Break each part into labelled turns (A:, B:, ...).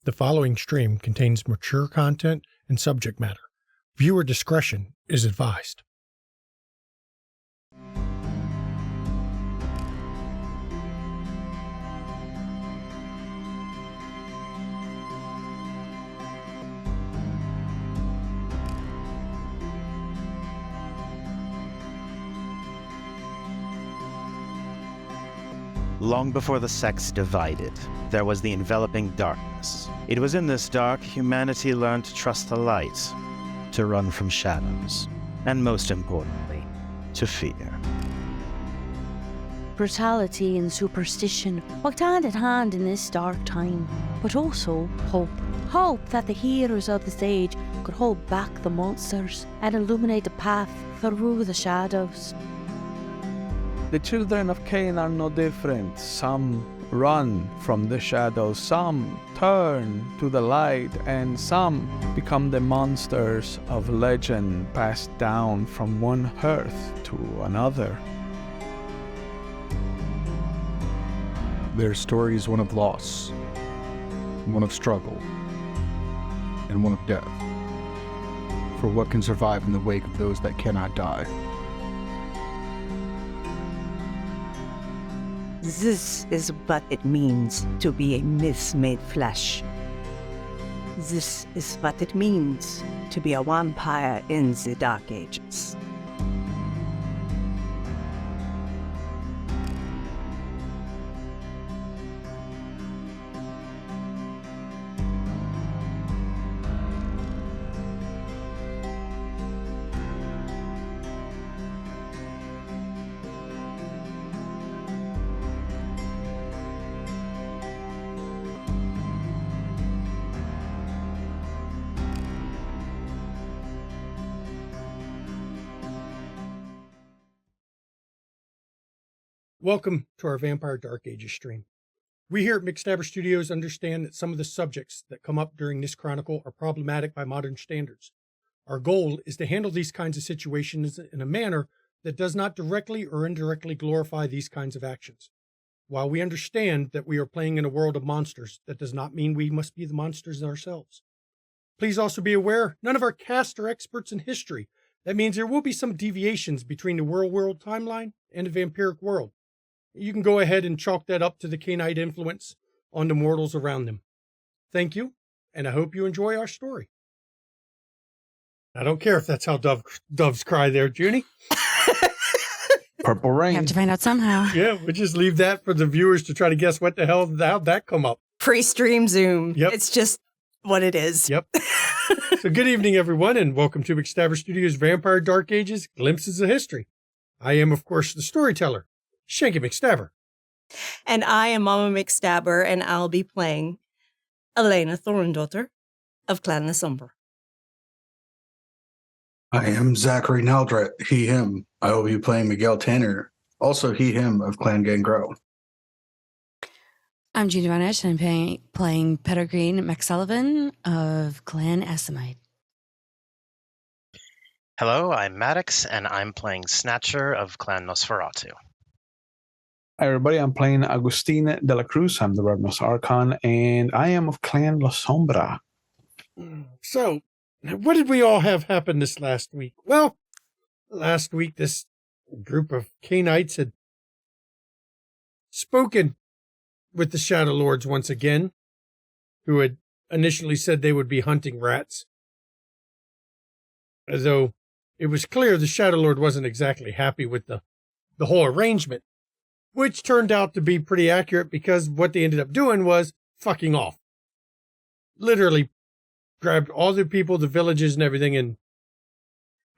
A: The following stream contains mature content and subject matter. Viewer discretion is advised.
B: Long before the sects divided, there was the enveloping darkness. It was in this dark humanity learned to trust the light, to run from shadows, and most importantly, to fear.
C: Brutality and superstition walked hand in hand in this dark time, but also hope. Hope that the heroes of this age could hold back the monsters and illuminate the path through the shadows.
D: The children of Cain are no different. Some run from the shadows, some turn to the light, and some become the monsters of legend passed down from one hearth to another.
E: Their story is one of loss, one of struggle, and one of death. For what can survive in the wake of those that cannot die?
F: This is what it means to be a myth made flesh. This is what it means to be a vampire in the Dark Ages.
A: Welcome to our Vampire Dark Ages stream. We here at McStabber Studios understand that some of the subjects that come up during this chronicle are problematic by modern standards. Our goal is to handle these kinds of situations in a manner that does not directly or indirectly glorify these kinds of actions. While we understand that we are playing in a world of monsters, that does not mean we must be the monsters ourselves. Please also be aware, none of our cast are experts in history. That means there will be some deviations between the real world timeline and the vampiric world. You can go ahead and chalk that up to the Cainite influence on the mortals around them. Thank you, and I hope you enjoy our story. I don't care if that's how doves cry there, Junie.
D: Purple rain.
G: You have to find out somehow.
A: Yeah, we'll just leave that for the viewers to try to guess what the hell, how'd that come up.
F: Pre-stream Zoom.
A: Yep.
F: It's just what it is.
A: Yep. So good evening, everyone, and welcome to McStabber Studios' Vampire Dark Ages Glimpses of History. I am, of course, the storyteller, Shanky McStabber.
F: And I am Mama McStabber, and I'll be playing Elena Thorndaughter of Clan Lasombra.
E: I am Zachary Naldret, he, him. I will be playing Miguel Tanner, also he, him of Clan Gangrel.
G: I'm Judy Vanish, and I'm playing Pettigreen McSullivan of Clan Essamite.
H: Hello, I'm Maddox, and I'm playing Snatcher of Clan Nosferatu.
D: Hi everybody, I'm playing Agustin de la Cruz. I'm the Ravnos Archon, and I am of Clan La Sombra.
A: So, what did we all have happen this last week? Well, last week this group of Cainites had spoken with the Shadow Lords once again, who had initially said they would be hunting rats. Although it was clear the Shadow Lord wasn't exactly happy with the whole arrangement, which turned out to be pretty accurate because what they ended up doing was fucking off. Literally grabbed all the people, the villages and everything, and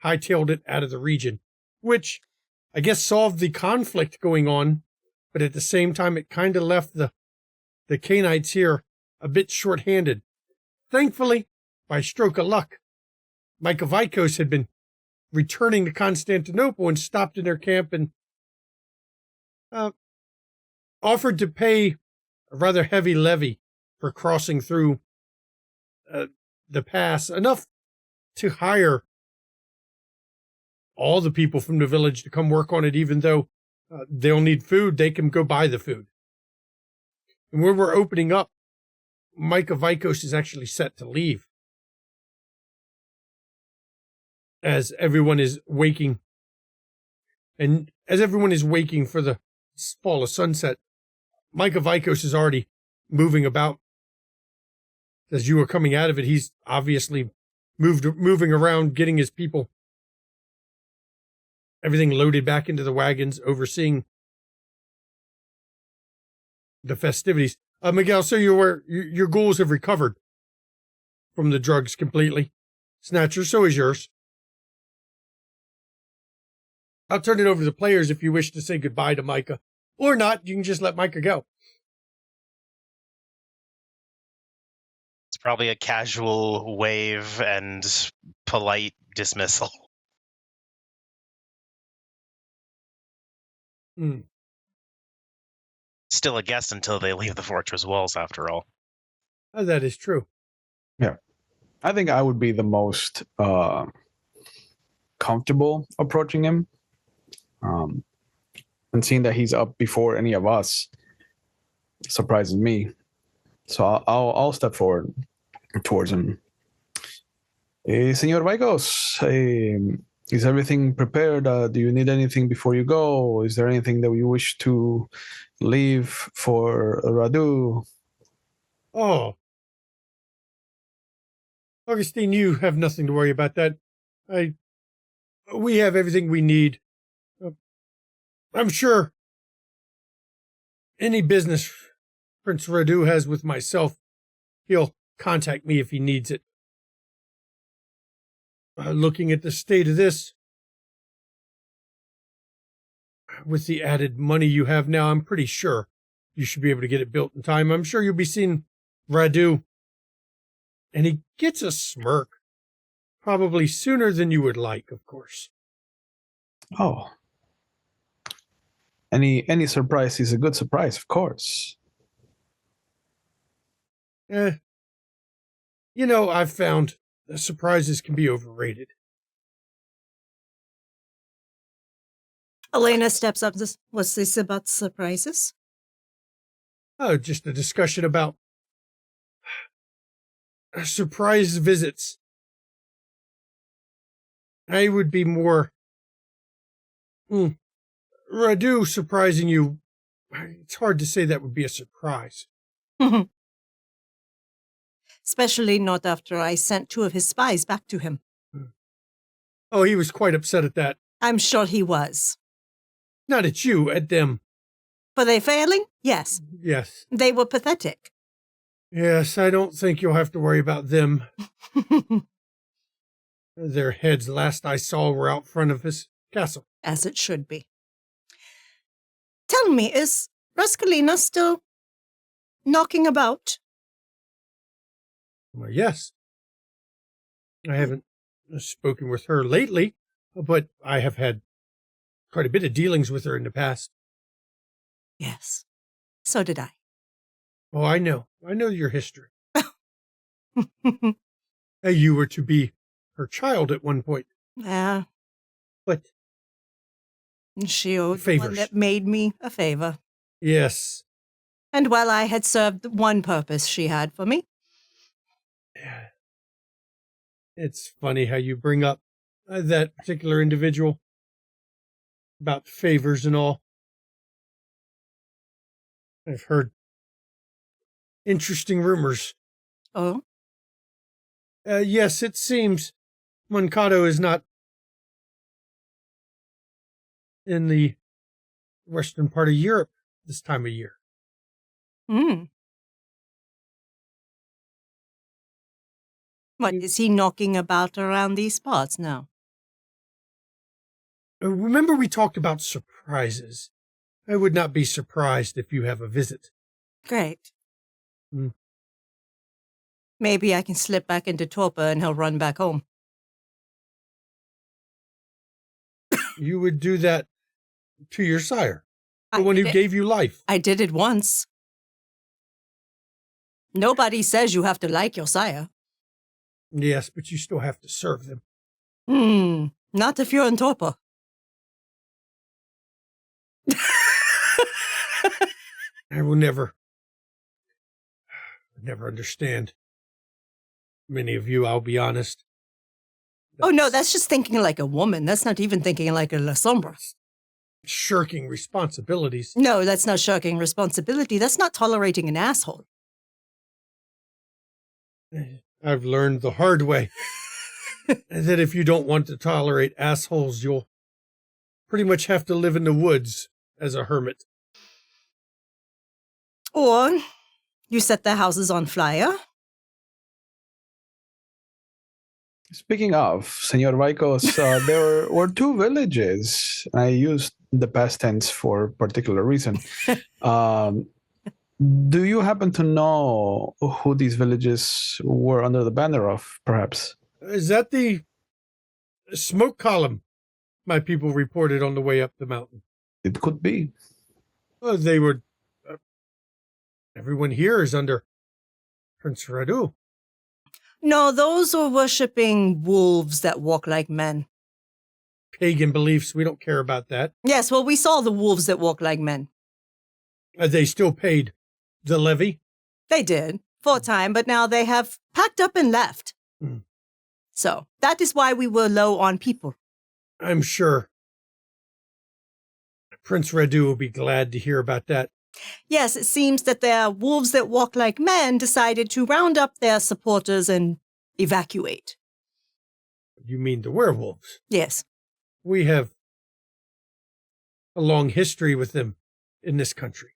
A: hightailed it out of the region, which I guess solved the conflict going on, but at the same time it kind of left the Cainites here a bit short-handed. Thankfully, by stroke of luck, Micah Vykos had been returning to Constantinople and stopped in their camp and offered to pay a rather heavy levy for crossing through the pass, enough to hire all the people from the village to come work on it, even though they'll need food, they can go buy the food. And when we're opening up Micah Vykos is actually set to leave. As everyone is waking. And as everyone is waking for the fall of sunset, Micah Vykos is already moving about. As you are coming out of it, he's obviously moving around, getting his people, everything loaded back into the wagons, overseeing the festivities. Miguel, so you're aware, your ghouls have recovered from the drugs completely. Snatcher, so is yours. I'll turn it over to the players if you wish to say goodbye to Micah. Or not, you can just let Micah go.
H: It's probably a casual wave and polite dismissal. Still a guest until they leave the fortress walls, after all.
A: That is true.
D: Yeah. I think I would be the most comfortable approaching him. And seeing that he's up before any of us surprises me. So I'll step forward towards him. Señor Vykos, is everything prepared? Do you need anything before you go? Is there anything that you wish to leave for Radu?
A: Oh. Augustine, you have nothing to worry about that. We have everything we need. I'm sure any business Prince Radu has with myself, he'll contact me if he needs it. Looking at the state of this, with the added money you have now, I'm pretty sure you should be able to get it built in time. I'm sure you'll be seeing Radu. And he gets a smirk. Probably sooner than you would like, of course.
D: Oh. Any surprise is a good surprise, of course.
A: You know, I've found that surprises can be overrated.
F: Elena steps up. What's this about surprises?
A: Oh, just a discussion about surprise visits. I would be more... Radu surprising you, it's hard to say that would be a surprise.
F: Especially not after I sent 2 of his spies back to him.
A: Oh, he was quite upset at that.
F: I'm sure he was.
A: Not at you, at them.
F: Were they failing? Yes.
A: Yes.
F: They were pathetic.
A: Yes, I don't think you'll have to worry about them. Their heads, last I saw, were out front of his castle.
F: As it should be. Tell me, is Rascalina still knocking about?
A: Well, yes. I haven't spoken with her lately, but I have had quite a bit of dealings with her in the past.
F: Yes. So did I.
A: Oh, I know. I know your history. You were to be her child at one point.
F: Yeah.
A: But
F: she owed
A: favors.
F: one that made me a favor.
A: Yes.
F: And while I had served one purpose she had for me.
A: It's funny how you bring up that particular individual about favors and all. I've heard interesting rumors.
F: Oh?
A: Yes, it seems Mankato is not in the western part of Europe this time of year.
F: What, is he knocking about around these parts now?
A: Remember we talked about surprises. I would not be surprised if you have a visit.
F: Great. Maybe I can slip back into torpor and he'll run back home.
A: You would do that to your sire, the one who gave you life.
F: I did it once. Nobody says you have to like your sire.
A: Yes, but you still have to serve them.
F: Not if you're in torpor.
A: I will never I never understand. Many of you, I'll be honest.
F: Oh, no, that's just thinking like a woman. That's not even thinking like a La Sombra.
A: Shirking responsibilities.
F: No, that's not shirking responsibility. That's not tolerating an asshole.
A: I've learned the hard way that if you don't want to tolerate assholes, you'll pretty much have to live in the woods as a hermit.
F: Or you set their houses on fire.
D: Speaking of, Senor Vykos, there were two villages. I used the past tense for a particular reason. Do you happen to know who these villages were under the banner of, perhaps?
A: Is that the smoke column my people reported on the way up the mountain?
D: It could be.
A: Well, they were... everyone here is under Prince Radu.
F: No, those are worshipping wolves that walk like men.
A: Pagan beliefs, we don't care about that.
F: Yes, well, we saw the wolves that walk like men.
A: They still paid the levy?
F: They did, for a time, but now they have packed up and left. So, that is why we were low on people.
A: I'm sure Prince Radu will be glad to hear about that.
F: Yes, it seems that their wolves that walk like men decided to round up their supporters and evacuate.
A: You mean the werewolves?
F: Yes.
A: We have a long history with them in this country.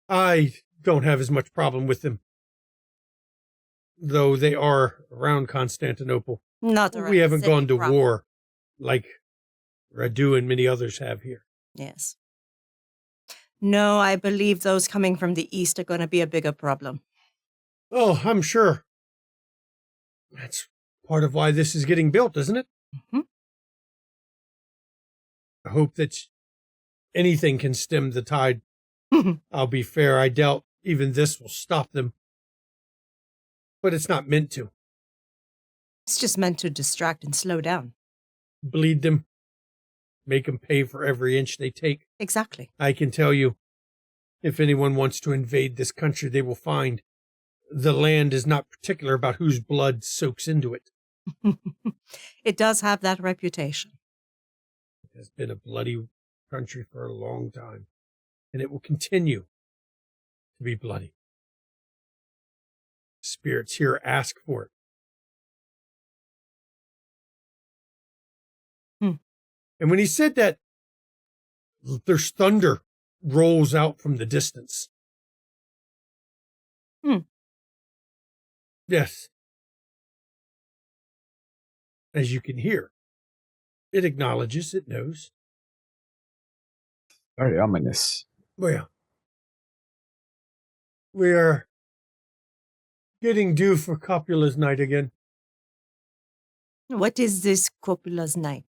A: I don't have as much problem with them, though they are around Constantinople.
F: Not around
A: We haven't
F: the city
A: gone to
F: proper.
A: war like Radu and many others have here.
F: Yes. No, I believe those coming from the east are going to be a bigger problem.
A: Oh, I'm sure. That's part of why this is getting built, isn't it?
F: Mm-hmm.
A: I hope that anything can stem the tide. I'll be fair, I doubt even this will stop them. But it's not meant to.
F: It's just meant to distract and slow down.
A: Bleed them. Make them pay for every inch they take.
F: Exactly.
A: I can tell you, if anyone wants to invade this country, they will find the land is not particular about whose blood soaks into it.
F: It does have that reputation.
A: It has been a bloody country for a long time, and it will continue to be bloody. Spirits here ask for it. And when he said that, there's thunder rolls out from the distance. Yes. As you can hear, it acknowledges, it knows.
D: Very ominous.
A: Well, we are getting due for Copula's night again.
F: What is this Copula's night?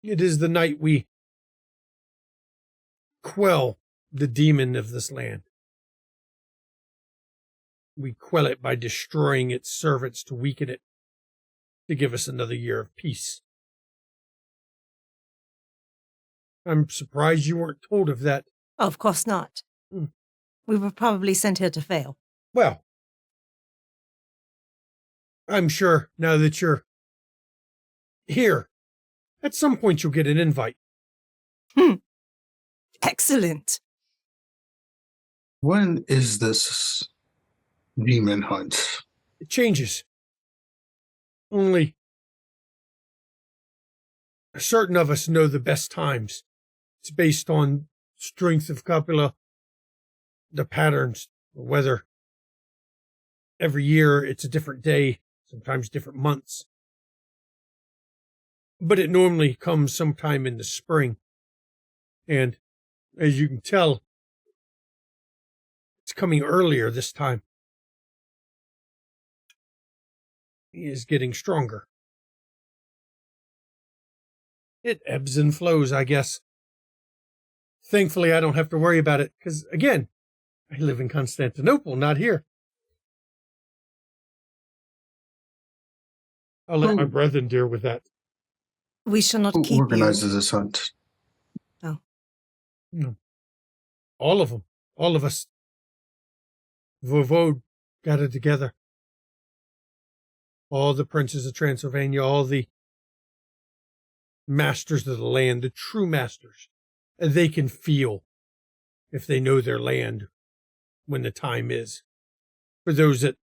A: It is the night we quell the demon of this land. We quell it by destroying its servants to weaken it, to give us another year of peace. I'm surprised you weren't told of that.
F: Oh, of course not. We were probably sent here to fail.
A: Well, I'm sure now that you're here, at some point you'll get an invite.
F: Excellent.
E: When is this demon hunt?
A: It changes. Only certain of us know the best times. It's based on strength of copula, the patterns, the weather. Every year it's a different day, sometimes different months. But it normally comes sometime in the spring. And as you can tell, it's coming earlier this time. He is getting stronger. It ebbs and flows, I guess. Thankfully, I don't have to worry about it, because, again, I live in Constantinople, not here. I'll let my brethren deal with that.
F: We shall not
E: Who
F: keep
E: organizes this hunt?
A: No. All of them. All of us. Voivode gathered together. All the princes of Transylvania, all the masters of the land, the true masters. And they can feel, if they know their land, when the time is. For those that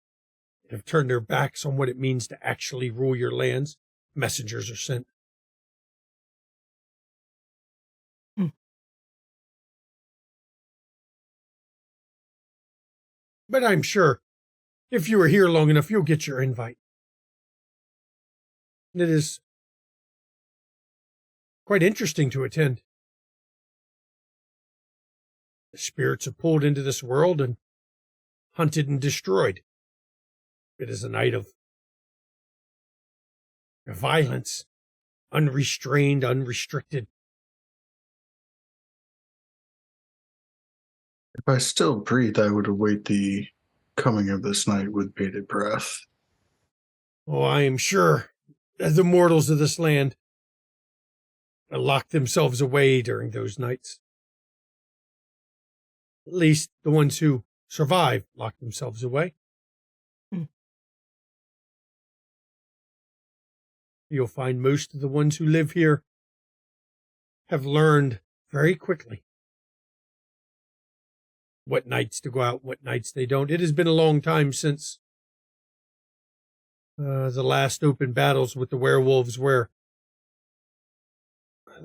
A: have turned their backs on what it means to actually rule your lands, messengers are sent. But I'm sure if you were here long enough, you'll get your invite. It is quite interesting to attend. The spirits are pulled into this world and hunted and destroyed. It is a night of violence, unrestrained, unrestricted.
I: If I still breathe, I would await the coming of this night with bated breath.
A: Oh, I am sure that the mortals of this land lock themselves away during those nights. At least the ones who survive lock themselves away. You'll find most of the ones who live here have learned very quickly what nights to go out, what nights they don't. It has been a long time since the last open battles with the werewolves, where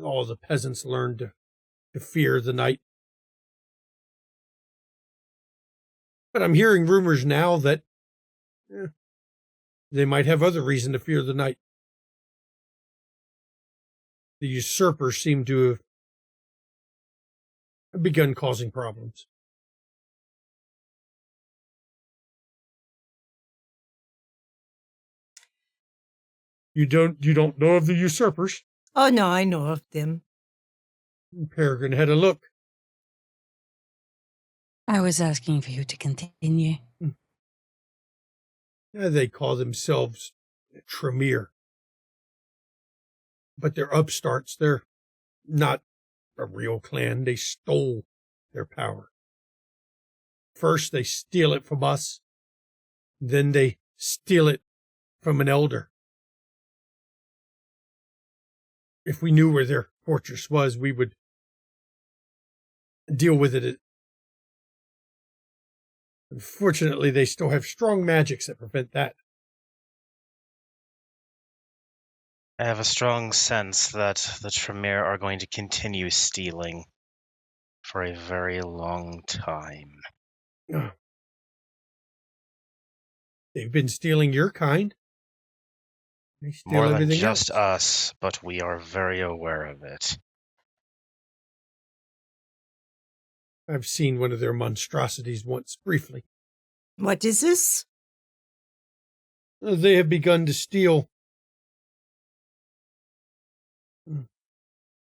A: all the peasants learned to fear the night. But I'm hearing rumors now that they might have other reason to fear the night. The usurpers seem to have begun causing problems. You don't know of the usurpers?
F: Oh, no, I know of them.
A: Peregrine had a look.
G: I was asking for you to continue.
A: They call themselves Tremere. But they're upstarts. They're not a real clan. They stole their power. First, they steal it from us. Then they steal it from an elder. If we knew where their fortress was, we would deal with it. Unfortunately, they still have strong magics that prevent that.
H: I have a strong sense that the Tremere are going to continue stealing for a very long time.
A: They've been stealing your kind. They steal
H: More than
A: everything
H: just
A: else.
H: us, but we are very aware of it.
A: I've seen one of their monstrosities once, briefly.
F: What is this?
A: They have begun to steal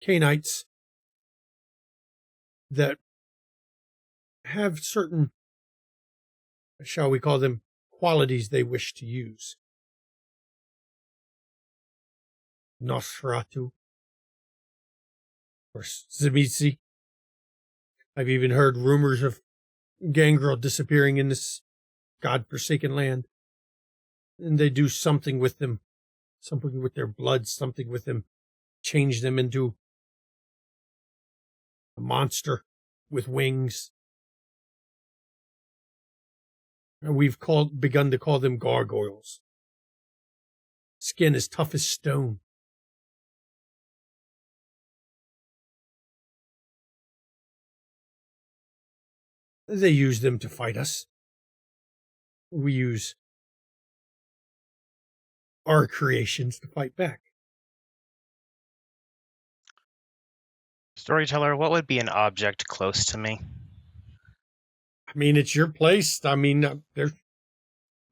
A: Canaanites that have certain, shall we call them, qualities they wish to use. Nosferatu or Tzimisce. I've even heard rumors of Gangrel disappearing in this God-forsaken land. And they do something with them, something with their blood, something with them, change them into a monster with wings. And we've begun to call them gargoyles. Skin as tough as stone. They use them to fight us. We use our creations to fight back.
H: Storyteller, what would be an object close to me?
A: I mean, it's your place. I mean, there's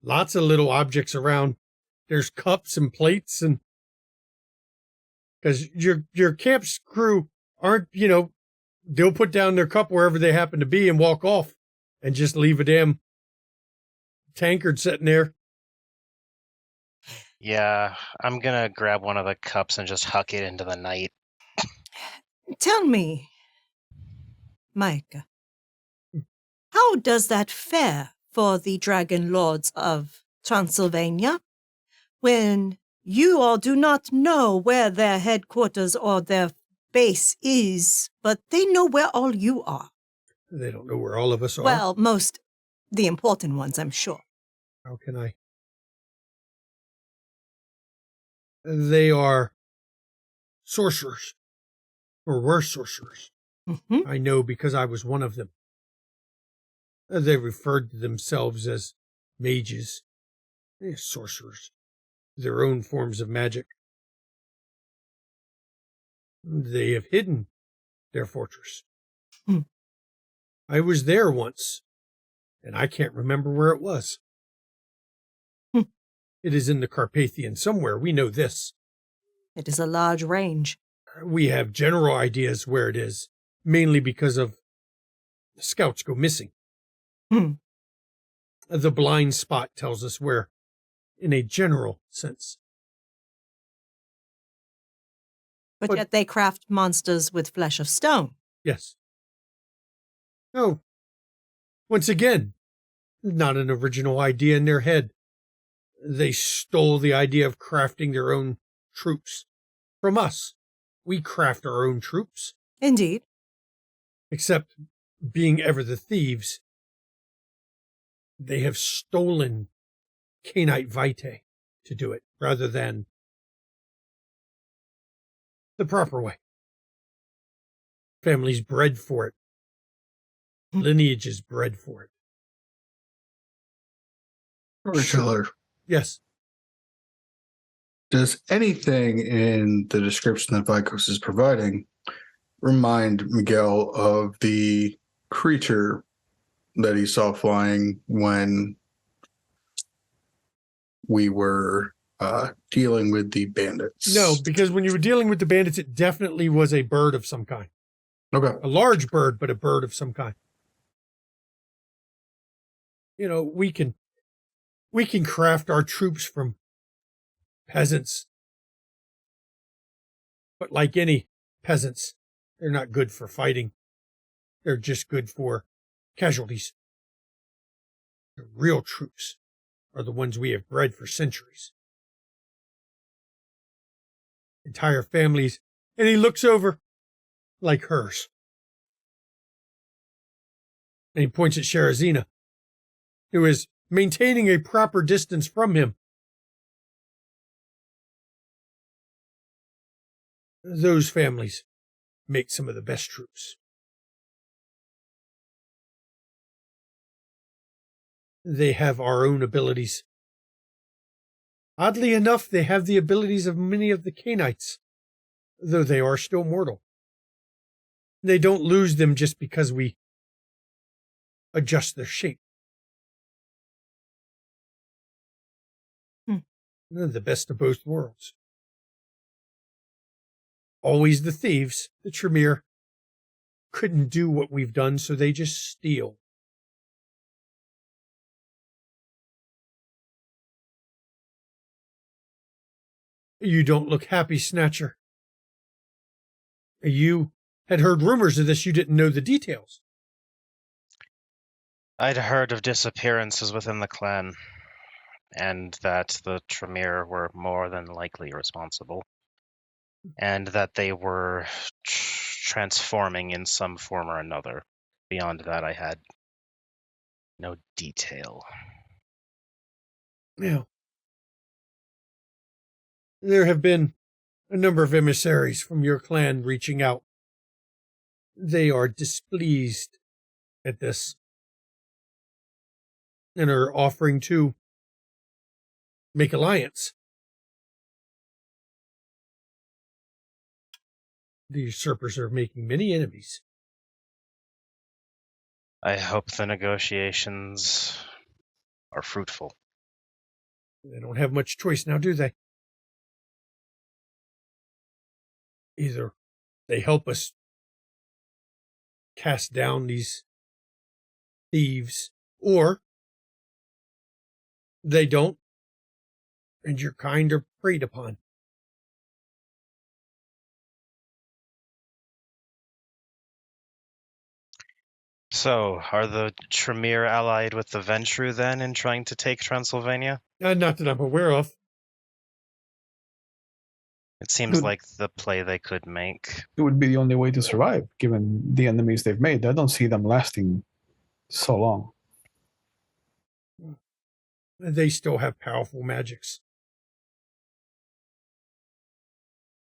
A: lots of little objects around. There's cups and plates, and because your camp's crew aren't, they'll put down their cup wherever they happen to be and walk off and just leave a damn tankard sitting there.
H: Yeah, I'm gonna grab one of the cups and just huck it into the night.
F: Tell me, Micah, how does that fare for the Dragon Lords of Transylvania, when you all do not know where their headquarters or their base is, but they know where all you are.
A: They don't know where all of us are.
F: Well, most the important ones, I'm sure.
A: How can I? They are sorcerers, or were sorcerers.
F: Mm-hmm.
A: I know because I was one of them. They referred to themselves as mages, sorcerers, their own forms of magic. They have hidden their fortress.
F: Hmm.
A: I was there once, and I can't remember where it was. It is in the Carpathian somewhere. We know this.
F: It is a large range.
A: We have general ideas where it is, mainly because of the scouts go missing. The blind spot tells us where, in a general sense.
F: But yet they craft monsters with flesh of stone.
A: Yes. Oh, once again, not an original idea in their head. They stole the idea of crafting their own troops from us. We craft our own troops.
F: Indeed.
A: Except, being ever the thieves, they have stolen Cainite vitae to do it, rather than the proper way. Families bred for it. Lineages bred for it.
I: Storyteller,
A: Yes.
I: does anything in the description that Vykos is providing remind Miguel of the creature that he saw flying when we were dealing with the bandits?
A: No, because when you were dealing with the bandits, it definitely was a bird of some kind.
I: Okay.
A: A large bird, but a bird of some kind. You know, we can craft our troops from peasants. But like any peasants, they're not good for fighting. They're just good for casualties. The real troops are the ones we have bred for centuries. Entire families, and he looks over like hers. And he points at Sherazina, who is maintaining a proper distance from him. Those families make some of the best troops. They have our own abilities. Oddly enough, they have the abilities of many of the Cainites, though they are still mortal. They don't lose them just because we adjust their shape. They're the best of both worlds. Always the thieves, the Tremere, couldn't do what we've done, so they just steal. You don't look happy, Snatcher. You had heard rumors of this, you didn't know the details.
H: I'd heard of disappearances within the clan, and that the Tremere were more than likely responsible, and that they were transforming in some form or another. Beyond that, I had no detail.
A: Yeah. There have been a number of emissaries from your clan reaching out. They are displeased at this and are offering to make alliance. The usurpers are making many enemies.
H: I hope the negotiations are fruitful.
A: They don't have much choice now, do they? Either they help us cast down these thieves, or they don't, and your kind are preyed upon.
H: So, are the Tremere allied with the Ventru then in trying to take Transylvania?
A: Not that I'm aware of.
H: It seems
D: Good.
H: like the play they could make.
D: It would be the only way to survive, given the enemies they've made. I don't see them lasting so long.
A: They still have powerful magics.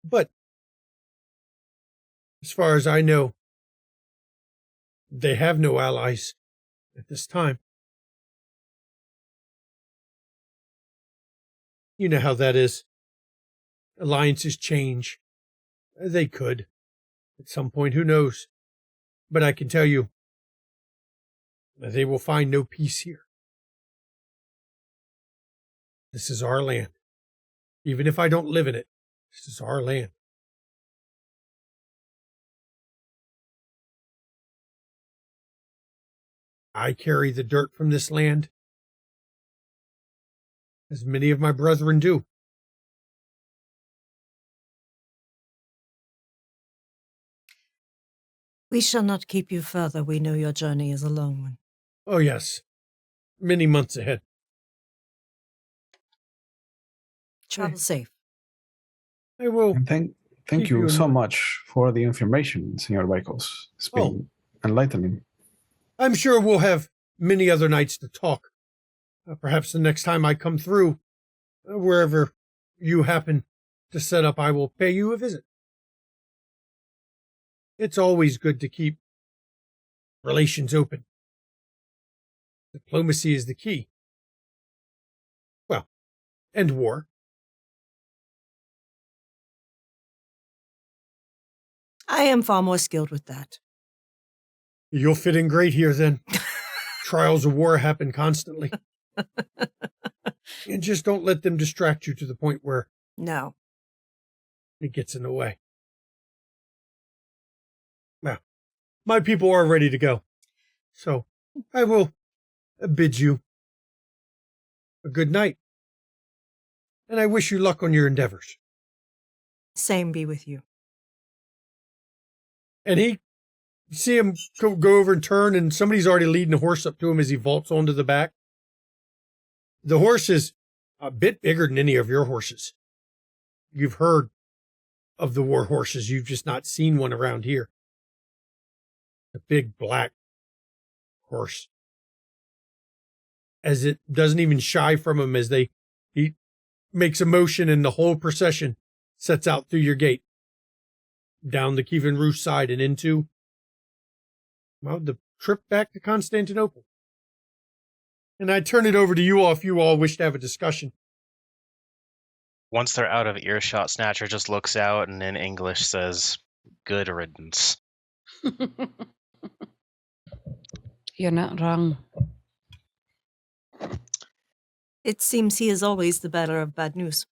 A: But as far as I know, they have no allies at this time. You know how that is. Alliances change. They could. At some point, who knows? But I can tell you that they will find no peace here. This is our land. Even if I don't live in it, this is our land. I carry the dirt from this land, as many of my brethren do.
F: We shall not keep you further. We know your journey is a long one.
A: Oh, yes. Many months ahead.
F: Travel safe.
A: I will.
D: And thank
A: Keep
D: you
A: you in
D: so
A: mind.
D: much for the information, Senor Vykos. It's been enlightening.
A: I'm sure we'll have many other nights to talk. Perhaps the next time I come through, wherever you happen to set up, I will pay you a visit. It's always good to keep relations open. Diplomacy is the key. Well, and war.
F: I am far more skilled with that.
A: You'll fit in great here then. Trials of war happen constantly. And just don't let them distract you to the point where
F: No.
A: it gets in the way. Well, my people are ready to go. So I will bid you a good night. And I wish you luck on your endeavors.
F: Same be with you.
A: And you see him go over and turn, and somebody's already leading the horse up to him as he vaults onto the back. The horse is a bit bigger than any of your horses. You've heard of the war horses. You've just not seen one around here. A big black horse. As it doesn't even shy from him as he makes a motion and the whole procession sets out through your gate. Down the Kievan Rus side and into, well, the trip back to Constantinople. And I turn it over to you all if you all wish to have a discussion.
H: Once they're out of earshot, Snatcher just looks out and in English says, "Good riddance."
G: You're not wrong.
F: It seems he is always the bearer of bad news.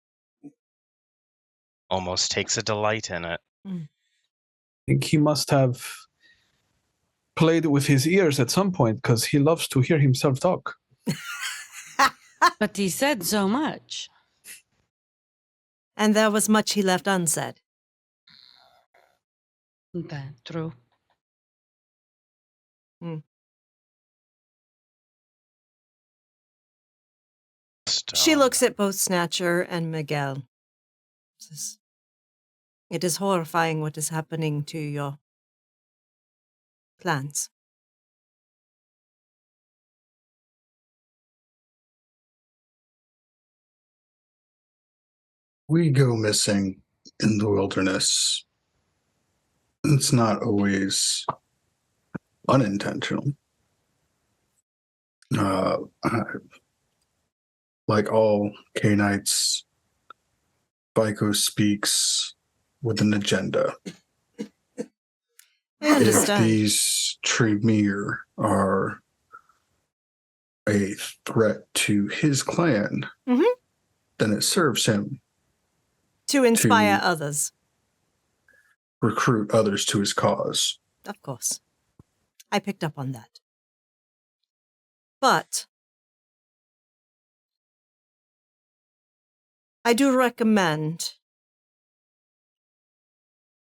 H: Almost takes a delight in it.
D: I think he must have played with his ears at some point because he loves to hear himself talk.
G: But he said so much.
F: And there was much he left unsaid.
G: That true.
F: She looks at both Snatcher and Miguel. It is horrifying what is happening to your plans.
I: We go missing in the wilderness. It's not always unintentional. Like all Canaanites, Vykos speaks with an agenda.
F: I understand.
I: If these Tremere are a threat to his clan, then it serves him
F: To inspire
I: to-
F: others,
I: recruit others to his cause.
F: of course. I picked up on that. But I do recommend,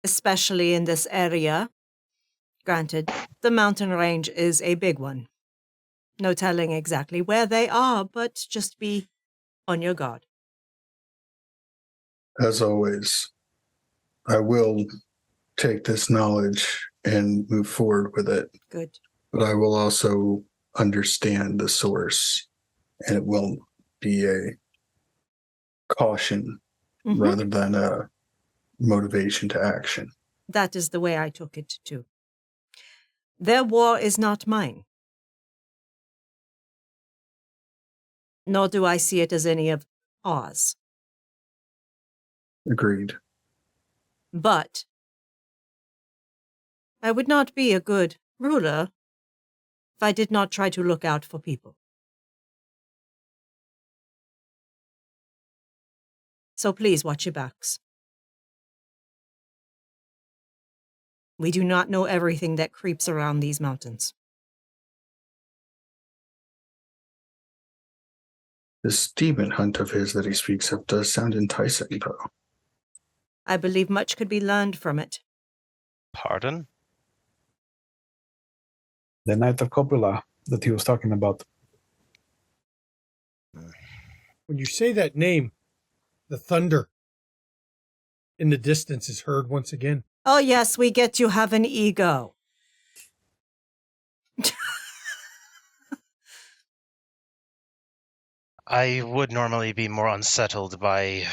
F: especially in this area, Granted, the mountain range is a big one. No telling exactly where they are, but just be on your guard.
I: As always, I will take this knowledge and move forward with it.
F: Good.
I: But I will also understand the source, and it will be a caution rather than a motivation to action.
F: That is the way I took it, too. Their war is not mine. Nor do I see it as any of ours.
I: Agreed.
F: But I would not be a good ruler if I did not try to look out for people. So please watch your backs. We do not know everything that creeps around these mountains.
I: This demon hunt of his that he speaks of does sound enticing, though.
F: I believe much could be learned from it.
H: Pardon?
D: The night of copula that he was talking about.
A: When you say that name, the thunder in the distance is heard once again.
F: Oh yes, we get you have an ego.
H: I would normally be more unsettled by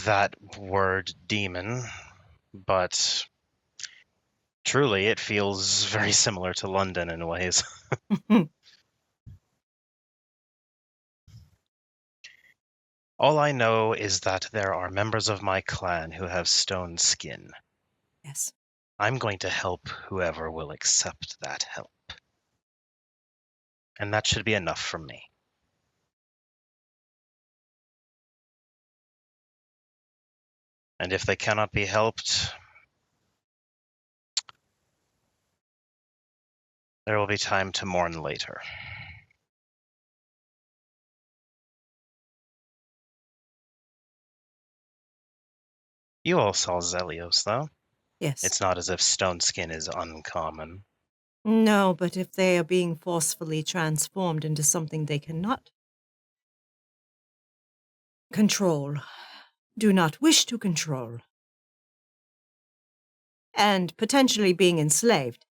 H: that word demon, but truly it feels very similar to London in ways. All I know is that there are members of my clan who have stone skin.
F: Yes.
H: I'm going to help whoever will accept that help. And that should be enough from me. And if they cannot be helped, there will be time to mourn later. You all saw Zelios, though.
F: Yes.
H: It's not as if stone skin is uncommon.
F: No, but if they are being forcefully transformed into something they cannot control, do not wish to control, and potentially being enslaved.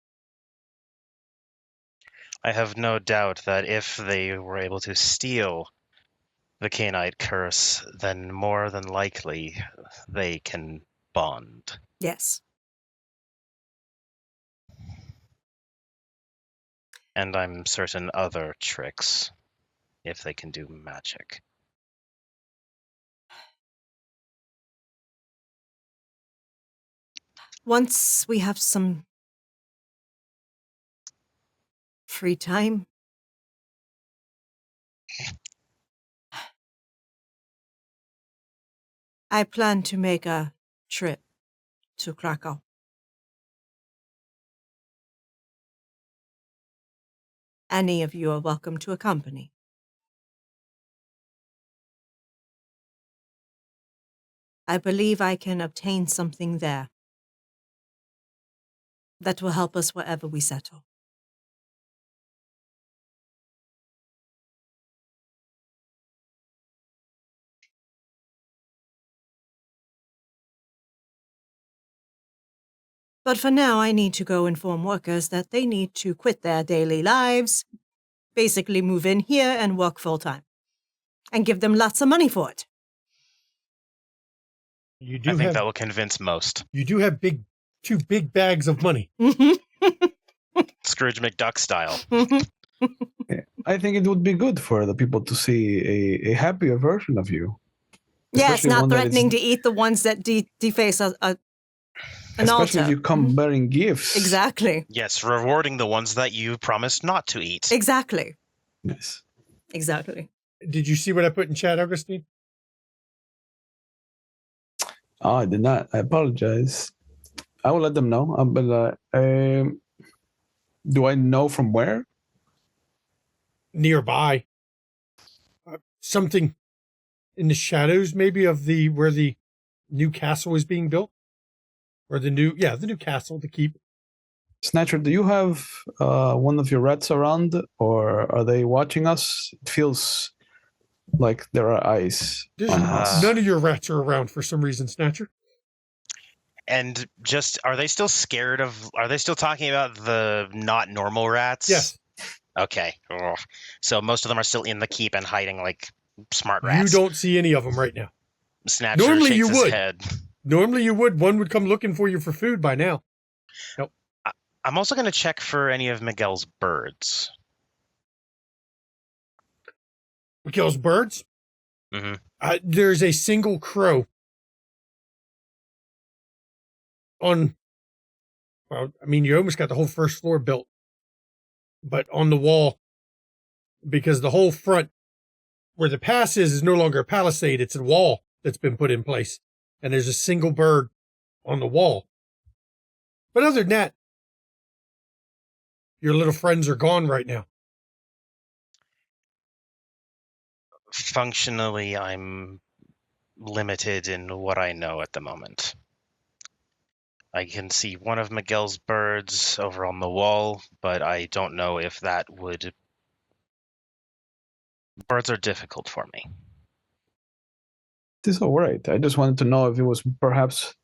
H: I have no doubt that if they were able to steal the Cainite curse, then more than likely they can bond.
F: Yes.
H: And I'm certain other tricks, if they can do magic.
F: Once we have some free time, I plan to make a trip to Krakow. Any of you are welcome to accompany. I believe I can obtain something there that will help us wherever we settle. But for now, I need to go inform workers that they need to quit their daily lives, basically move in here and work full-time, and give them lots of money for it.
A: You
H: I
A: do
H: think
A: have
H: that will convince most.
A: you do have two big bags of money.
H: Scrooge McDuck style.
D: I think it would be good for the people to see a happier version of you.
F: Yes,
D: Especially
F: not
D: one that is-
F: threatening to eat the ones that deface an
D: Especially if
F: altar.
D: you come bearing gifts.
F: Exactly.
H: Yes, rewarding the ones that you promised not to eat.
F: Exactly.
D: Yes.
F: Exactly.
A: Did you see what I put in chat, Augustine?
D: Oh, I did not. I apologize. I will let them know. But do I know from where?
A: Nearby. Something in the shadows, maybe, of where the new castle is being built. Or the new castle, the keep.
D: Snatcher, do you have one of your rats around, or are they watching us? It feels like there are eyes on us.
A: None of your rats are around for some reason, Snatcher.
H: And just, are they still scared of, are they still talking about the not normal rats?
A: Yes.
H: Okay. Ugh. So most of them are still in the keep and hiding like smart rats.
A: You don't see any of them right now.
H: Snatcher
A: Normally
H: shakes
A: you
H: his
A: would.
H: head.
A: Normally you would. One would come looking for you for food by now. Nope.
H: I'm also going to check for any of Miguel's birds.
A: Miguel's birds?
H: Mm-hmm.
A: There's a single crow on, well, I mean, you almost got the whole first floor built, but on the wall, because the whole front where the pass is no longer a palisade, it's a wall that's been put in place, and there's a single bird on the wall. But other than that, your little friends are gone right now.
H: Functionally, I'm limited in what I know at the moment. I can see one of Miguel's birds over on the wall, but I don't know if that would... Birds are difficult for me.
D: It's all right. I just wanted to know if it was perhaps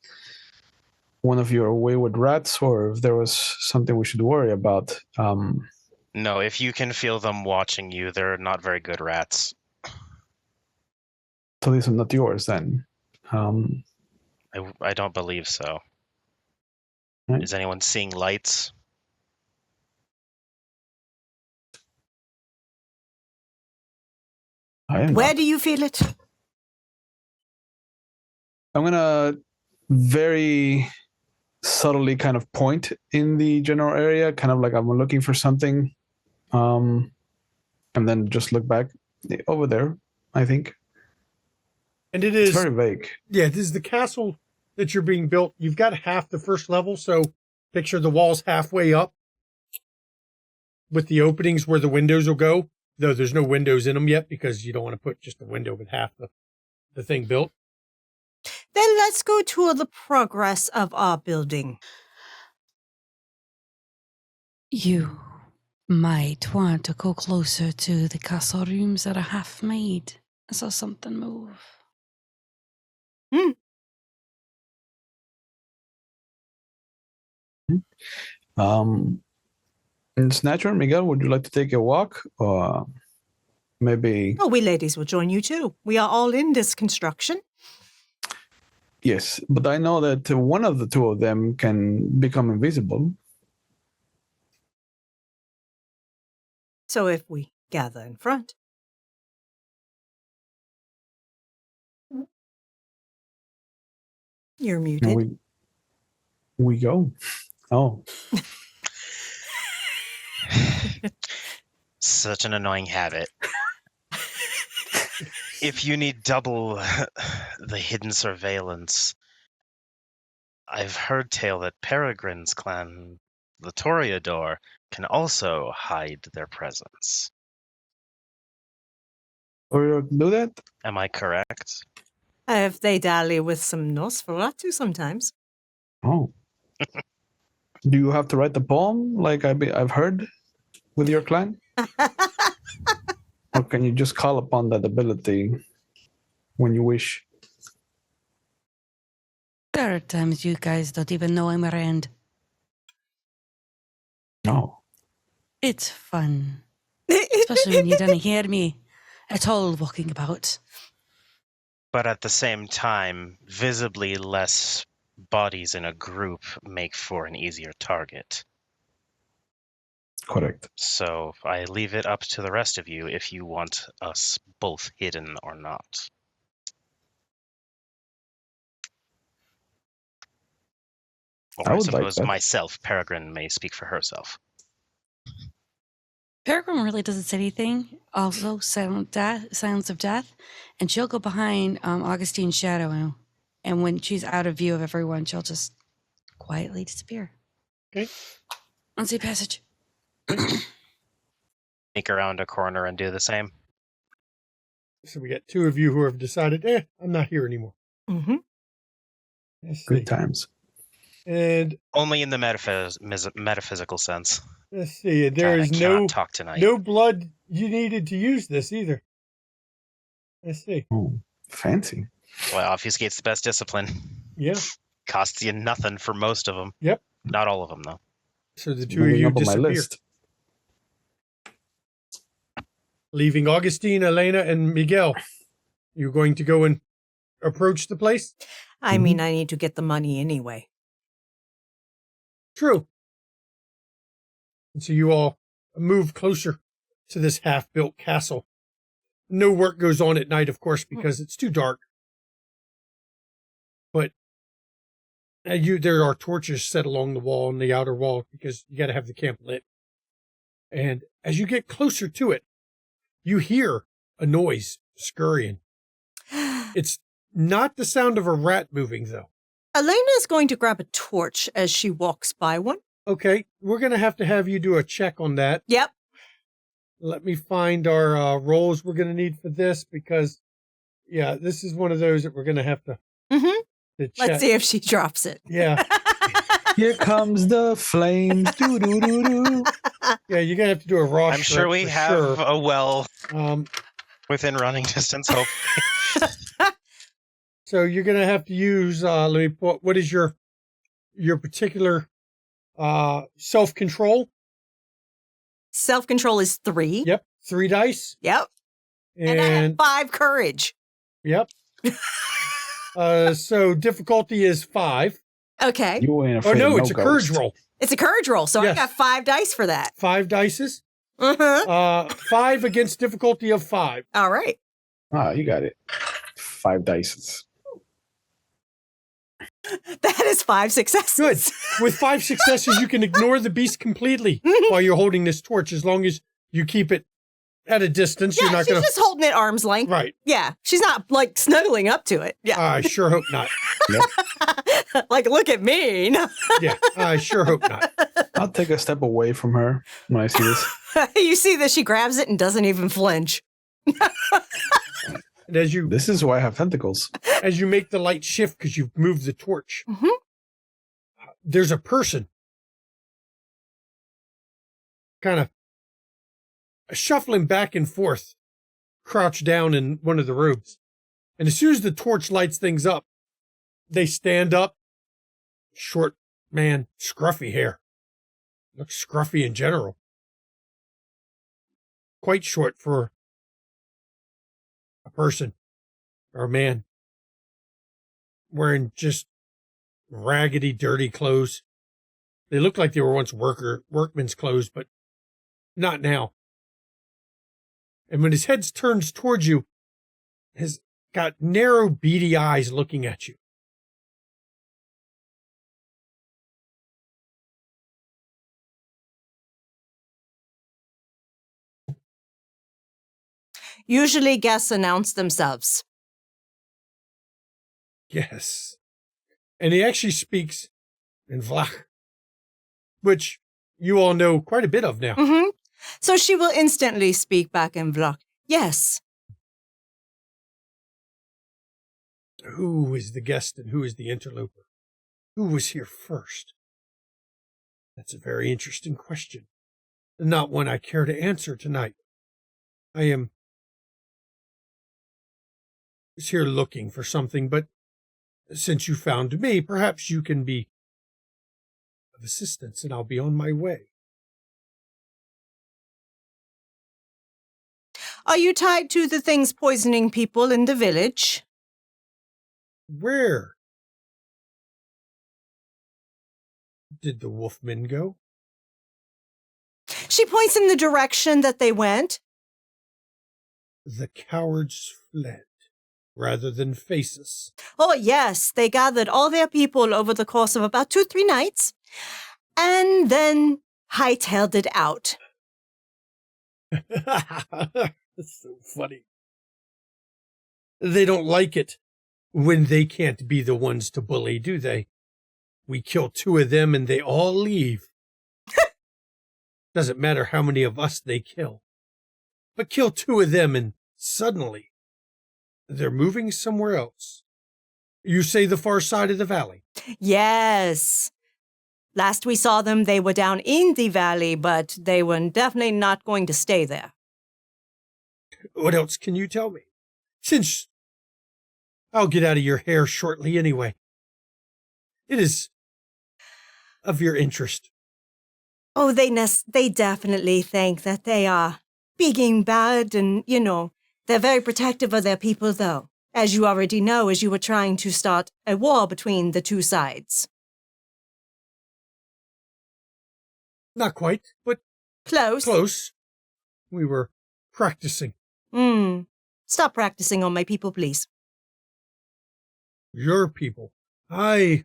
D: one of your wayward rats, or if there was something we should worry about.
H: No, if you can feel them watching you, they're not very good rats.
D: So these are not yours, then.
H: I don't believe so.
D: Right.
H: Is anyone seeing lights?
F: Where do you feel it?
D: I'm gonna very subtly kind of point in the general area, kind of like I'm looking for something, and then just look back over there, I think.
A: And it is
D: It's very vague.
A: Yeah, this is the castle that you're being built. You've got half the first level, so picture the walls halfway up with the openings where the windows will go, though there's no windows in them yet because you don't want to put just a window with half the thing built.
F: Then let's go tour the progress of our building.
G: You might want to go closer to the castle rooms that are half made. I saw something move.
D: And Snatcher, Miguel, would you like to take a walk, or maybe?
F: Oh, we ladies will join you too. We are all in this construction.
D: Yes, but I know that one of the two of them can become invisible.
F: So if we gather in front. You're muted.
D: And we go. Oh.
H: Such an annoying habit. If you need double the hidden surveillance, I've heard tale that Peregrine's clan, the Toreador, can also hide their presence.
D: Or do that?
H: Am I correct?
F: If they dally with some Nosferatu sometimes.
D: Oh. Do you have to write the poem like I've heard with your clan? Or can you just call upon that ability when you wish?
G: There are times you guys don't even know I'm around.
D: No.
G: It's fun. Especially when you don't hear me at all walking about.
H: But at the same time, visibly less bodies in a group make for an easier target.
D: Correct.
H: So I leave it up to the rest of you if you want us both hidden or not. Or I
D: would like
H: suppose
D: that.
H: myself, Peregrine, may speak for herself.
G: Peregrine really doesn't say anything. Also, sounds of death. And she'll go behind Augustine's shadow. And when she's out of view of everyone, she'll just quietly disappear.
A: Okay.
G: Unseen passage.
H: Sneak around a corner and do the same.
A: So we got two of you who have decided, I'm not here anymore.
F: Mm-hmm.
A: Let's see.
D: Good times.
A: And
H: Only in the metaphysical sense.
A: let's see, there
H: I
A: is
H: cannot talk tonight.
A: no blood you needed to use this either. Let's see.
J: Oh, fancy.
H: Well, obfuscate's the best discipline.
A: Yeah.
H: Costs you nothing for most of them.
A: Yep.
H: Not all of them, though.
A: So the two of
J: Moving
A: you
J: up on my
A: disappear,
J: list.
A: leaving Augustine, Elena, and Miguel. You're going to go and approach the place?
F: I mean, I need to get the money anyway.
A: True. And so you all move closer to this half-built castle. No work goes on at night, of course, because it's too dark. But there are torches set along the wall and the outer wall because you got to have the camp lit. And as you get closer to it, you hear a noise scurrying. It's not the sound of a rat moving, though.
F: Elena is going to grab a torch as she walks by one.
A: Okay, we're going to have you do a check on that.
F: Yep.
A: Let me find our rolls we're going to need for this because, yeah, this is one of those that we're going to have to check.
F: Let's see if she drops it.
A: Yeah.
J: Here comes the flames. Doo, doo, doo, doo.
A: Yeah, you're going to have to do a raw
H: I'm sure we have a well within running distance, hope.
A: So you're going to have to use, what is your particular self-control?
F: Self-control is 3.
A: Yep, 3 dice.
F: Yep. And I have 5 courage.
A: Yep. So difficulty is 5.
F: Okay.
J: You ain't
A: Oh,
J: afraid
A: no,
J: of
A: it's a
J: ghost.
A: courage roll.
F: It's a courage roll, so
A: Yes.
F: I got 5 dice for that.
A: 5 dices.
F: Uh-huh.
A: 5 against difficulty of 5.
F: All right.
J: Ah, you got it. 5 dice.
F: That is 5 successes.
A: Good. With 5 successes, you can ignore the beast completely while you're holding this torch, as long as you keep it at a distance.
F: Yeah,
A: You're not
F: she's
A: going to.
F: just holding it arm's length.
A: Right.
F: Yeah, she's not like snuggling up to it. Yeah.
A: I sure hope not.
F: Like, look at me. No.
A: Yeah, I sure hope not.
J: I'll take a step away from her when I see this.
F: You see that she grabs it and doesn't even flinch.
A: And as you
J: This is why I have tentacles.
A: make the light shift because you've moved the torch,
F: Mhm.
A: There's a person kind of shuffling back and forth, crouched down in one of the rooms. And as soon as the torch lights things up, they stand up. Short man, scruffy hair. Looks scruffy in general. Quite short for a person or a man. Wearing just raggedy, dirty clothes. They look like they were once workman's clothes, but not now. And when his head turns towards you, has got narrow, beady eyes looking at you.
F: Usually guests announce themselves.
A: Yes. And he actually speaks in Vlach, which you all know quite a bit of now.
F: Mm-hmm. So she will instantly speak back in Vlach. Yes.
A: Who is the guest and who is the interloper? Who was here first? That's a very interesting question. Not one I care to answer tonight. I was here looking for something, but since you found me, perhaps you can be of assistance and I'll be on my way.
F: Are you tied to the things poisoning people in the village?
A: Where did the wolfmen go?
F: She points in the direction that they went.
A: The cowards fled rather than face us.
F: Oh, yes. They gathered all their people over the course of about 2-3 nights and then hightailed it out.
A: That's so funny. They don't like it when they can't be the ones to bully, do they? We kill 2 of them and they all leave. Doesn't matter how many of us they kill. But kill 2 of them and suddenly they're moving somewhere else. You say the far side of the valley?
F: Yes. Last we saw them, they were down in the valley, but they were definitely not going to stay there.
A: What else can you tell me? Since I'll get out of your hair shortly anyway. It is of your interest.
F: Oh, they definitely think that they are big and bad, and, they're very protective of their people, though. As you already know, as you were trying to start a war between the two sides.
A: Not quite, but
F: Close.
A: close. We were practicing.
F: Stop practicing on my people, please.
A: Your people. If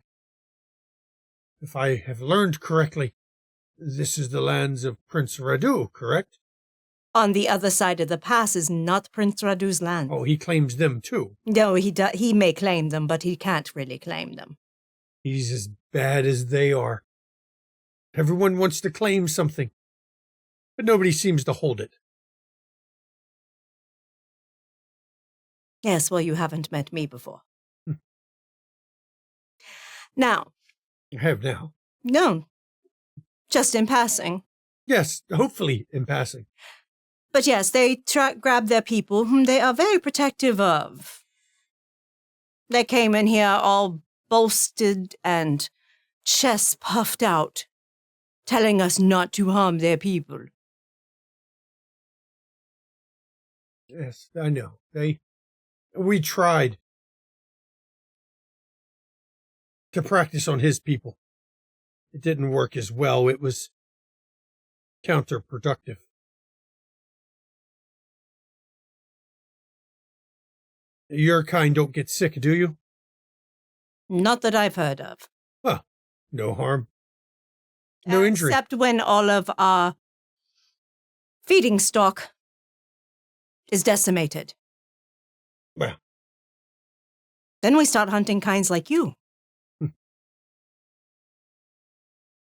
A: I have learned correctly, this is the lands of Prince Radu, correct?
F: On the other side of the pass is not Prince Radu's land.
A: Oh, he claims them too.
F: No, he may claim them, but he can't really claim them.
A: He's as bad as they are. Everyone wants to claim something, but nobody seems to hold it.
F: Yes, well, you haven't met me before. Now.
A: I have now.
F: No. Just in passing.
A: Yes, hopefully in passing.
F: But yes, they grab their people, whom they are very protective of. They came in here all bolstered and chests puffed out, telling us not to harm their people.
A: Yes, I know. We tried to practice on his people. It didn't work as well. It was counterproductive. Your kind don't get sick, do you?
F: Not that I've heard of.
A: Well, no harm. No injury.
F: Except when all of our feeding stock is decimated.
A: Well.
F: Then we start hunting kinds like you.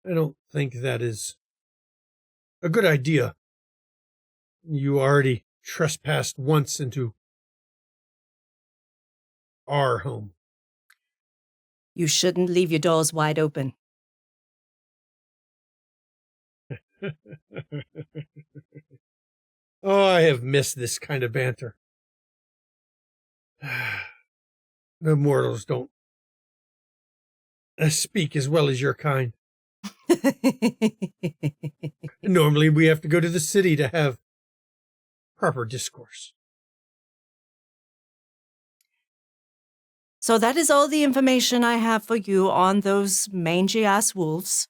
A: I don't think that is a good idea. You already trespassed once into our home.
F: You shouldn't leave your doors wide open.
A: Oh, I have missed this kind of banter. The mortals don't speak as well as your kind. Normally, we have to go to the city to have proper discourse.
F: So that is all the information I have for you on those mangy-ass wolves.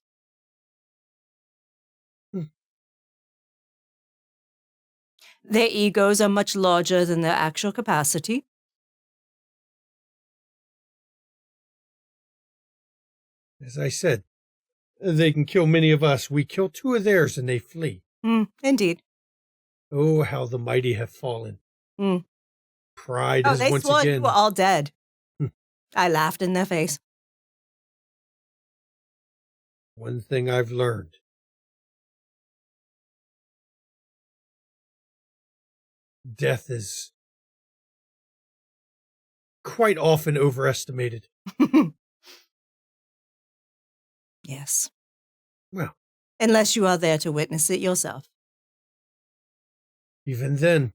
F: Their egos are much larger than their actual capacity.
A: As I said, they can kill many of us. We kill 2 of theirs and they flee.
F: Indeed.
A: Oh, how the mighty have fallen. Pride is
F: they
A: once
F: swore
A: again.
F: you were all dead. I laughed in their face.
A: One thing I've learned. Death is quite often overestimated.
F: Yes.
A: Well.
F: Unless you are there to witness it yourself.
A: Even then,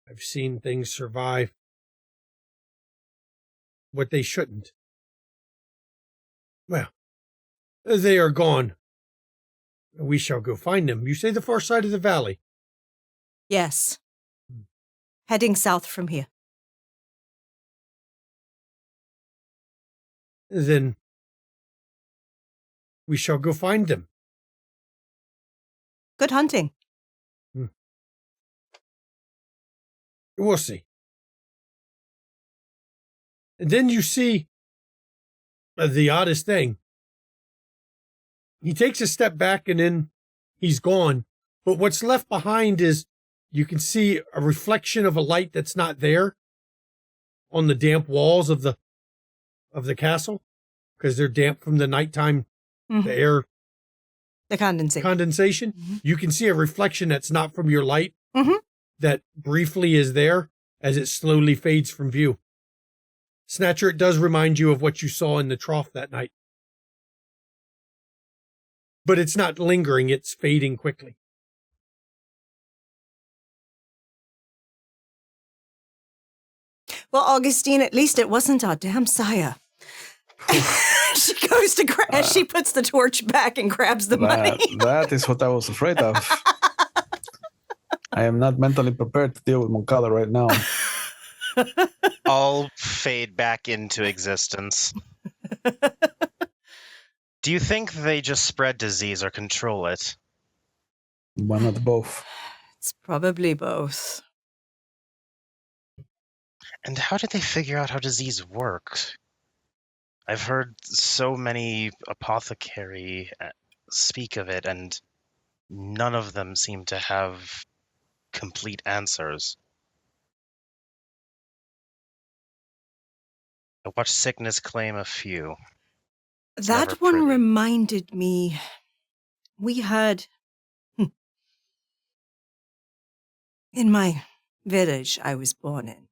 A: I've seen things survive what they shouldn't. Well, they are gone. We shall go find them. You say the far side of the valley?
F: Yes. Heading south from here.
A: Then we shall go find them.
F: Good hunting.
A: We'll see. And then you see the oddest thing. He takes a step back and then he's gone. But what's left behind is you can see a reflection of a light that's not there on the damp walls of the castle because they're damp from the nighttime, the air.
F: The
A: condensation. You can see a reflection that's not from your light that briefly is there as it slowly fades from view. Snatcher, it does remind you of what you saw in the trough that night. But it's not lingering, it's fading quickly.
F: Well, Augustine, at least it wasn't our damn sire. She goes to she puts the torch back and grabs the money.
D: That is what I was afraid of. I am not mentally prepared to deal with Moncada right now.
H: I'll fade back into existence. Do you think they just spread disease or control it?
D: Why not both?
F: It's probably both.
H: And how did they figure out how disease works? I've heard so many apothecary speak of it, and none of them seem to have complete answers. I watched Sickness claim a few. It's never
F: That one
H: pretty.
F: reminded me, we had, in my village I was born in,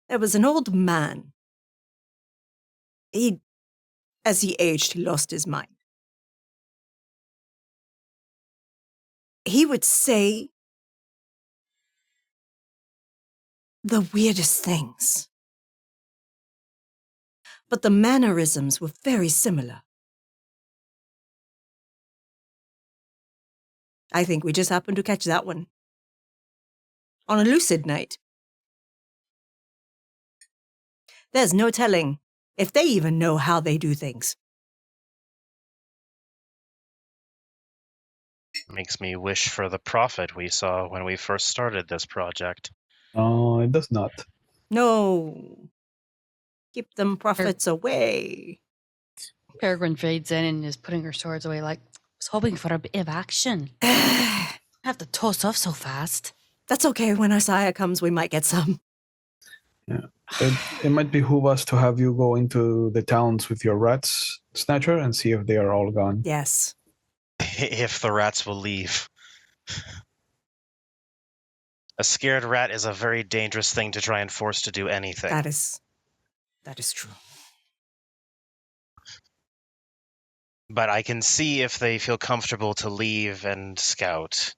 F: there was an old man. As he aged, he lost his mind. He would say the weirdest things. But the mannerisms were very similar. I think we just happened to catch that one on a lucid night. There's no telling if they even know how they do things.
H: Makes me wish for the profit we saw when we first started this project.
D: Oh, it does not.
F: No. Keep them profits away.
G: Peregrine fades in and is putting her swords away like, I was hoping for a bit of action. I have to toss off so fast.
F: That's okay. When our sire comes, we might get some.
D: Yeah. It might behoove us to have you go into the towns with your rats, Snatcher, and see if they are all gone.
F: Yes.
H: If the rats will leave. A scared rat is a very dangerous thing to try and force to do anything.
F: That is true.
H: But I can see if they feel comfortable to leave and scout.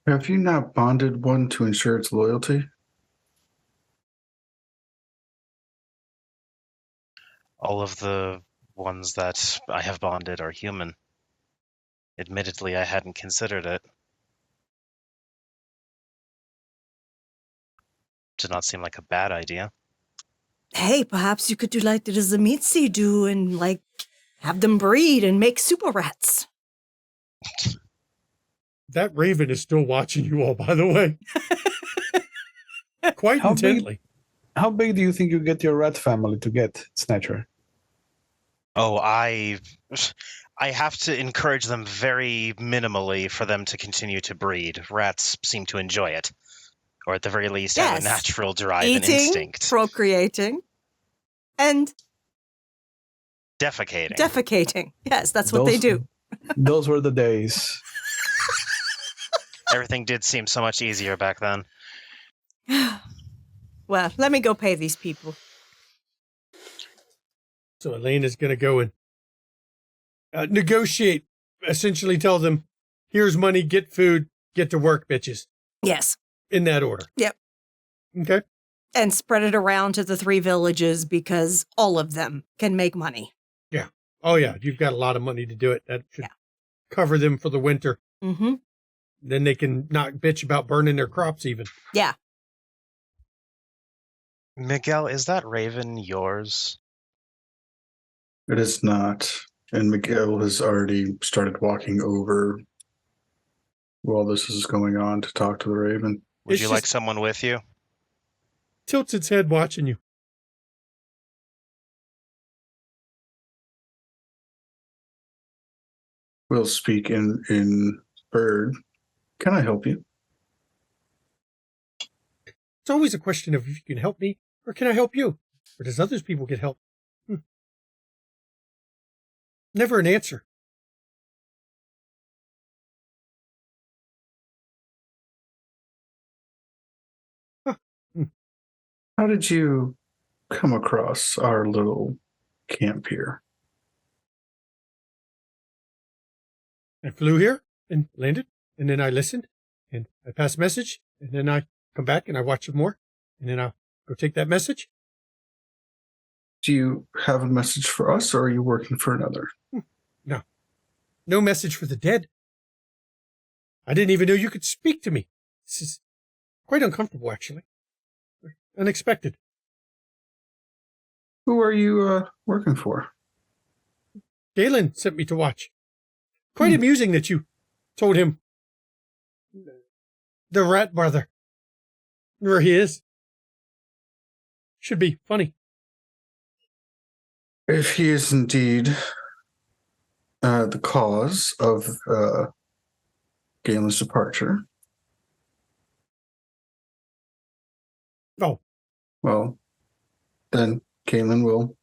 I: Have you not bonded one to ensure its loyalty?
H: All of the ones that I have bonded are human. Admittedly, I hadn't considered it. Did not seem like a bad idea.
F: Hey, perhaps you could do like the Zamitsi do and like have them breed and make super rats.
A: That raven is still watching you all, by the way. Quite
D: How
A: intently.
D: How big do you think you get your rat family to get, Snatcher?
H: Oh, I have to encourage them very minimally for them to continue to breed. Rats seem to enjoy it. Or at the very least have
F: Yes.
H: a natural drive and
F: Eating,
H: instinct.
F: procreating, and
H: Defecating.
F: defecating. Yes, that's what they do.
D: Those were the days.
H: Everything did seem so much easier back then.
F: Well, let me go pay these people.
A: So Elaine is going to go and negotiate, essentially tell them, here's money, get food, get to work, bitches.
F: Yes.
A: In that order.
F: Yep.
A: Okay.
F: And spread it around to the 3 villages because all of them can make money.
A: Yeah. Oh, yeah. You've got a lot of money to do it. That should cover them for the winter.
F: Mm-hmm.
A: Then they can not bitch about burning their crops even.
F: Yeah.
H: Miguel, is that raven yours?
I: It is not. And Miguel has already started walking over while this is going on to talk to the raven.
H: Would
A: It's
H: you like
A: just-
H: someone with you?
A: Tilts its head watching you.
I: We'll speak in bird. Can I help you?
A: It's always a question of if you can help me or can I help you? Or does others people get help? Never an answer.
I: How did you come across our little camp here?
A: I flew here and landed, and then I listened, and I passed a message, and then I come back and I watch some more, and then I'll go take that message.
I: Do you have a message for us, or are you working for another?
A: No. No message for the dead. I didn't even know you could speak to me. This is quite uncomfortable, actually. Unexpected.
I: Who are you working for?
A: Galen sent me to watch. Quite amusing that you told him the rat brother where he is. Should be funny.
I: If he is indeed the cause of Galen's departure.
A: Oh.
I: Well, then Galen will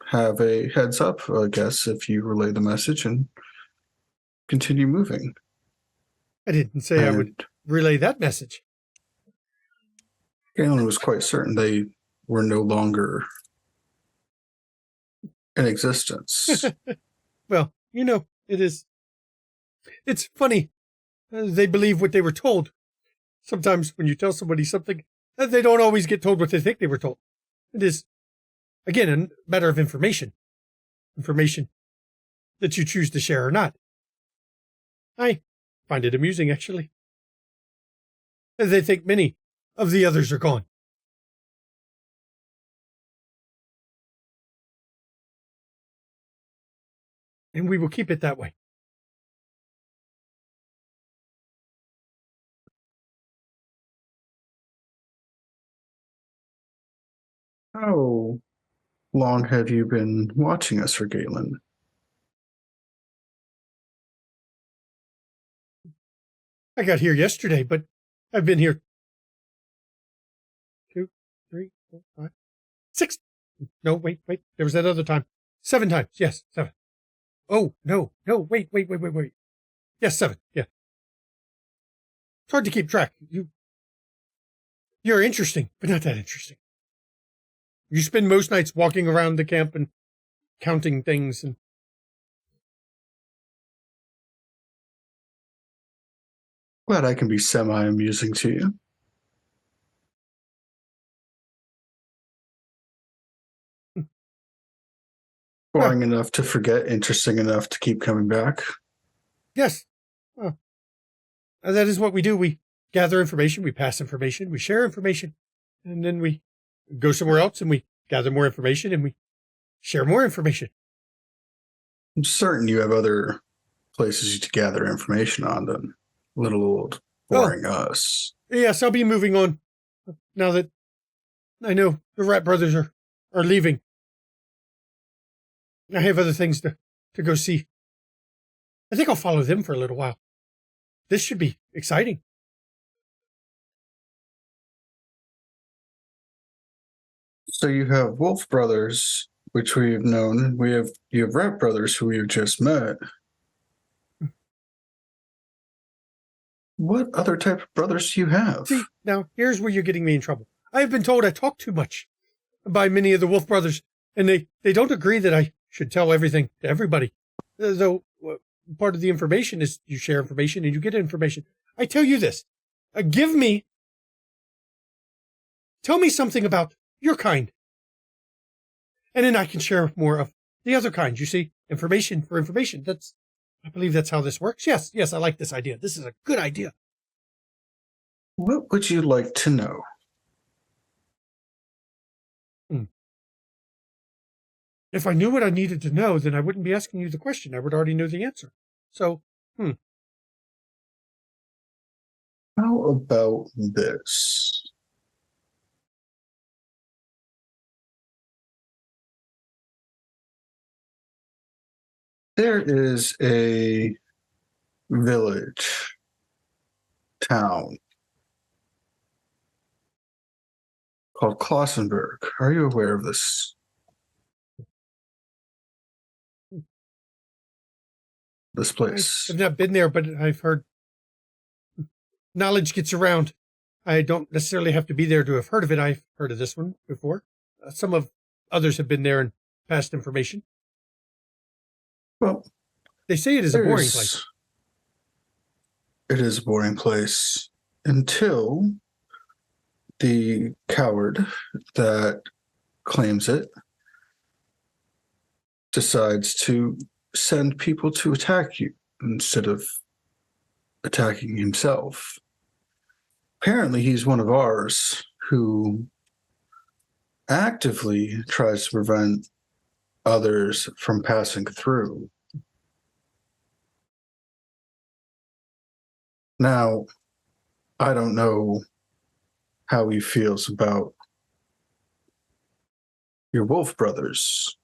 I: have a heads up, I guess, if you relay the message and continue moving.
A: I didn't say I would relay that message.
I: Galen was quite certain they were no longer in existence.
A: Well, you know, it's funny. They believe what they were told. Sometimes when you tell somebody something, they don't always get told what they think they were told. It is, again, a matter of information. Information that you choose to share or not. I find it amusing, actually. They think many of the others are gone. And we will keep it that way.
I: How long have you been watching us for Galen?
A: I got here yesterday, but I've been here 2, 3, 4, 5, 6. No, wait. There was that other time. 7 times. Yes, 7. Oh, no, wait. Yes, 7. Yeah. It's hard to keep track. You're interesting, but not that interesting. You spend most nights walking around the camp and counting things and
I: Glad I can be semi-amusing to you. Boring enough to forget, interesting enough to keep coming back.
A: yes. That is what we do. We gather information, we pass information, we share information, and then we go somewhere else and we gather more information and we share more information.
I: I'm certain you have other places to gather information on than little old boring us.
A: Yes, I'll be moving on now that I know the Rat Brothers are leaving. I have other things to go see. I think I'll follow them for a little while. This should be exciting.
I: So you have Wolf Brothers, which we have known. You have Rat Brothers, who we have just met. What other type of brothers do you have?
A: See, now here's where you're getting me in trouble. I have been told I talk too much by many of the Wolf Brothers, and they don't agree that I should tell everything to everybody. Though part of the information is you share information and you get information. I tell you this. Tell me something about your kind. And then I can share more of the other kind. You see, information for information. I believe that's how this works. Yes, I like this idea. This is a good idea.
I: What would you like to know?
A: If I knew what I needed to know, then I wouldn't be asking you the question. I would already know the answer. So,
I: How about this? There is a village, town, called Klausenberg. Are you aware of this? This place.
A: I've not been there, but I've heard knowledge gets around. I don't necessarily have to be there to have heard of it. I've heard of this one before. some of others have been there and passed information.
I: Well,
A: they say it is a boring place.
I: It is a boring place until the coward that claims it decides to send people to attack you instead of attacking himself. Apparently, he's one of ours who actively tries to prevent others from passing through. Now, I don't know how he feels about your wolf brothers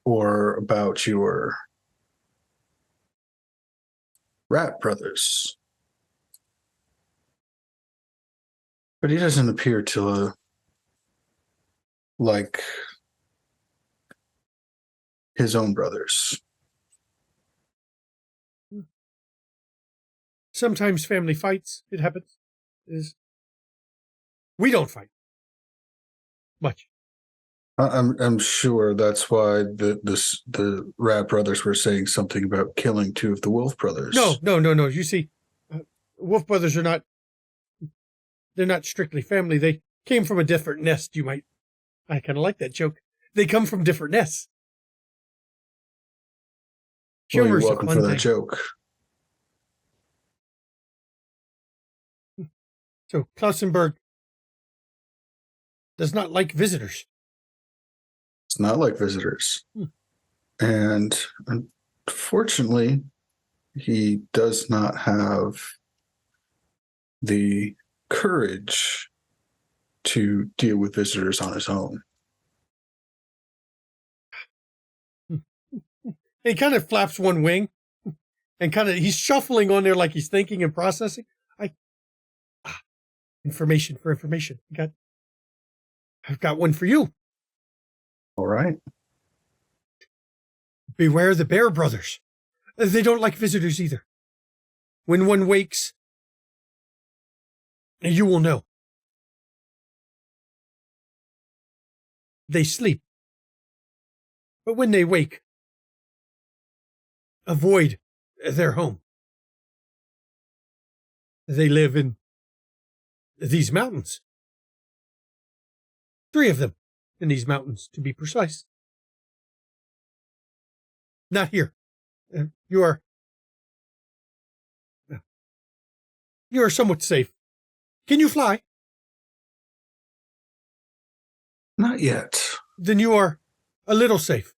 I: or about your rat brothers, but he doesn't appear to like his own brothers.
A: Sometimes family fights. It happens. We don't fight much.
I: I'm sure that's why the rat brothers were saying something about killing two of the wolf brothers.
A: No. You see, wolf brothers are not. They're not strictly family. They came from a different nest. I kind of like that joke. They come from different nests.
I: Well, you're
A: Humor's a
I: welcome
A: fun
I: for that
A: thing.
I: joke.
A: So Klausenberg does not like visitors.
I: It's not like visitors. And unfortunately, he does not have the courage to deal with visitors on his own.
A: He kind of flaps one wing and he's shuffling on there like he's thinking and processing. Information for information. I've got one for you.
I: All right.
A: Beware the Bear Brothers. They don't like visitors either. When one wakes, you will know. They sleep. But when they wake, avoid their home. They live in these mountains. 3 of them in these mountains, to be precise. Not here. You are somewhat safe. Can you fly?
I: Not yet.
A: Then you are a little safe.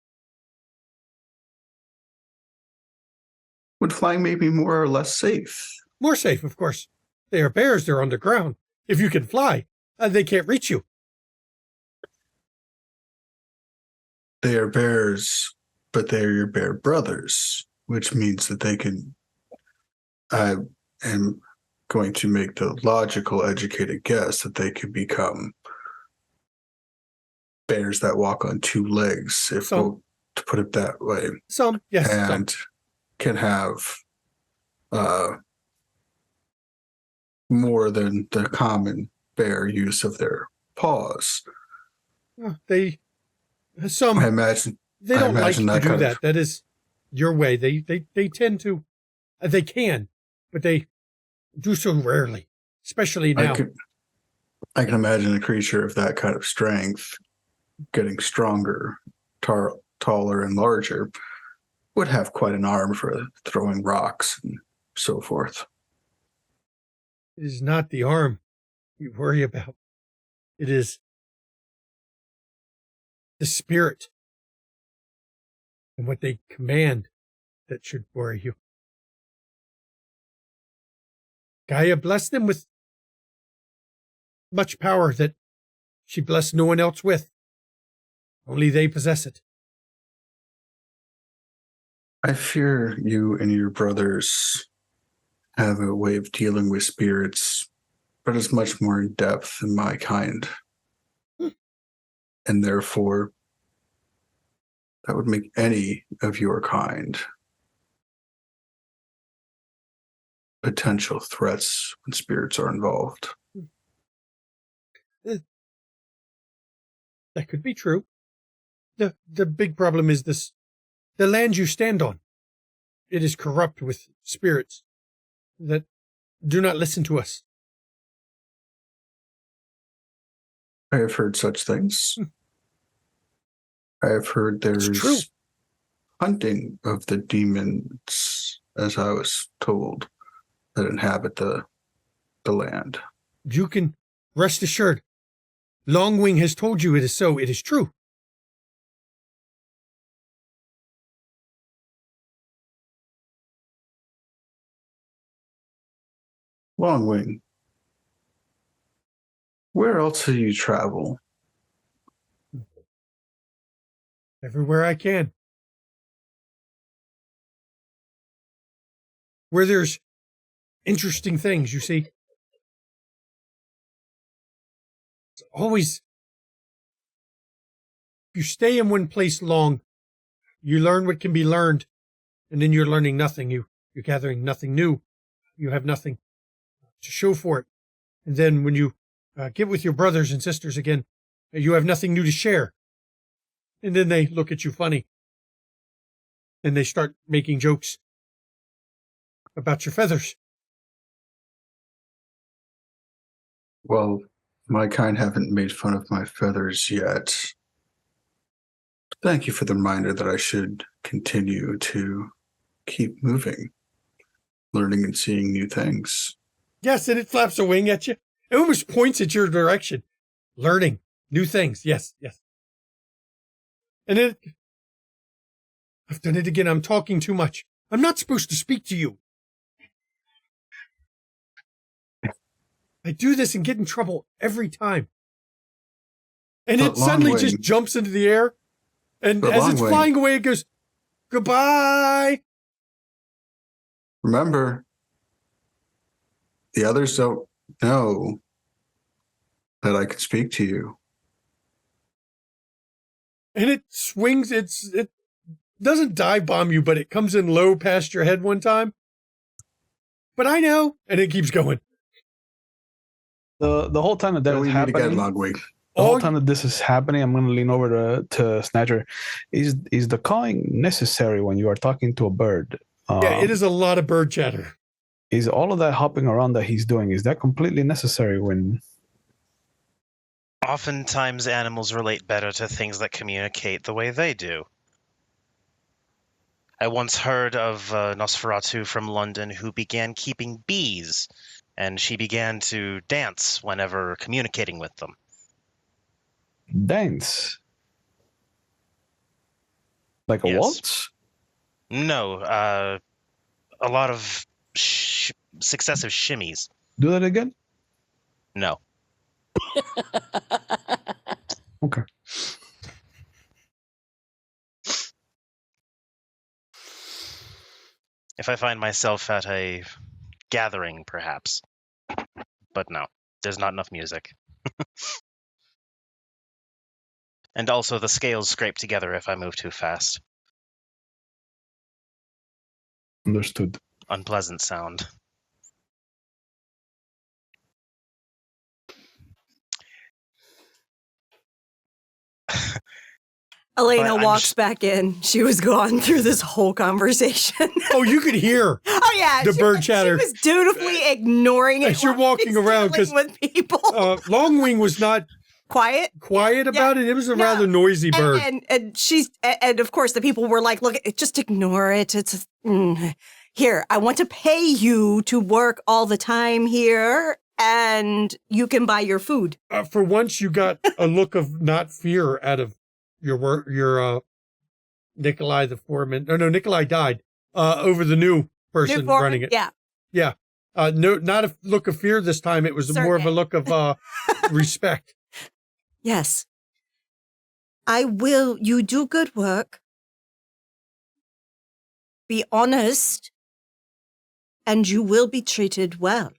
I: Would flying make me more or less safe?
A: More safe, of course. They are bears. They're underground. If you can fly, they can't reach you.
I: They are bears, but they are your bear brothers, which means that they can. I am going to make the logical, educated guess that they could become bears that walk on 2 legs, if we'll, to put it that way.
A: Some, yes.
I: And can have more than the common bear use of their paws.
A: I
I: imagine
A: they don't like to
I: that
A: do that. That is your way. They tend to. They can, but they do so rarely, especially now.
I: I can imagine a creature of that kind of strength getting stronger, taller, and larger would have quite an arm for throwing rocks and so forth.
A: It is not the arm you worry about. It is the spirit and what they command that should worry you. Gaia blessed them with much power that she blessed no one else with. Only they possess it.
I: I fear you and your brothers have a way of dealing with spirits, but it's much more in depth than my kind. And therefore, that would make any of your kind potential threats when spirits are involved.
A: That could be true. The big problem is this: the land you stand on. It is corrupt with spirits that do not listen to us.
I: I have heard such things. I have heard
A: It's true.
I: there's hunting of the demons, as I was told, that inhabit the land.
A: You can rest assured. Longwing has told you it is so. It is true.
I: Longwing, where else do you travel?
A: Everywhere I can. Where there's interesting things, you see. It's always, if you stay in one place long, you learn what can be learned, and then you're learning nothing. You're gathering nothing new. You have nothing to show for it. And then when you get with your brothers and sisters again, you have nothing new to share. And then they look at you funny. And they start making jokes about your feathers.
I: Well, my kind haven't made fun of my feathers yet. Thank you for the reminder that I should continue to keep moving, learning and seeing new things.
A: Yes, and it flaps a wing at you. It almost points at your direction. Learning new things. Yes, yes. And then, I've done it again. I'm talking too much. I'm not supposed to speak to you. I do this and get in trouble every time. And
I: But
A: it suddenly
I: Longwing-
A: just jumps into the air. And
I: But
A: as it's
I: Longwing-
A: flying away, it goes, goodbye.
I: Remember, the others don't know that I can speak to you.
A: And it swings, it doesn't dive bomb you, but it comes in low past your head one time. But I know. And it keeps going.
D: The whole time that
I: Then
D: is
I: we meet again,
D: happening,
I: Longwing.
D: the whole
A: Oh,
D: time that this is happening, I'm going to lean over to Snatcher. Is the cawing necessary when you are talking to a bird?
A: yeah, it is a lot of bird chatter.
D: Is all of that hopping around that he's doing, is that completely necessary when...
H: Oftentimes, animals relate better to things that communicate the way they do. I once heard of Nosferatu from London who began keeping bees, and she began to dance whenever communicating with them.
D: Dance? Like a
H: Yes.
D: waltz?
H: No, a lot of successive shimmies.
D: Do that again?
H: No.
D: Okay.
H: If I find myself at a gathering, perhaps. But no, there's not enough music. And also the scales scrape together if I move too fast.
D: Understood.
H: Unpleasant sound.
F: Elena
H: I'm
F: walks
H: just-
F: back in. She was gone through this whole conversation.
A: Oh, you could hear.
F: Oh yeah,
A: The bird chatter.
F: She was dutifully ignoring it
A: As you're
F: while
A: walking
F: she's
A: around,
F: dealing
A: 'cause,
F: with people.
A: Longwing was not
F: Quiet.
A: quiet about it. It was a
F: No.
A: rather noisy bird.
F: And of course the people were like, "Look, just ignore it. It's here. I want to pay you to work all the time here, and you can buy your food."
A: For once, you got a look of not fear out of your Nikolai the foreman. Oh no, Nikolai died over the new person
F: New foreman?
A: running it.
F: Yeah.
A: Yeah. No, not a look of fear this time. It was more of a
F: Certainly.
A: look of respect.
F: Yes. I will. You do good work. Be honest, and you will be treated well.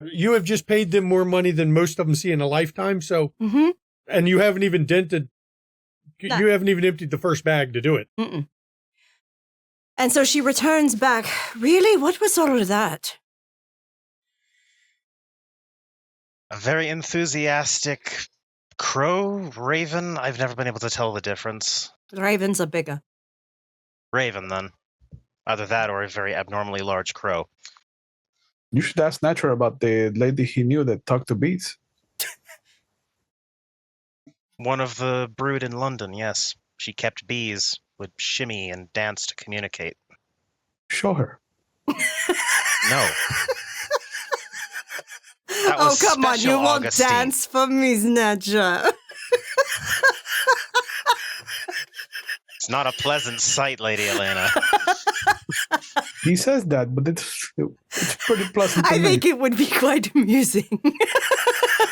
A: You have just paid them more money than most of them see in a lifetime. So,
F: Mm-hmm.
A: and you haven't even dented.
F: No.
A: You haven't even emptied the first bag to do it.
F: Mm-mm. And so she returns back. Really? What was all of that?
H: A very enthusiastic Crow, raven? I've never been able to tell the difference.
F: The ravens are bigger.
H: Raven, then. Either that or a very abnormally large crow.
D: You should ask Snatcher about the lady he knew that talked to bees.
H: One of the brood in London, yes. She kept bees, would shimmy and dance to communicate.
D: Show her.
H: No. That
F: Oh,
H: was
F: come on.
H: special,
F: You won't
H: Augustine.
F: dance for me, Snatcher.
H: It's not a pleasant sight, Lady Elena.
D: He says that, but it's pretty pleasant to
F: I
D: me.
F: think it would be quite amusing.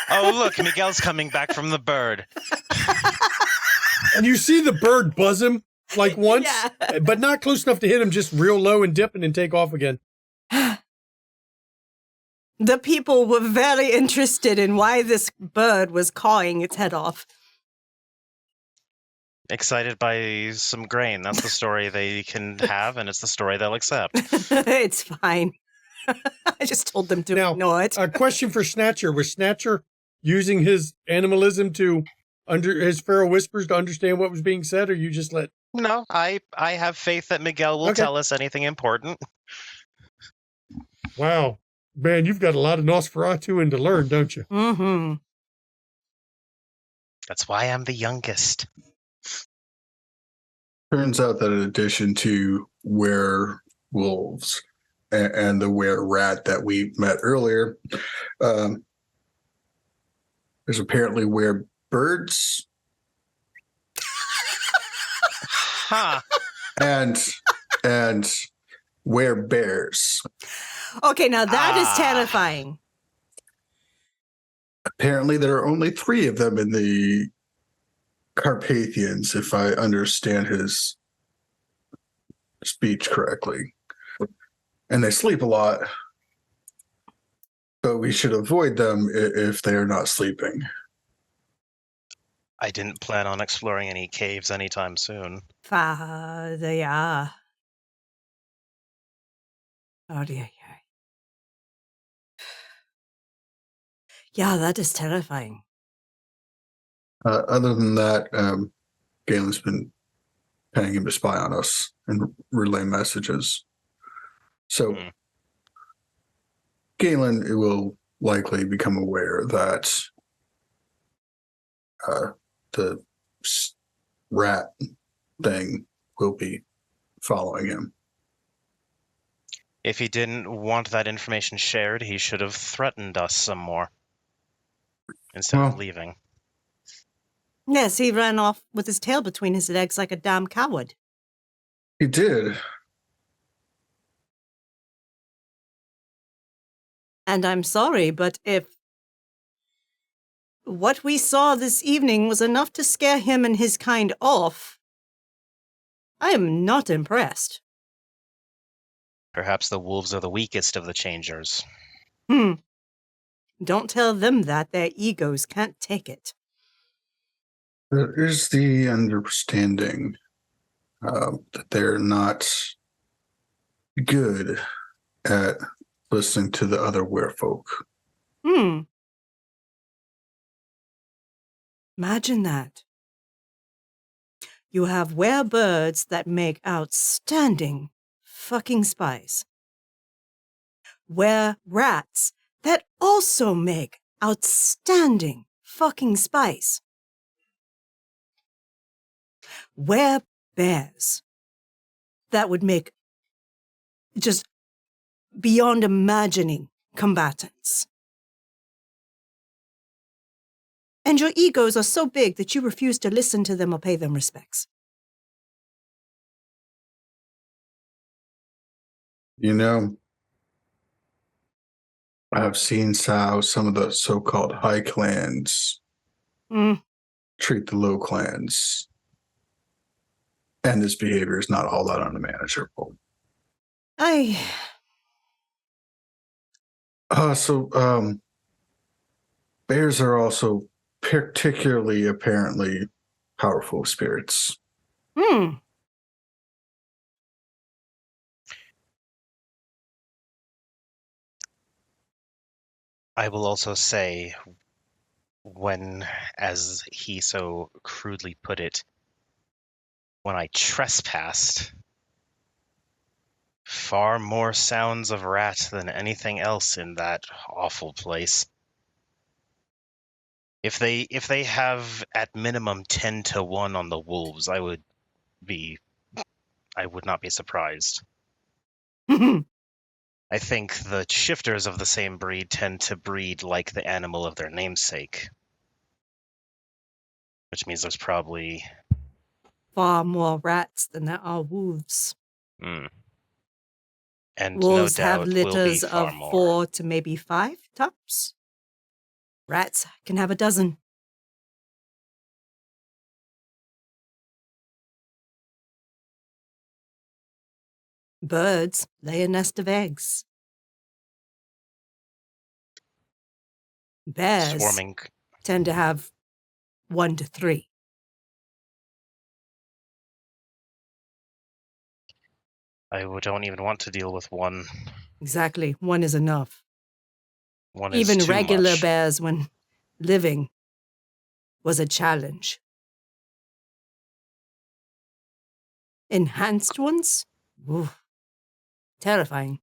H: Oh, look, Miguel's coming back from the bird.
A: And you see the bird buzz him like once,
F: Yeah.
A: but not close enough to hit him, just real low and dipping and take off again.
F: The people were very interested in why this bird was cawing its head off.
H: Excited by some grain. That's the story they can have, and it's the story they'll accept.
F: It's fine. I just told them to
A: Now,
F: ignore it.
A: A question for Snatcher. Was Snatcher using his animalism to, his feral whispers to understand what was being said, or you just let...
H: No, I have faith that Miguel will
A: Okay.
H: tell us anything important.
A: Wow. Man, you've got a lot of Nosferatu in to learn, don't you?
F: Mm-hmm.
H: That's why I'm the youngest.
I: Turns out that in addition to werewolves and the were-rat that we met earlier, there's apparently were-birds
H: Huh.
I: and were-bears.
F: Okay, now that is
H: Ah.
F: terrifying.
I: Apparently there are only 3 of them in the Carpathians, if I understand his speech correctly. And they sleep a lot, but we should avoid them if they are not sleeping.
H: I didn't plan on exploring any caves anytime soon.
F: Father, yeah. Oh, dear. Yeah, that is terrifying.
I: Other than that, Galen's been paying him to spy on us and relay messages. So
H: Hmm.
I: Galen will likely become aware that the rat thing will be following him.
H: If he didn't want that information shared, he should have threatened us some more. Instead of
I: Well-
H: leaving.
F: Yes, he ran off with his tail between his legs like a damn coward.
I: He did.
F: And I'm sorry, but if what we saw this evening was enough to scare him and his kind off, I am not impressed.
H: Perhaps the wolves are the weakest of the changers.
F: Don't tell them that. Their egos can't take it.
I: There is the understanding that they're not good at listening to the other werefolk.
F: Imagine that. You have werebirds that make outstanding fucking spies. Were-rats that also make outstanding fucking spies. Were-bears that would make just beyond imagining combatants. And your egos are so big that you refuse to listen to them or pay them respects.
I: You know, I've seen how some of the so-called high clans treat the low clans. And this behavior is not all that unmanageable. Bears are also particularly apparently powerful spirits.
H: I will also say, when, as he so crudely put it, when I trespassed, far more sounds of rat than anything else in that awful place. If they have at minimum 10-1 on the wolves, I would not be surprised. I think the shifters of the same breed tend to breed like the animal of their namesake. Which means there's probably...
F: Far more rats than there are wolves.
H: And
F: Wolves
H: no
F: have
H: doubt will be
F: litters
H: far
F: of
H: more.
F: 4 to maybe 5 tops. Rats can have a dozen. Birds lay a nest of eggs. Bears
H: Swarming.
F: tend to have 1 to 3.
H: Don't even want to deal with one.
F: Exactly. 1 is enough.
H: One
F: Even
H: is too
F: regular
H: much.
F: bears, when living, was a challenge. Enhanced ones? Ooh, terrifying.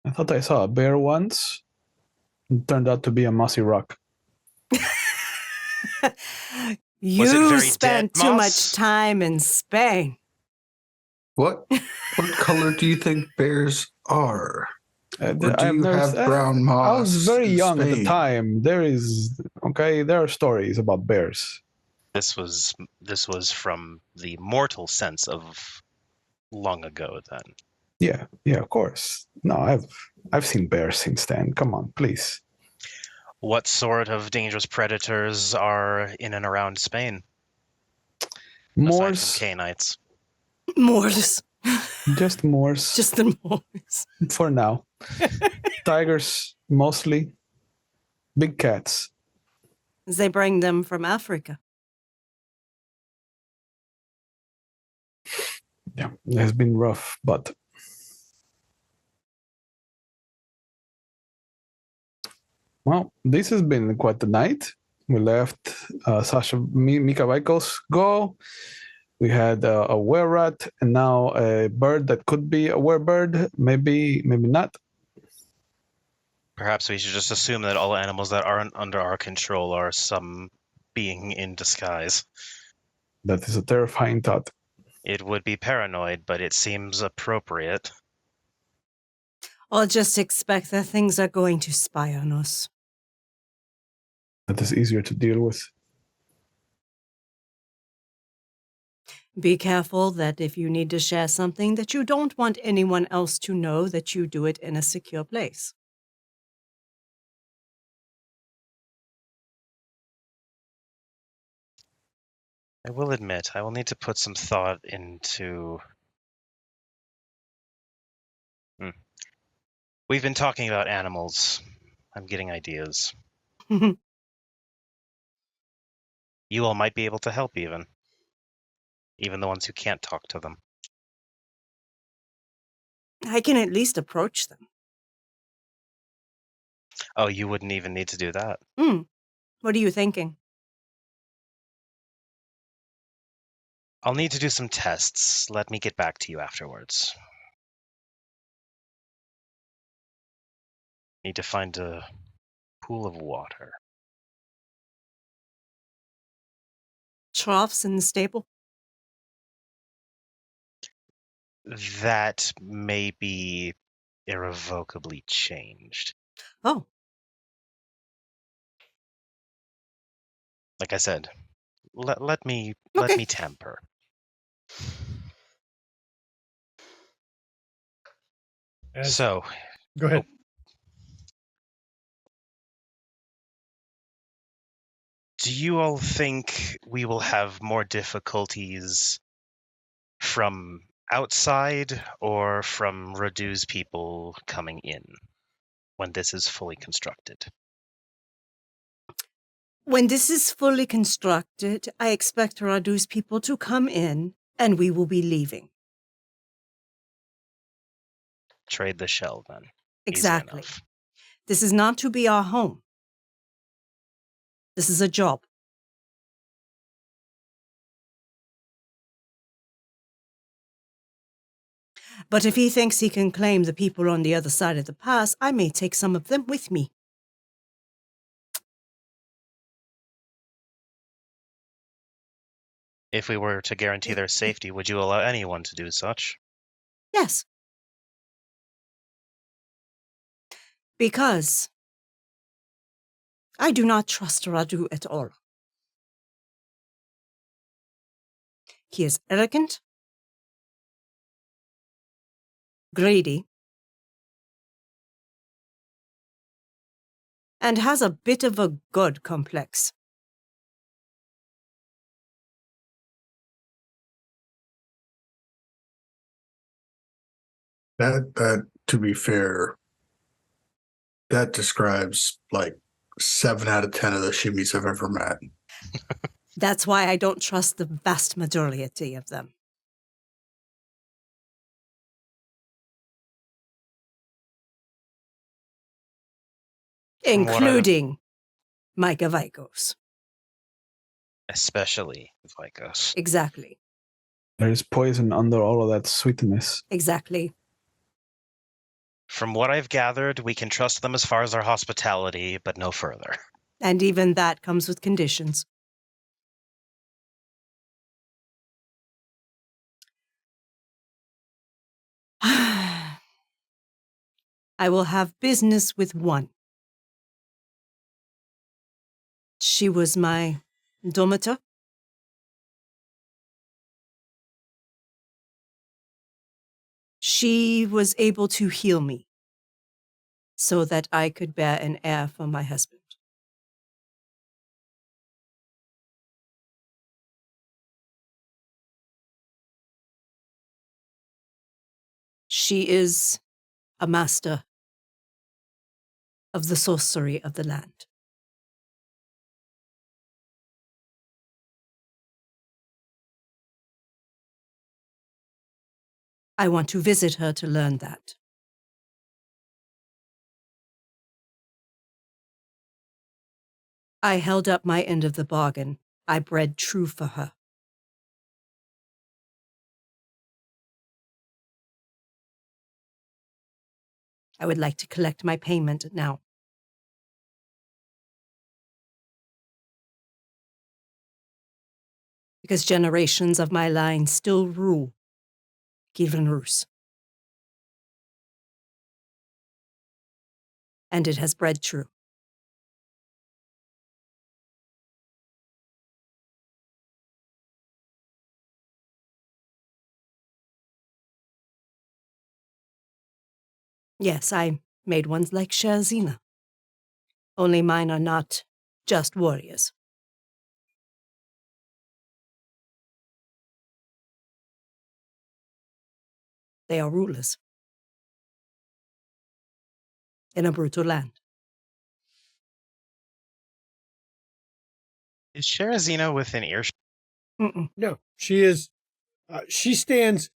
D: I thought I saw a bear once. It turned out to be a mossy rock.
F: You
H: very
F: spent
H: dead
F: too
H: moss?
F: much time in Spain.
I: What color do you think bears are? Or do
D: I've
I: you
D: never
I: have
D: s-
I: brown moss?
D: I was very
I: in
D: young at the
I: Spain?
D: time. There are stories about bears.
H: This was from the mortal sense of long ago then.
D: Yeah, of course. No, I've seen bears since then. Come on, please.
H: What sort of dangerous predators are in and around Spain? Aside
D: Moors,
H: from Cainites.
F: Moors.
D: just moors.
F: Just the Moors.
D: For now. Tigers, mostly. Big cats.
F: They bring them from Africa.
D: Yeah, it has been rough, but well, this has been quite the night. We left Micah Vykos go. We had a were-rat, and now a bird that could be a were-bird. Maybe not.
H: Perhaps we should just assume that all animals that aren't under our control are some being in disguise.
D: That is a terrifying thought.
H: It would be paranoid, but it seems appropriate.
F: I'll just expect that things are going to spy on us.
D: That is easier to deal with.
F: Be careful that if you need to share something, that you don't want anyone else to know, that you do it in a secure place.
H: I will admit, I will need to put some thought into... We've been talking about animals. I'm getting ideas. You all might be able to help even the ones who can't talk to them.
F: I can at least approach them.
H: Oh, you wouldn't even need to do that.
F: What are you thinking?
H: I'll need to do some tests. Let me get back to you afterwards. Need to find a pool of water.
F: Troughs in the stable?
H: That may be irrevocably changed.
F: Oh,
H: Like I said, let me temper. So,
A: Go ahead.
H: do you all think we will have more difficulties from outside or from Radu's people coming in when this is fully constructed?
F: when this is fully constructed, I expect Radu's people to come in, and we will be leaving.
H: trade the shell then.
F: Exactly.
H: Easy enough.
F: This is not to be our home. This is a job. But if he thinks he can claim the people on the other side of the pass, I may take some of them with me.
H: If we were to guarantee their safety, would you allow anyone to do such?
F: Yes. Because I do not trust Radu at all. He is arrogant, greedy, and has a bit of a god complex.
I: That, to be fair, that describes like 7 out of 10 of the shimmies I've ever met.
F: That's why I don't trust the vast majority of them.
H: From what
F: Including Micah Vykos.
H: Especially Vykos.
F: Exactly.
J: There is poison under all of that sweetness.
F: Exactly.
H: From what I've gathered, we can trust them as far as their hospitality, but no further.
F: And even that comes with conditions. I will have business with one. She was my domitor. She was able to heal me so that I could bear an heir for my husband. She is a master of the sorcery of the land. I want to visit her to learn that. I held up my end of the bargain. I bred true for her. I would like to collect my payment now. Because generations of my line still rule Gilvenrus. And it has bred true. Yes, I made ones like Sherzina. Only mine are not just warriors. They are rulers. In a brutal land.
H: Is Sherazina within earshot?
A: No, she is. She stands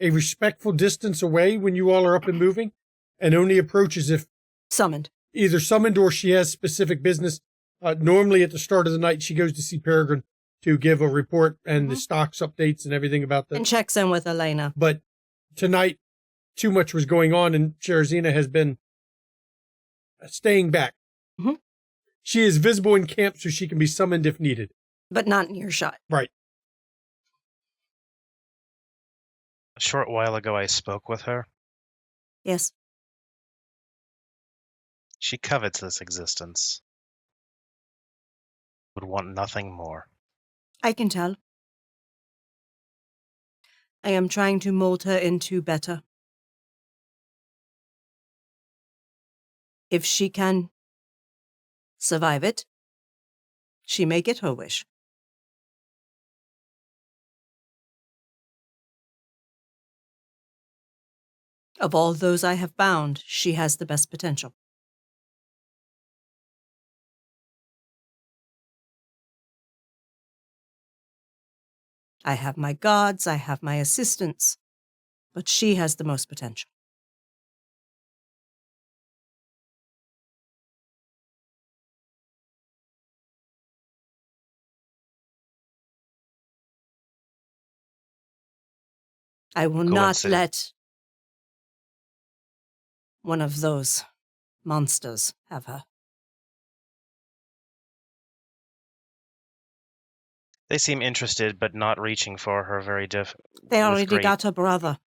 A: a respectful distance away when you all are up and moving, and only approaches if
F: Summoned.
A: either summoned or she has specific business. Normally, at the start of the night, she goes to see Peregrine to give a report and the stocks updates and everything about
F: And checks in with Elena.
A: But tonight, too much was going on, and Sherazina has been staying back.
F: Mhm.
A: She is visible in camp, so she can be summoned if needed.
F: But not in earshot.
A: Right.
H: A short while ago, I spoke with her.
F: Yes.
H: She covets this existence. Would want nothing more.
F: I can tell. I am trying to mold her into better. If she can survive it, she may get her wish. Of all those I have bound, she has the best potential. I have my guards, I have my assistants, but she has the most potential. I will not
H: Coincidence.
F: let one of those monsters have her.
H: They seem interested, but not reaching for her very
F: They
H: with
F: already
H: great-
F: got her brother.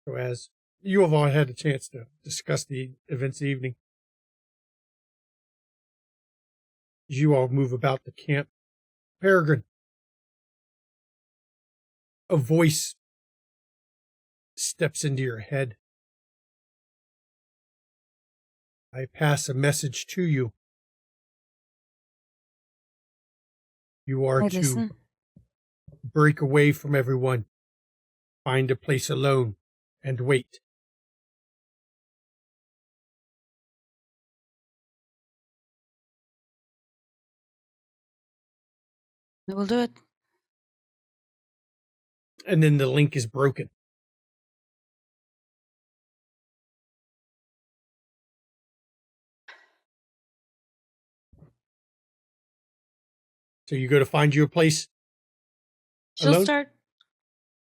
A: So as you have all had a chance to discuss the events of the evening, as you all move about the camp, Peregrine, a voice steps into your head. I pass a message to you. You are
G: I
A: to
G: listen.
A: break away from everyone, find a place alone, and wait.
G: We'll do it.
A: And then the link is broken. So you go to find you a place. Alone?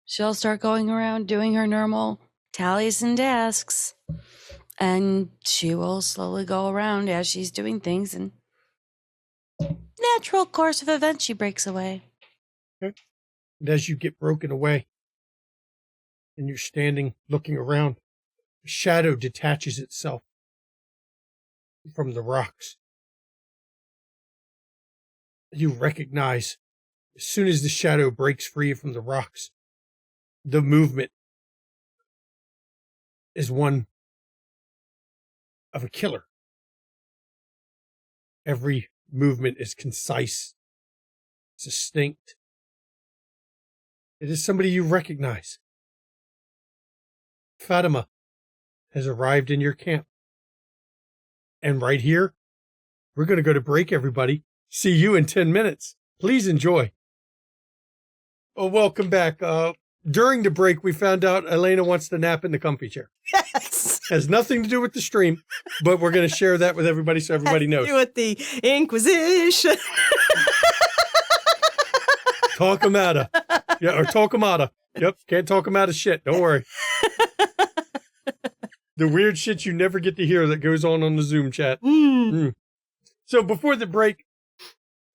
G: She'll start going around doing her normal tallies and tasks. And she will slowly go around as she's doing things, and natural course of events, she breaks away.
A: And as you get broken away, and you're standing looking around, a shadow detaches itself from the rocks. You recognize, as soon as the shadow breaks free from the rocks, the movement is one of a killer. Every movement is concise, distinct. It is somebody you recognize. Fatima has arrived in your camp. And right here, we're going to go to break, everybody. See you in 10 minutes. Please enjoy. Oh, welcome back. During the break, we found out Elena wants to nap in the comfy chair.
F: Yes.
A: Has nothing to do with the stream, but we're going to share that with everybody so everybody knows.
F: Do with the Inquisition.
A: Talk 'em outta. Yeah, or talk 'em outta. Yep, can't talk 'em out of shit. Don't worry. The weird shit you never get to hear that goes on the Zoom chat. So before the break,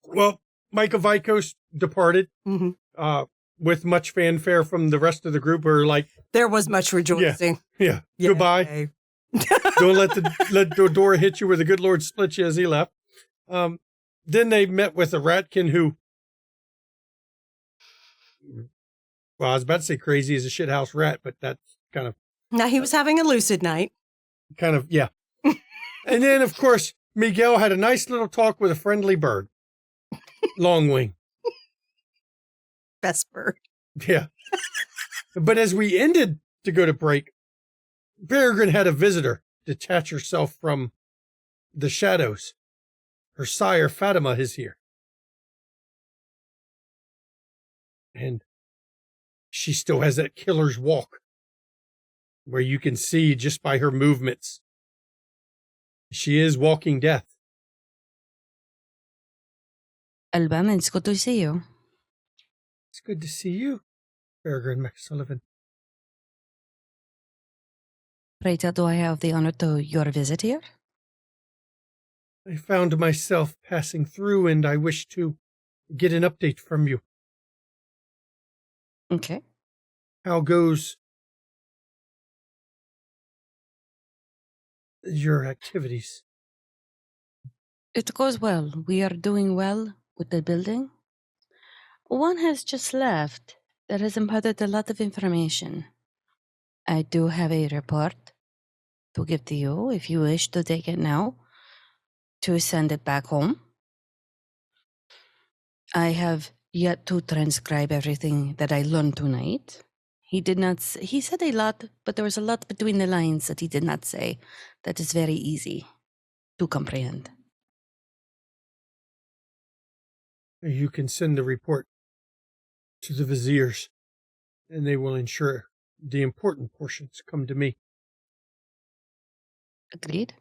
A: well, Micah Vykos departed with much fanfare from the rest of the group. Who are like,
F: there was much rejoicing.
A: yeah. Goodbye. Don't let the door hit you where the good Lord split you as he left. Then they met with a ratkin who, well, I was about to say crazy as a shithouse rat, but that's kind of.
F: Now he was having a lucid night.
A: Kind of, yeah. And then, of course, Miguel had a nice little talk with a friendly bird. Longwing.
F: Best bird.
A: Yeah. But as we ended to go to break, Peregrine had a visitor detach herself from the shadows. Her sire, Fatima, is here. And she still has that killer's walk, where you can see just by her movements, she is walking death.
G: Alban, it's good to see you.
A: It's good to see you, Peregrine McSullivan.
G: Pray tell, do I have the honor to your visit here?
A: I found myself passing through, and I wish to get an update from you.
G: Okay.
A: How goes your activities?
G: It goes well. We are doing well with the building. One has just left that has imparted a lot of information. I do have a report to give to you if you wish to take it now to send it back home. I have yet to transcribe everything that I learned tonight. He did not he said a lot, but there was a lot between the lines that he did not say that is very easy to comprehend.
A: You can send the report to the viziers, and they will ensure the important portions come to me.
G: Agreed?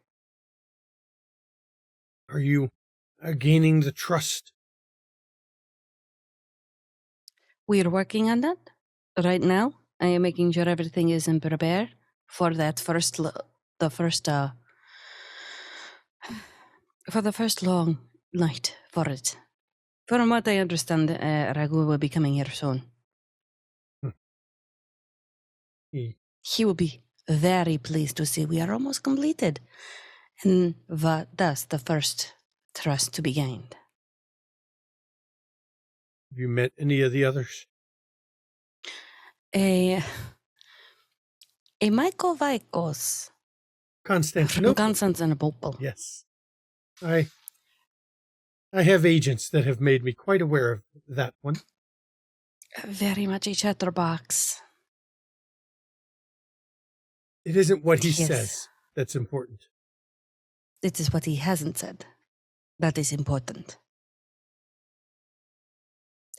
A: Are you gaining the trust?
G: We are working on that right now. I am making sure everything is in prepare for that for the first long night for it. From what I understand, Raghu will be coming here soon. He will be very pleased to see we are almost completed. And thus the first trust to be gained.
A: Have you met any of the others?
G: A Micah Vykos.
A: Constantinople.
G: Constantinople.
A: Yes. I have agents that have made me quite aware of that one.
G: Very much a chatterbox.
A: It isn't what he
G: Yes.
A: says that's important.
G: It is what he hasn't said. That is important.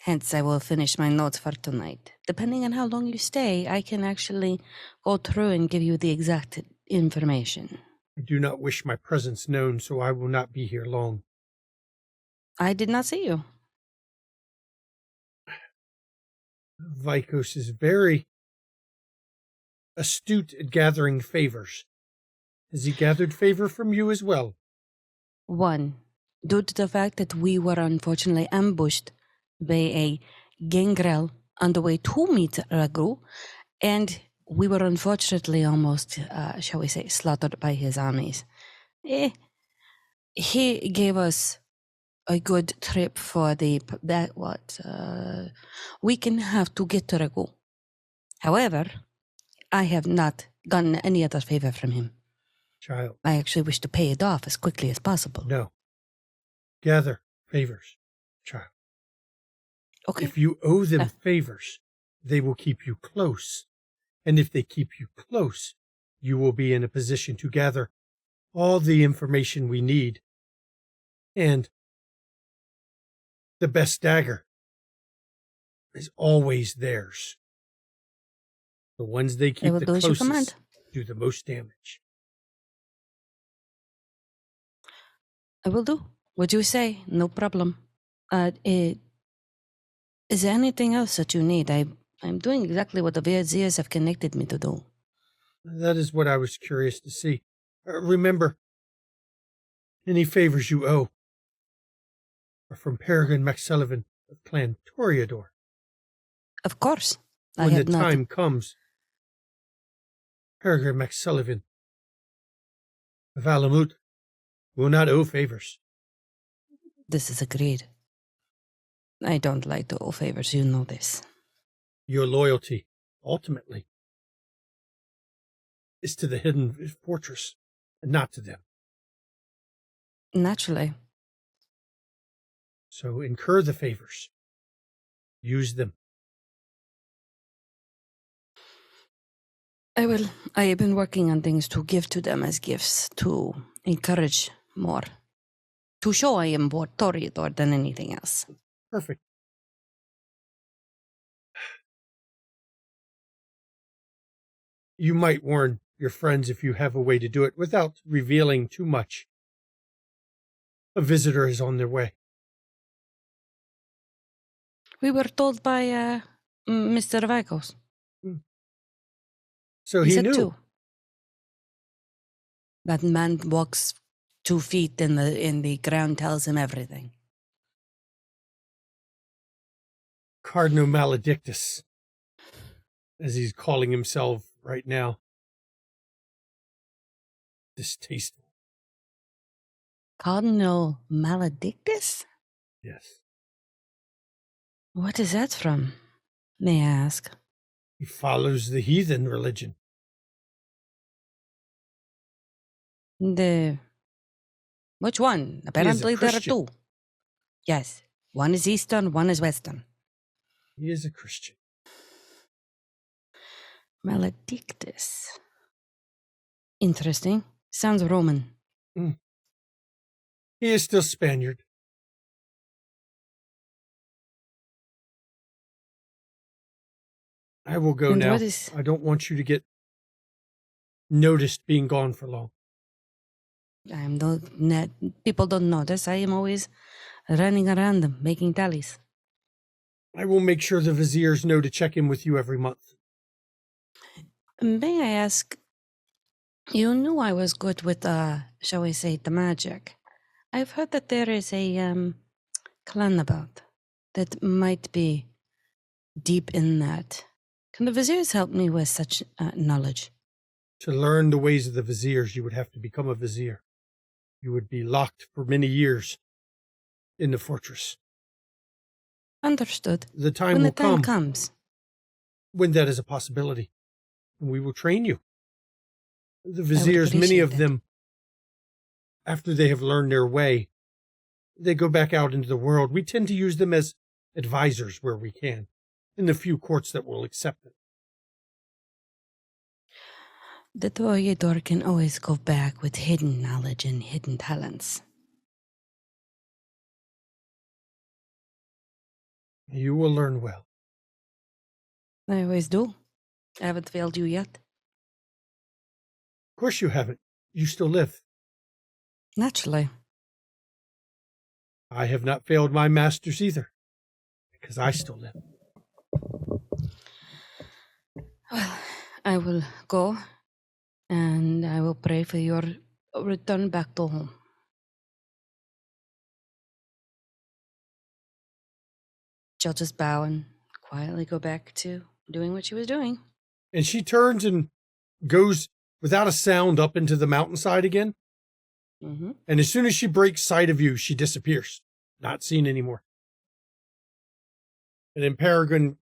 G: Hence, I will finish my notes for tonight. Depending on how long you stay, I can actually go through and give you the exact information.
A: I do not wish my presence known, so I will not be here long.
G: I did not see you.
A: Vykos is very astute at gathering favors. Has he gathered favor from you as well?
G: One, due to the fact that we were unfortunately ambushed by a gangrel on the way to meet Raghu, and we were unfortunately almost, shall we say, slaughtered by his armies. He gave us a good trip for week and a half to get to Raghu. However, I have not gotten any other favor from him.
A: Child.
G: I actually wish to pay it off as quickly as possible.
A: No. Gather favors, child.
G: Okay.
A: If you owe them favors, they will keep you close. And if they keep you close, you will be in a position to gather all the information we need. And the best dagger is always theirs. The ones they keep the closest do the most damage.
G: I will do what you say, no problem. Is there anything else that you need? I'm doing exactly what the Viziers have connected me to do.
A: That is what I was curious to see. Remember, any favors you owe are from Peregrine McSullivan of Clan Toreador.
G: Of course.
A: When the time comes, Peregrine McSullivan of Alamut will not owe favors.
G: This is agreed. I don't like to owe favors, you know this.
A: Your loyalty, ultimately, is to the hidden fortress, and not to them.
G: Naturally.
A: So incur the favors. Use them.
G: I will. I have been working on things to give to them as gifts, to encourage more. To show I am more Toreador than anything else.
A: Perfect. You might warn your friends if you have a way to do it without revealing too much. A visitor is on their way.
G: We were told by Mr. Vykos.
A: So he
G: said
A: knew.
G: 2. That man walks 2 feet in the ground, tells him everything.
A: Cardinal Maledictus, as he's calling himself right now. Distasteful.
G: Cardinal Maledictus?
A: Yes.
G: What is that from, may I ask?
A: He follows the heathen religion.
G: Which one? Apparently there are 2. Yes. One is Eastern, one is Western.
A: He is a Christian.
G: Maledictus. Interesting. Sounds Roman.
A: He is still Spaniard. I will go now. I don't want you to get noticed being gone for long.
G: I'm the net. People don't notice. I am always running around them, making tallies.
A: I will make sure the viziers know to check in with you every month.
G: May I ask, you knew I was good with, shall we say, the magic. I've heard that there is a clan about that might be deep in that. Can the viziers help me with such knowledge?
A: To learn the ways of the viziers, you would have to become a vizier. You would be locked for many years in the fortress.
G: Understood.
A: The time
G: When
A: will
G: the time
A: come
G: comes.
A: when that is a possibility. We will train you. The viziers, many
G: appreciate
A: of
G: that.
A: them, after they have learned their way, they go back out into the world. We tend to use them as advisors where we can, in the few courts that will accept them.
G: The Toreador can always go back with hidden knowledge and hidden talents.
A: You will learn well.
G: I always do. I haven't failed you yet.
A: Of course you haven't. You still live.
G: Naturally.
A: I have not failed my masters either, because I still live.
G: Well, I will go, and I will pray for your return back to home. She'll just bow and quietly go back to doing what she was doing.
A: And she turns and goes without a sound up into the mountainside again.
G: Mm-hmm.
A: And as soon as she breaks sight of you, she disappears, not seen anymore. And then Peregrine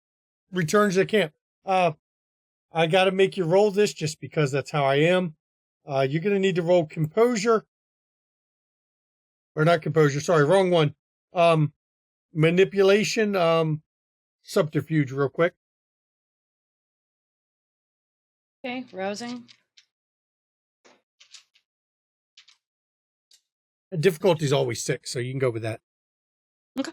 A: returns to the camp. I got to make you roll this just because that's how I am. You're going to need to roll composure. Or not composure, sorry, wrong one. Manipulation, subterfuge real quick.
G: Okay, rousing.
A: Difficulty is always 6, so you can go with that.
G: Okay.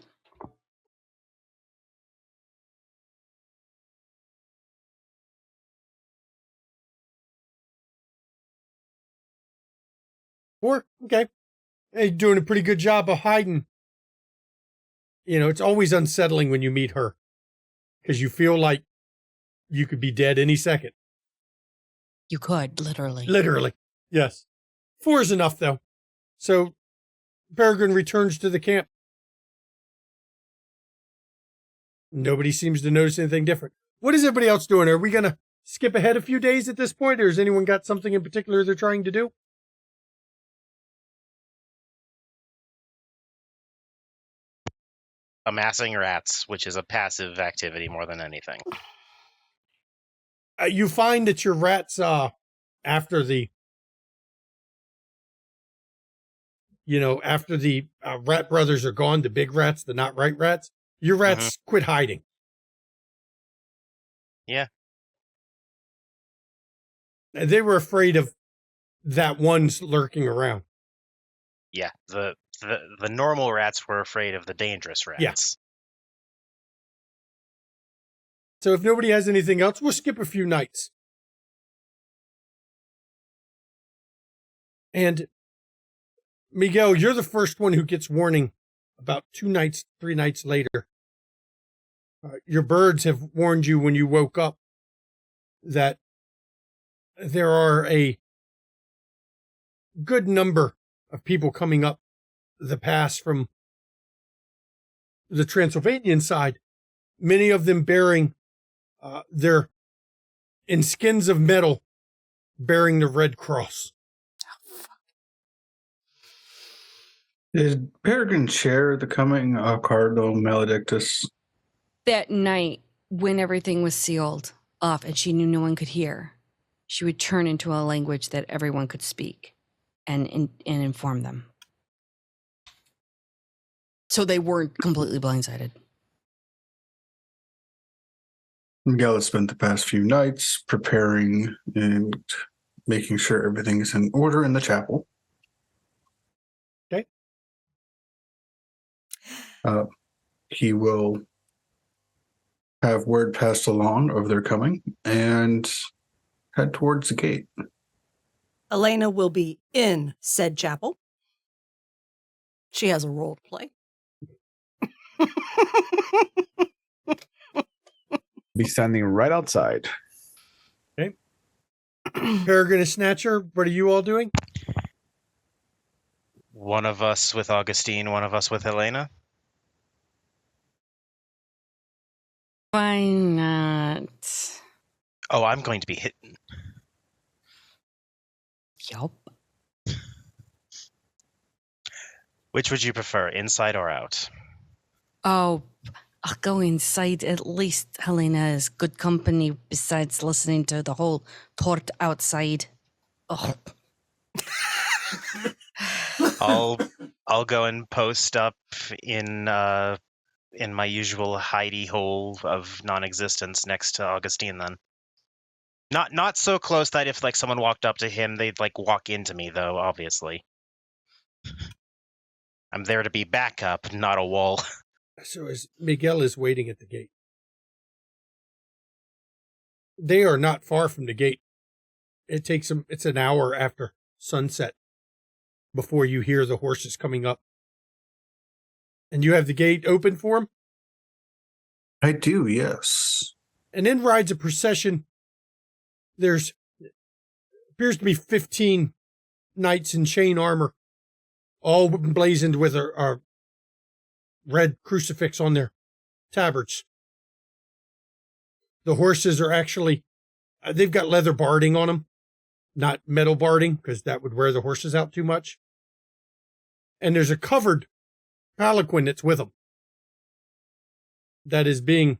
A: Four, okay. Hey, you're doing a pretty good job of hiding. You know, it's always unsettling when you meet her because you feel like you could be dead any second.
G: You could, literally.
A: Literally, yes. 4 is enough, though. So Peregrine returns to the camp. Nobody seems to notice anything different. What is everybody else doing? Are we going to skip ahead a few days at this point, or has anyone got something in particular they're trying to do?
H: Amassing rats, which is a passive activity more than anything.
A: You find that your rats, after the rat brothers are gone, the big rats, the not right rats, your rats quit hiding.
H: Yeah.
A: And they were afraid of that one's lurking around.
H: Yeah, the normal rats were afraid of the dangerous rats.
A: Yeah. So if nobody has anything else, we'll skip a few nights. And Miguel, you're the first one who gets warning about 3 nights later. Your birds have warned you when you woke up that there are a good number of people coming up the pass from the Transylvanian side, many of them bearing they're in skins of metal bearing the Red Cross.
I: Did Peregrine share the coming of Cardinal Maledictus?
G: That night, when everything was sealed off and she knew no one could hear, she would turn into a language that everyone could speak and inform them. So they weren't completely blindsided.
I: Miguel has spent the past few nights preparing and making sure everything is in order in the chapel.
A: Okay.
I: He will have word passed along of their coming and head towards the gate.
F: Elena will be in said chapel. She has a role to play.
J: Be standing right outside.
A: Okay. Peregrine and Snatcher, what are you all doing?
H: One of us with Augustine, one of us with Helena.
G: Why not?
H: Oh, I'm going to be hidden.
G: Yup.
H: Which would you prefer, inside or out?
G: Oh, I'll go inside. At least Helena is good company besides listening to the whole tort outside. Oh.
H: I'll go and post up in my usual hidey hole of non-existence next to Augustine then. Not so close that if like someone walked up to him, they'd like walk into me though, obviously. I'm there to be backup, not a wall.
A: So as Miguel is waiting at the gate. They are not far from the gate. It takes them, it's an hour after sunset before you hear the horses coming up. And you have the gate open for them?
I: I do, yes.
A: And in rides a procession. There's appears to be 15 knights in chain armor, all blazoned with a red crucifix on their tabards. The horses are actually, they've got leather barding on them, not metal barding, because that would wear the horses out too much. And there's a covered palanquin that's with them that is being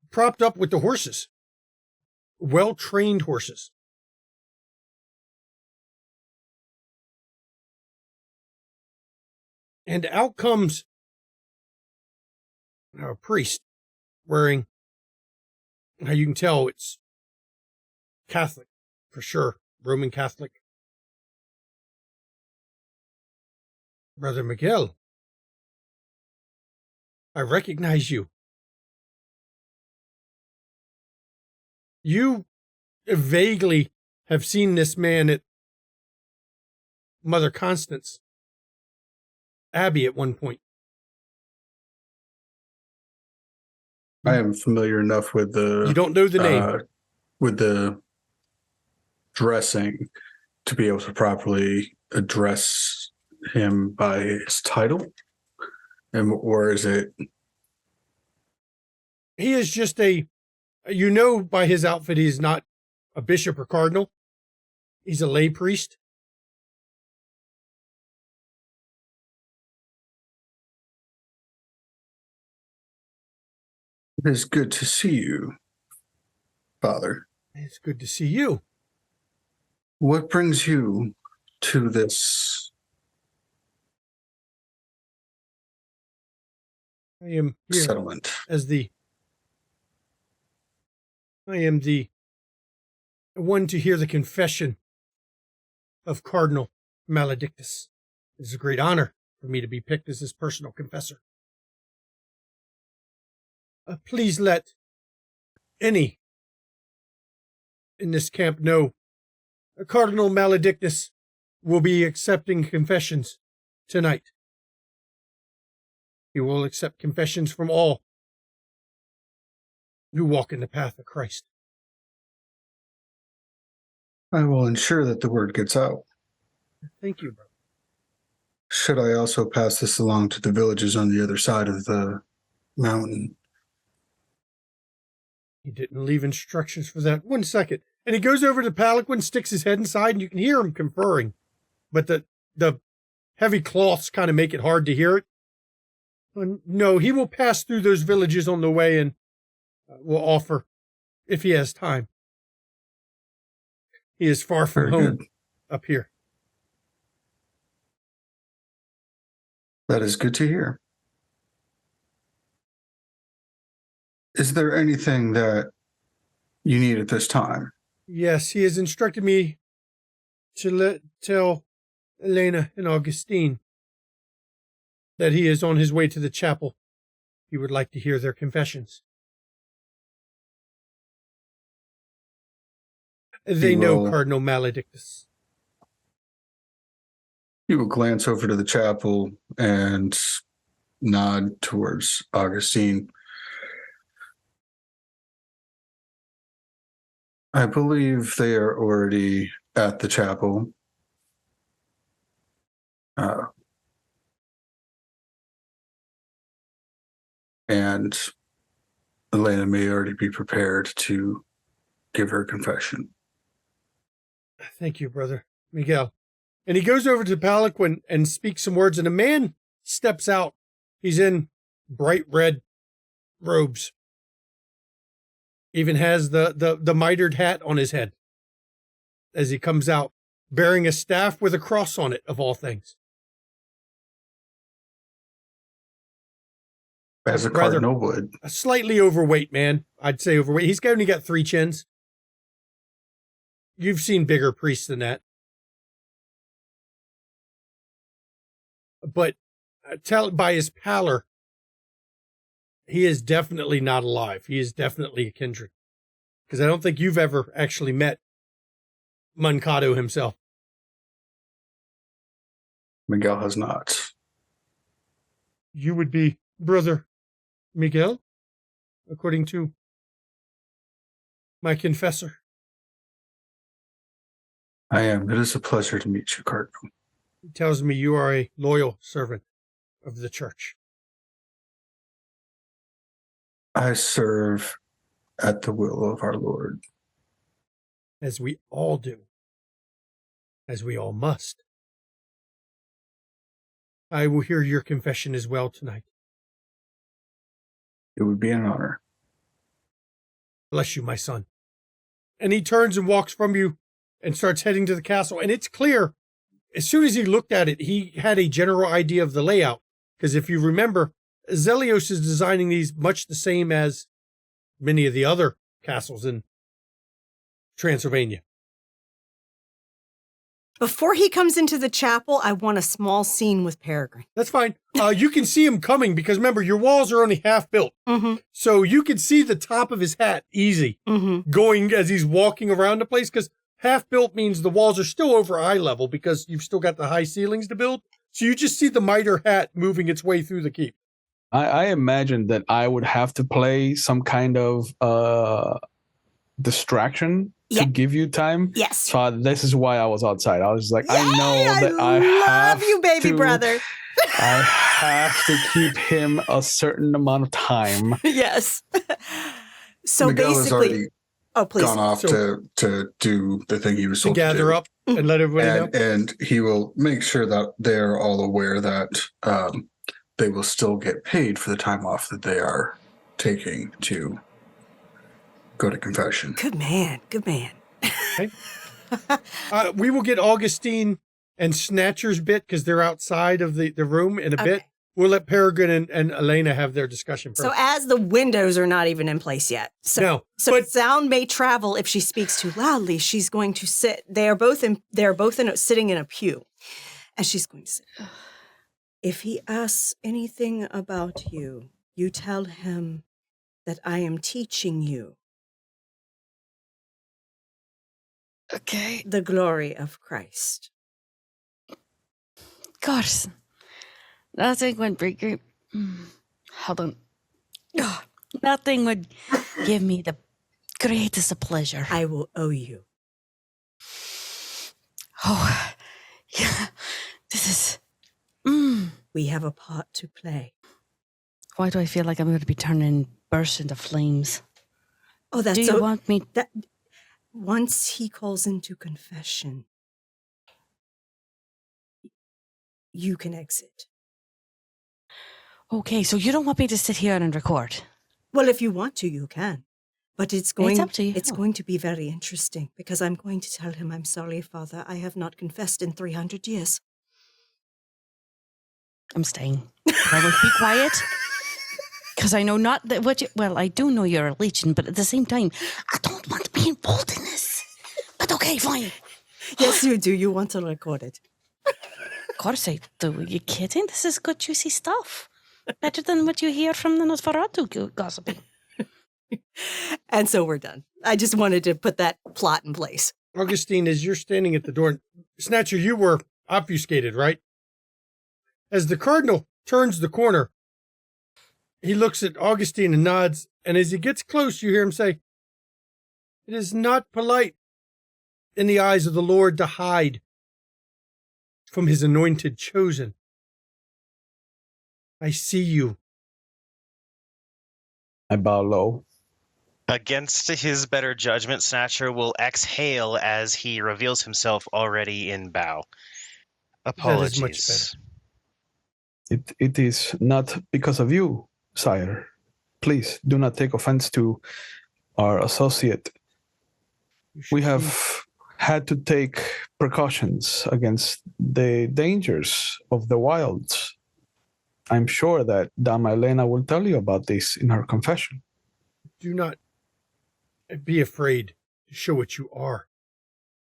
A: propped up with the horses. Well-trained horses. And out comes a priest wearing, how you can tell it's Catholic, for sure, Roman Catholic. Brother Miguel, I recognize you. You vaguely have seen this man at Mother Constance Abbey at one point.
I: I am familiar enough with the...
A: You don't know the name.
I: With the dressing to be able to properly address him by his title? Or is it...
A: He is just you know by his outfit he is not a bishop or cardinal. He's a lay priest.
I: It is good to see you, Father.
A: It's good to see you.
I: What brings you to this?
A: I am here
I: settlement
A: as I am the one to hear the confession of Cardinal Maledictus. It is a great honor for me to be picked as his personal confessor. Please let any in this camp know Cardinal Maledictus will be accepting confessions tonight. He will accept confessions from all who walk in the path of Christ.
I: I will ensure that the word gets out.
A: Thank you, brother.
I: Should I also pass this along to the villages on the other side of the mountain?
A: He didn't leave instructions for that. 1 second. And he goes over to the palanquin, sticks his head inside, and you can hear him conferring. But the heavy cloths kind of make it hard to hear it. No, he will pass through those villages on the way and will offer if he has time. He is far from
I: Very
A: home
I: good.
A: Up here.
I: That is good to hear. Is there anything that you need at this time?
A: Yes, he has instructed me to tell Elena and Augustine that he is on his way to the chapel. He would like to hear their confessions. They know Cardinal Maledictus.
I: He will glance over to the chapel and nod towards Augustine. I believe they are already at the chapel. And Elena may already be prepared to give her confession.
A: Thank you, Brother Miguel. And he goes over to the palanquin and speaks some words, and a man steps out. He's in bright red robes. Even has the mitered hat on his head as he comes out, bearing a staff with a cross on it, of all things.
I: As a cardinal would.
A: A slightly overweight man. I'd say overweight. He's only got 3 chins. You've seen bigger priests than that. But tell by his pallor, he is definitely not alive. He is definitely a kindred. Because I don't think you've ever actually met Mankato himself.
I: Miguel has not.
A: You would be Brother Miguel, according to my confessor.
I: I am. It is a pleasure to meet you, Cardinal.
A: He tells me you are a loyal servant of the church.
I: I serve at the will of our Lord.
A: As we all do. As we all must. I will hear your confession as well tonight.
I: It would be an honor.
A: Bless you, my son. And he turns and walks from you and starts heading to the castle. And it's clear, as soon as he looked at it, he had a general idea of the layout. Because if you remember, Zelios is designing these much the same as many of the other castles in Transylvania.
F: Before he comes into the chapel, I want a small scene with Peregrine.
A: That's fine. You can see him coming because remember, your walls are only half built.
F: Mm-hmm.
A: So you can see the top of his hat easy going as he's walking around the place because half built means the walls are still over eye level because you've still got the high ceilings to build. So you just see the mitre hat moving its way through the keep.
D: I imagine that I would have to play some kind of distraction to give you time.
F: Yes.
D: So this is why I was outside. I was like,
F: Yay,
D: I know that I
F: love you, baby brother.
D: I have to keep him a certain amount of time.
F: Yes. So
I: Miguel
F: basically,
I: has already
F: please.
I: gone off to do the thing he was told to
A: gather
I: do.
A: up and let everybody know.
I: And he will make sure that they're all aware that they will still get paid for the time off that they are taking to go to confession.
F: Good man. Good man.
A: Okay. We will get Augustine and Snatcher's bit because they're outside of the room in a bit. We'll let Peregrine and Elena have their discussion first.
F: So as the windows are not even in place yet. So sound may travel if she speaks too loudly. She's going to sit. They're both sitting in a pew. And she's going to say, if he asks anything about you, you tell him that I am teaching you.
G: Okay.
F: The glory of Christ.
G: God, nothing would bring hold on. Oh, nothing would give me the greatest of pleasure.
F: I will owe you.
G: Oh, yeah. This is.
F: We have a part to play.
G: Why do I feel like I'm going to be burst into flames?
F: Oh, that's
G: Do you want me?
F: Once he calls into confession, you can exit.
G: Okay, so you don't want me to sit here and record?
F: Well, if you want to, you can. But it's
G: up to you.
F: It's going to be very interesting because I'm going to tell him, I'm sorry, Father, I have not confessed in 300 years.
G: I'm staying. I will be quiet. Because I know not that what you... Well, I do know you're a legion, but at the same time, I don't want to be involved in this. But okay, fine.
F: Yes, you do. You want to record it.
G: Of course I do. Are you kidding? This is good, juicy stuff. Better than what you hear from the Nosferatu gossiping.
F: And so we're done. I just wanted to put that plot in place.
A: Augustine, as you're standing at the door, Snatcher, you were obfuscated, right? As the Cardinal turns the corner, he looks at Augustine and nods, and as he gets close, you hear him say, "It is not polite in the eyes of the Lord to hide from his anointed chosen. I see you."
D: I bow low.
H: Against his better judgment, Snatcher will exhale as he reveals himself already in bow. Apologies.
A: That is much better.
D: It is not because of you, sire. Please do not take offense to our associate. We have had to take precautions against the dangers of the wilds. I'm sure that Dama Elena will tell you about this in her confession.
A: Do not be afraid to show what you are.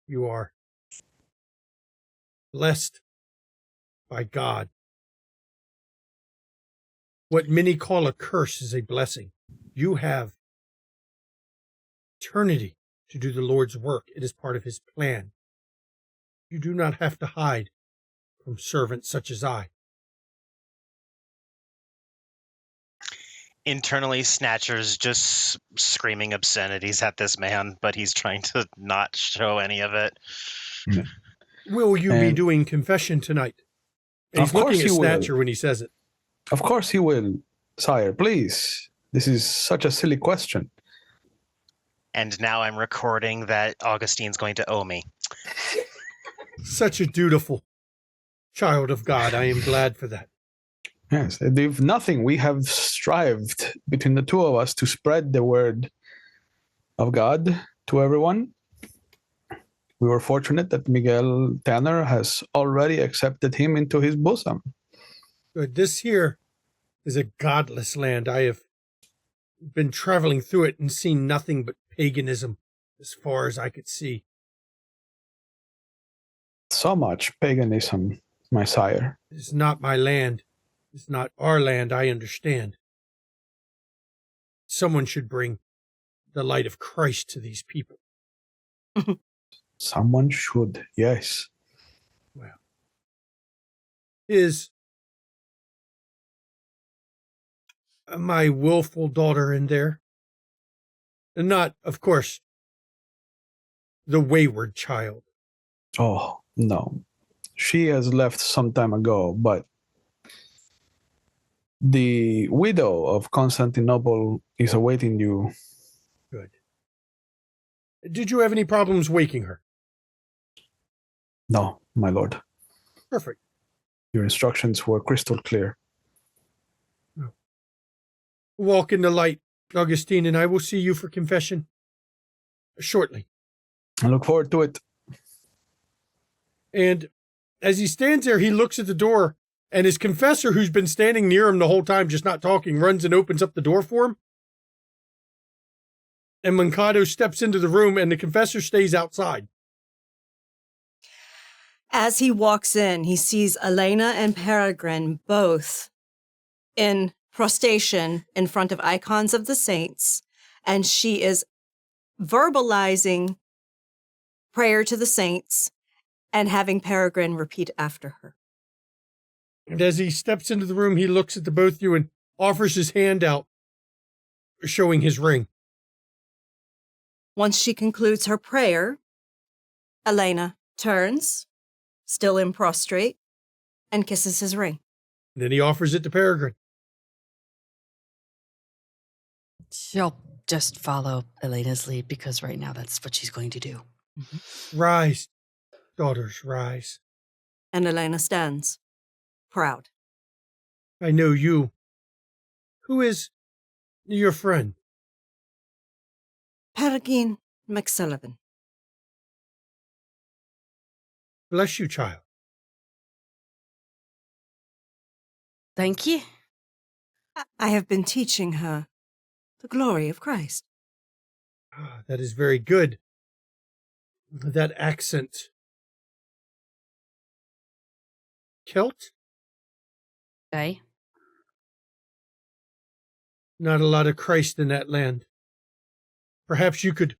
A: You are blessed by God. What many call a curse is a blessing. You have eternity to do the Lord's work. It is part of his plan. You do not have to hide from servants such as I.
H: Internally, Snatcher's just screaming obscenities at this man, but he's trying to not show any of it.
A: Will you be doing confession tonight? And he's looking at Snatcher when he says it.
D: Of course he will, sire. Please. This is such a silly question.
H: And now I'm recording that Augustine's going to owe me.
A: Such a dutiful child of God. I am glad for that.
D: Yes, if nothing, we have strived between the two of us to spread the word of God to everyone. We were fortunate that Miguel Tanner has already accepted him into his bosom.
A: Good. This here is a godless land. I have been traveling through it and seen nothing but paganism as far as I could see.
D: So much paganism, my sire.
A: It is not my land. It's not our land, I understand. Someone should bring the light of Christ to these people.
D: Someone should, yes.
A: Well, is my willful daughter in there? And not, of course, the wayward child.
D: Oh, no. She has left some time ago, but the widow of Constantinople is awaiting you.
A: Good. Did you have any problems waking her?
D: No, my lord.
A: Perfect.
D: Your instructions were crystal clear.
A: Walk in the light, Augustine, and I will see you for confession shortly.
D: I look forward to it.
A: And as he stands there, he looks at the door, and his confessor, who's been standing near him the whole time, just not talking, runs and opens up the door for him. And Mankado steps into the room, and the confessor stays outside.
F: As he walks in, he sees Elena and Peregrine both in prostration in front of icons of the saints, and she is verbalizing prayer to the saints and having Peregrine repeat after her.
A: And as he steps into the room, he looks at the both of you and offers his hand out, showing his ring.
F: Once she concludes her prayer, Elena turns, still in prostrate, and kisses his ring.
A: Then he offers it to Peregrine.
G: She'll just follow Elena's lead because right now that's what she's going to do.
A: Rise, daughters, rise.
F: And Elena stands, proud.
A: I know you. Who is your friend?
F: Peregrine McSullivan.
A: Bless you, child.
G: Thank you.
F: I have been teaching her the glory of Christ.
A: That is very good. That accent. Celt?
G: Okay.
A: Not a lot of Christ in that land. Perhaps you could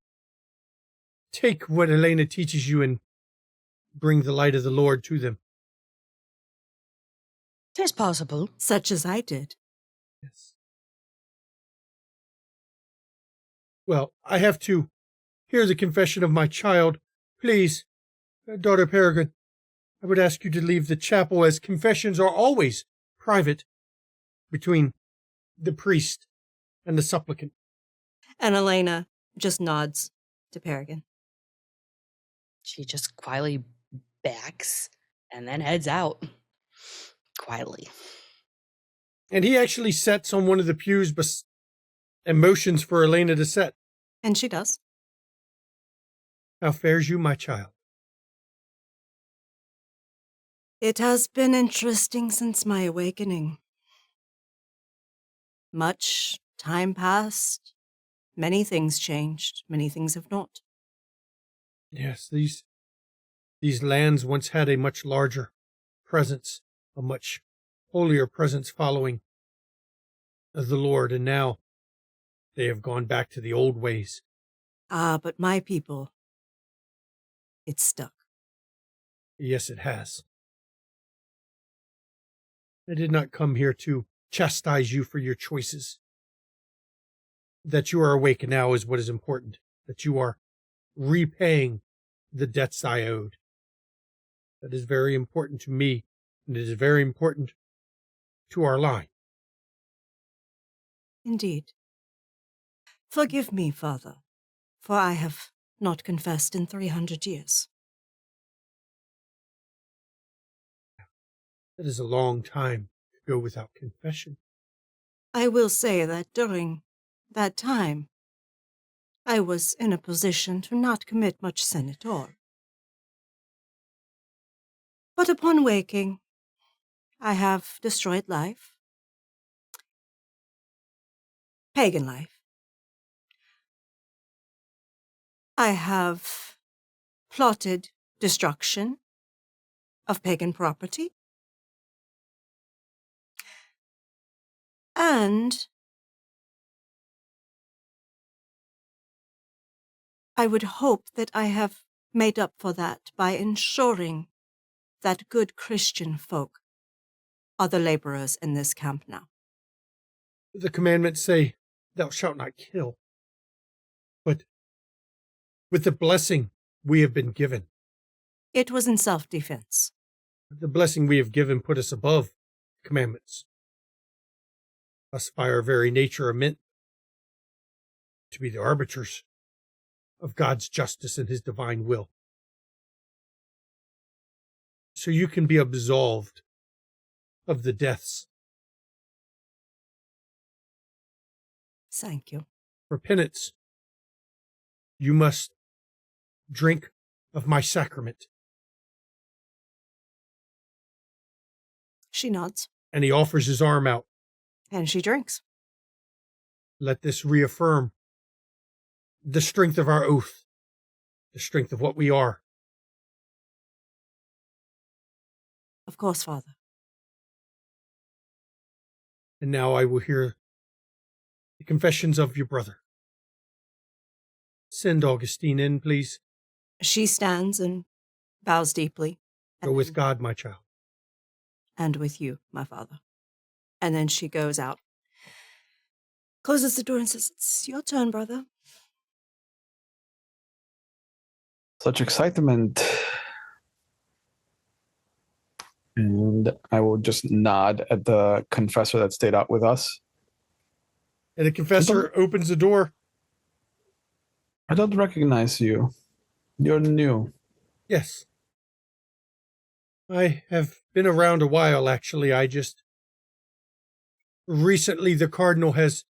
A: take what Elena teaches you and bring the light of the Lord to them.
G: Tis possible.
F: Such as I did.
A: Yes. Well, I have to hear the confession of my child. Please, Daughter Peregrine, I would ask you to leave the chapel, as confessions are always private between the priest and the supplicant.
F: And Elena just nods to Peregrine.
G: She just quietly backs and then heads out. Quietly.
A: And he actually sets on one of the pews and motions for Elena to sit.
F: And she does.
A: How fares you, my child?
F: It has been interesting since my awakening. Much time passed. Many things changed. Many things have not.
A: Yes, these lands once had a much larger presence, a much holier presence following the Lord, and now they have gone back to the old ways.
F: Ah, but my people, it's stuck.
A: Yes, it has. I did not come here to chastise you for your choices. That you are awake now is what is important. That you are repaying the debts I owed. That is very important to me, and it is very important to our line.
F: Indeed. Forgive me, Father, for I have not confessed in 300 years.
A: That is a long time to go without confession.
F: I will say that during that time, I was in a position to not commit much sin at all. But upon waking, I have destroyed life. Pagan life. I have plotted destruction of pagan property. And I would hope that I have made up for that by ensuring that good Christian folk are the laborers in this camp now.
A: The commandments say, thou shalt not kill. But with the blessing we have been given,
F: It was in self-defense.
A: the blessing we have given put us above the commandments. Us by our very nature are meant to be the arbiters of God's justice and his divine will. So you can be absolved of the deaths.
F: Thank you.
A: For penance, you must drink of my sacrament.
F: She nods,
A: And he offers his arm out.
F: and she drinks.
A: Let this reaffirm the strength of our oath, the strength of what we are.
F: Of course, Father.
A: And now I will hear the confessions of your brother. Send Augustine in, please.
F: She stands and bows deeply.
A: Go with God, my child.
F: And with you, my father. And then she goes out, closes the door and says, "It's your turn, brother."
D: Such excitement. And I will just nod at the confessor that stayed out with us.
A: And the confessor opens the door.
D: I don't recognize you. You're new.
A: Yes. I have been around a while, actually. I just... Recently, the Cardinal has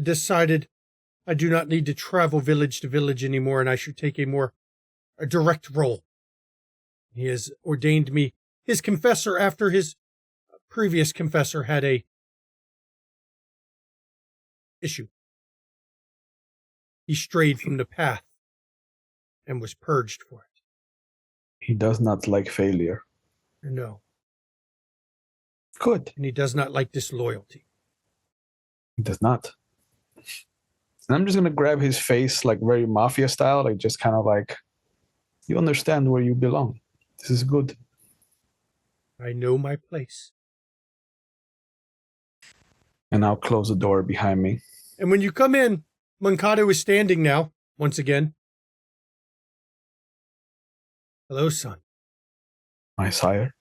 A: decided I do not need to travel village to village anymore, and I should take a direct role. He has ordained me his confessor after his previous confessor had a issue. He strayed from the path and was purged for it.
D: He does not like failure.
A: No.
D: Good.
A: And he does not like disloyalty.
D: He does not. And I'm just going to grab his face, like very mafia style, like just kind of like, you understand where you belong. This is good.
A: I know my place.
D: And I'll close the door behind me.
A: And when you come in, Mankato is standing now, once again. Hello, son.
D: My sire,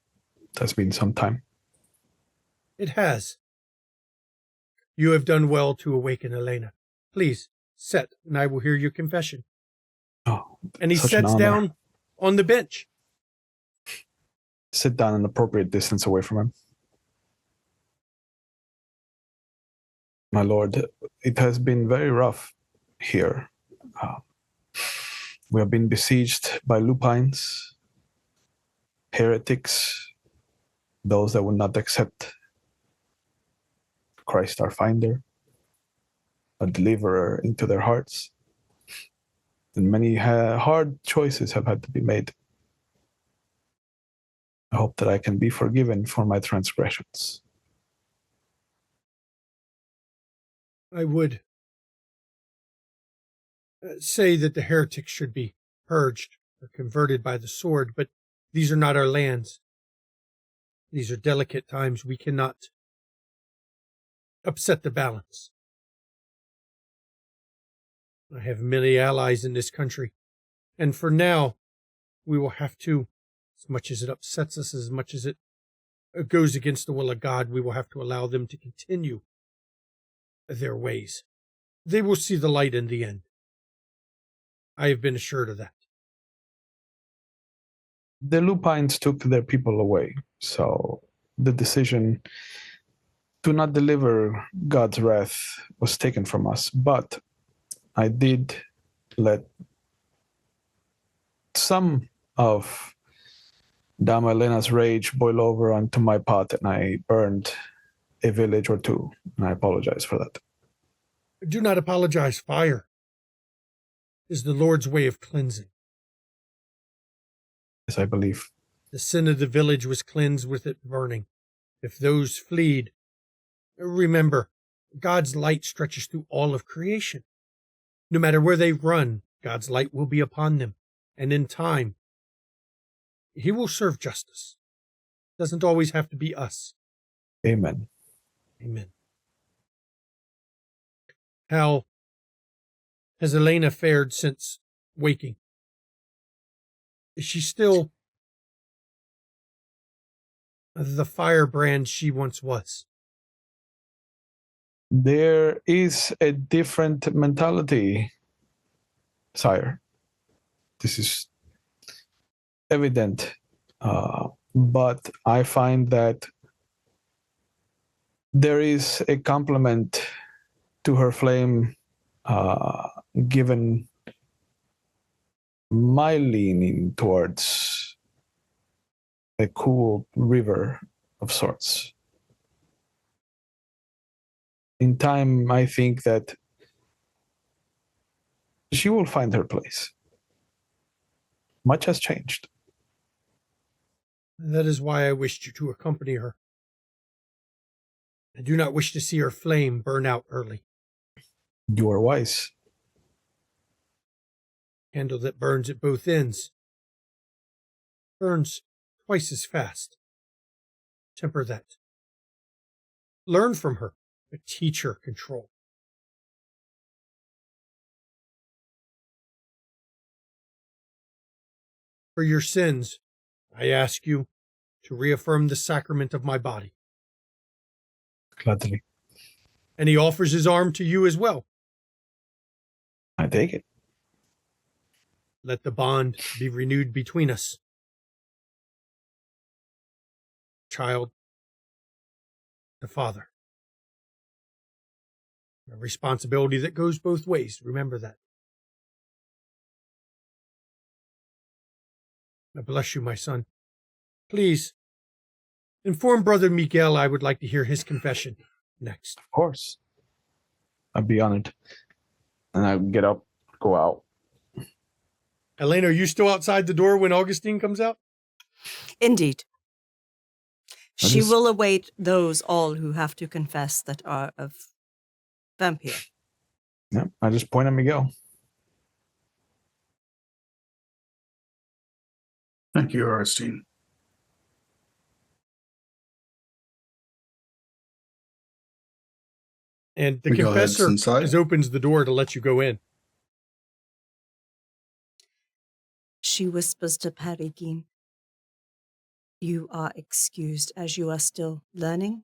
D: it has been some time.
A: It has. You have done well to awaken Elena. Please, sit, and I will hear your confession.
D: Oh,
A: And he
D: such an
A: sits
D: honor.
A: down on the bench.
D: Sit down an appropriate distance away from him. My lord, it has been very rough here. We have been besieged by lupines, heretics, those that would not accept Christ our finder, a deliverer into their hearts. And many hard choices have had to be made. I hope that I can be forgiven for my transgressions.
A: I would say that the heretics should be purged or converted by the sword, but these are not our lands. These are delicate times. We cannot upset the balance. I have many allies in this country, and for now, we will have to, as much as it upsets us, as much as it goes against the will of God, we will have to allow them to continue their ways. They will see the light in the end. I have been assured of that.
D: The lupines took their people away, so the decision to not deliver God's wrath was taken from us. But I did let some of Dama Elena's rage boil over onto my pot, and I burned a village or two, and I apologize for that.
A: Do not apologize. Fire is the Lord's way of cleansing.
D: Yes, I believe.
A: The sin of the village was cleansed with it burning. If those fleed, remember, God's light stretches through all of creation. No matter where they run, God's light will be upon them. And in time, he will serve justice. It doesn't always have to be us.
D: Amen.
A: Amen. How has Elena fared since waking? Is she still the firebrand she once was?
D: There is a different mentality, sire. This is evident. But I find that there is a complement to her flame given my leaning towards a cool river of sorts. In time, I think that she will find her place. Much has changed.
A: That is why I wished you to accompany her. I do not wish to see her flame burn out early.
D: You are wise.
A: Candle that burns at both ends burns twice as fast. Temper that. Learn from her, but teach her control. For your sins, I ask you to reaffirm the sacrament of my body.
D: Gladly.
A: And he offers his arm to you as well.
D: I take it.
A: Let the bond be renewed between us. Child to father. A responsibility that goes both ways. Remember that. I bless you, my son. Please, inform Brother Miguel I would like to hear his confession next.
D: Of course. I'd be honored. And I get up, go out.
A: Elena, are you still outside the door when Augustine comes out?
F: Indeed.
D: That
F: She
D: is-
F: will await those all who have to confess that are of vampire.
J: Yeah, I just point at Miguel.
I: Thank you, Aristine.
A: And the
I: Miguel heads
A: confessor
I: inside.
A: opens the door to let you go in.
F: She whispers to Parigin, "You are excused as you are still learning.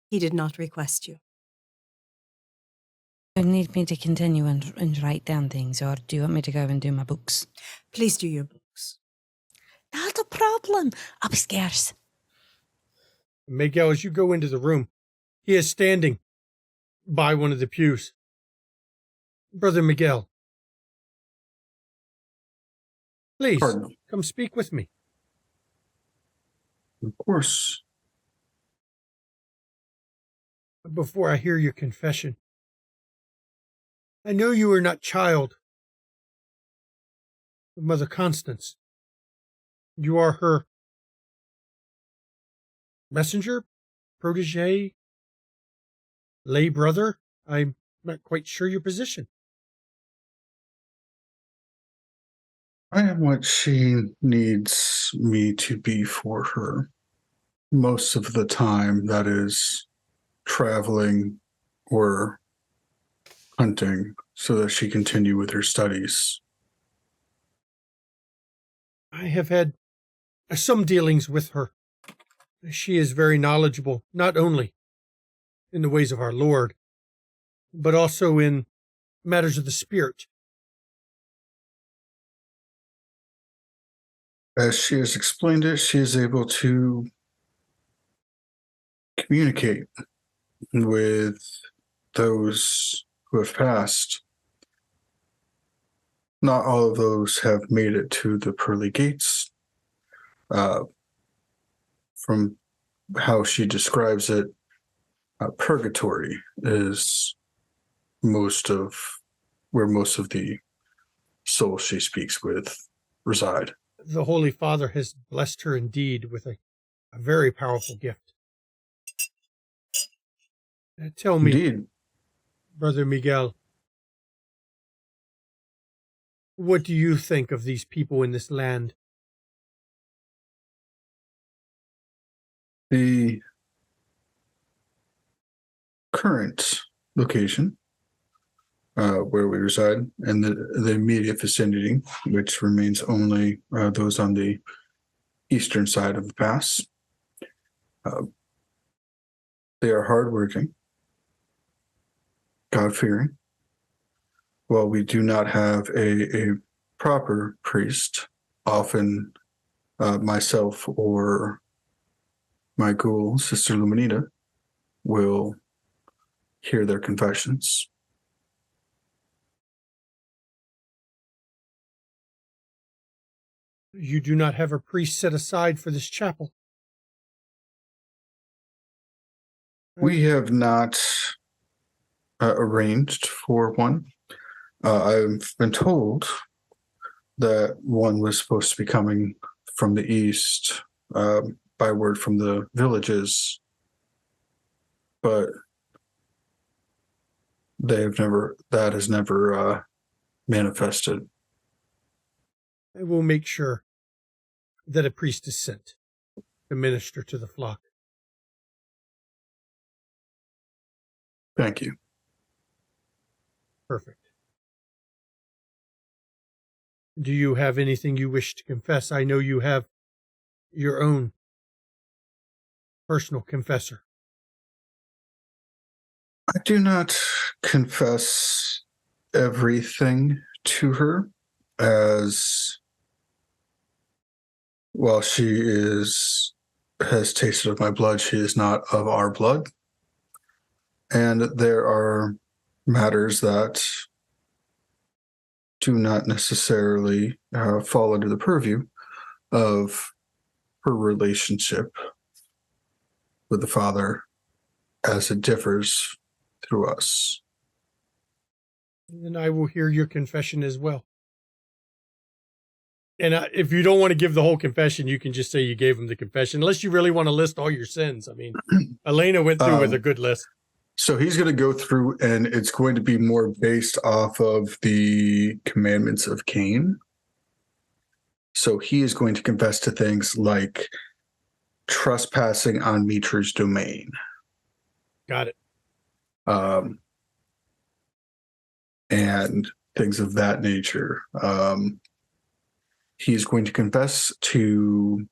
F: He did not request you."
G: Do you need me to continue and write down things, or do you want me to go and do my books?
F: Please do your books.
G: Not a problem. I'll be scarce.
A: Miguel, as you go into the room, he is standing by one of the pews. Brother Miguel, please
I: Cardinal.
A: come speak with me.
I: Of course.
A: Before I hear your confession, I know you are not child of Mother Constance. You are her messenger, protege, lay brother. I'm not quite sure your position.
I: I am what she needs me to be for her. Most of the time, that is traveling or hunting so that she continue with her studies.
A: I have had some dealings with her. She is very knowledgeable, not only in the ways of our Lord, but also in matters of the spirit.
I: As she has explained it, she is able to communicate with those who have passed. Not all of those have made it to the pearly gates. From how she describes it, purgatory is where most of the souls she speaks with reside.
A: The Holy Father has blessed her indeed with a very powerful gift. Tell me,
I: Indeed.
A: Brother Miguel, what do you think of these people in this land?
I: The current location where we reside and the immediate vicinity, which remains only those on the eastern side of the pass. They are hardworking, God-fearing. While we do not have a proper priest, often myself or my ghoul, Sister Luminita, will hear their confessions.
A: You do not have a priest set aside for this chapel.
I: We have not arranged for one. I've been told that one was supposed to be coming from the east by word from the villages, but that has never manifested.
A: I will make sure that a priest is sent to minister to the flock.
I: Thank you.
A: Perfect. Do you have anything you wish to confess? I know you have your own personal confessor.
I: I do not confess everything to her, as while she has tasted of my blood, she is not of our blood. And there are matters that do not necessarily fall under the purview of her relationship with the Father as it differs through us.
A: And I will hear your confession as well. And if you don't want to give the whole confession, you can just say you gave him the confession, unless you really want to list all your sins. I mean, Elena went through with a good list.
I: So he's going to go through, and it's going to be more based off of the commandments of Cain. So he is going to confess to things like trespassing on Mitra's domain.
A: Got it.
I: And things of that nature. He's going to confess to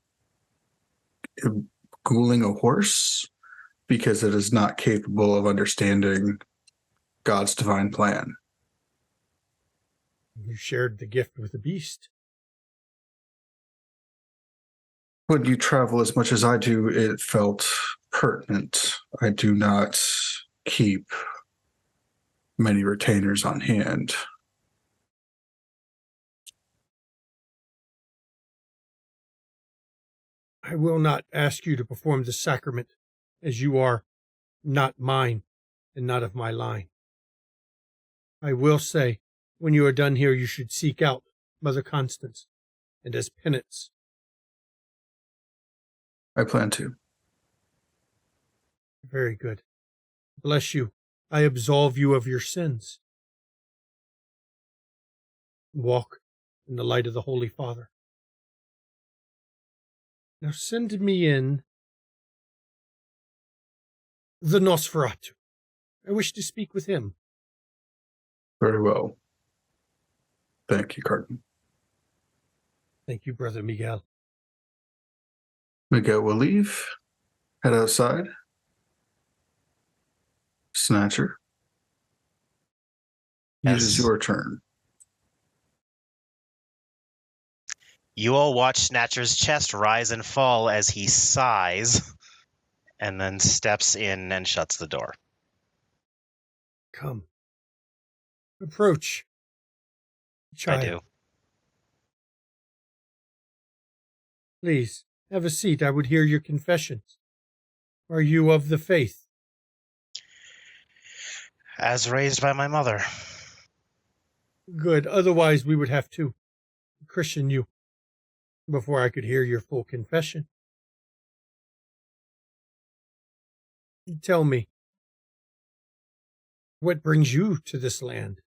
I: ghouling a horse because it is not capable of understanding God's divine plan.
A: You shared the gift with the beast.
I: When you travel as much as I do, it felt pertinent. I do not keep many retainers on hand.
A: I will not ask you to perform the sacrament, as you are not mine and not of my line. I will say, when you are done here, you should seek out Mother Constance, and as penance.
I: I plan to.
A: Very good. Bless you. I absolve you of your sins. Walk in the light of the Holy Father. Now send me in the Nosferatu. I wish to speak with him.
I: Very well. Thank you, Cardinal.
A: Thank you, Brother Miguel.
I: Miguel will leave. Head outside. Snatcher. It is your turn.
H: You all watch Snatcher's chest rise and fall as he sighs and then steps in and shuts the door.
A: Come. Approach. Child.
H: I do.
A: Please, have a seat. I would hear your confessions. Are you of the faith?
H: As raised by my mother.
A: Good. Otherwise, we would have to christen you before I could hear your full confession. Tell me, what brings you to this land?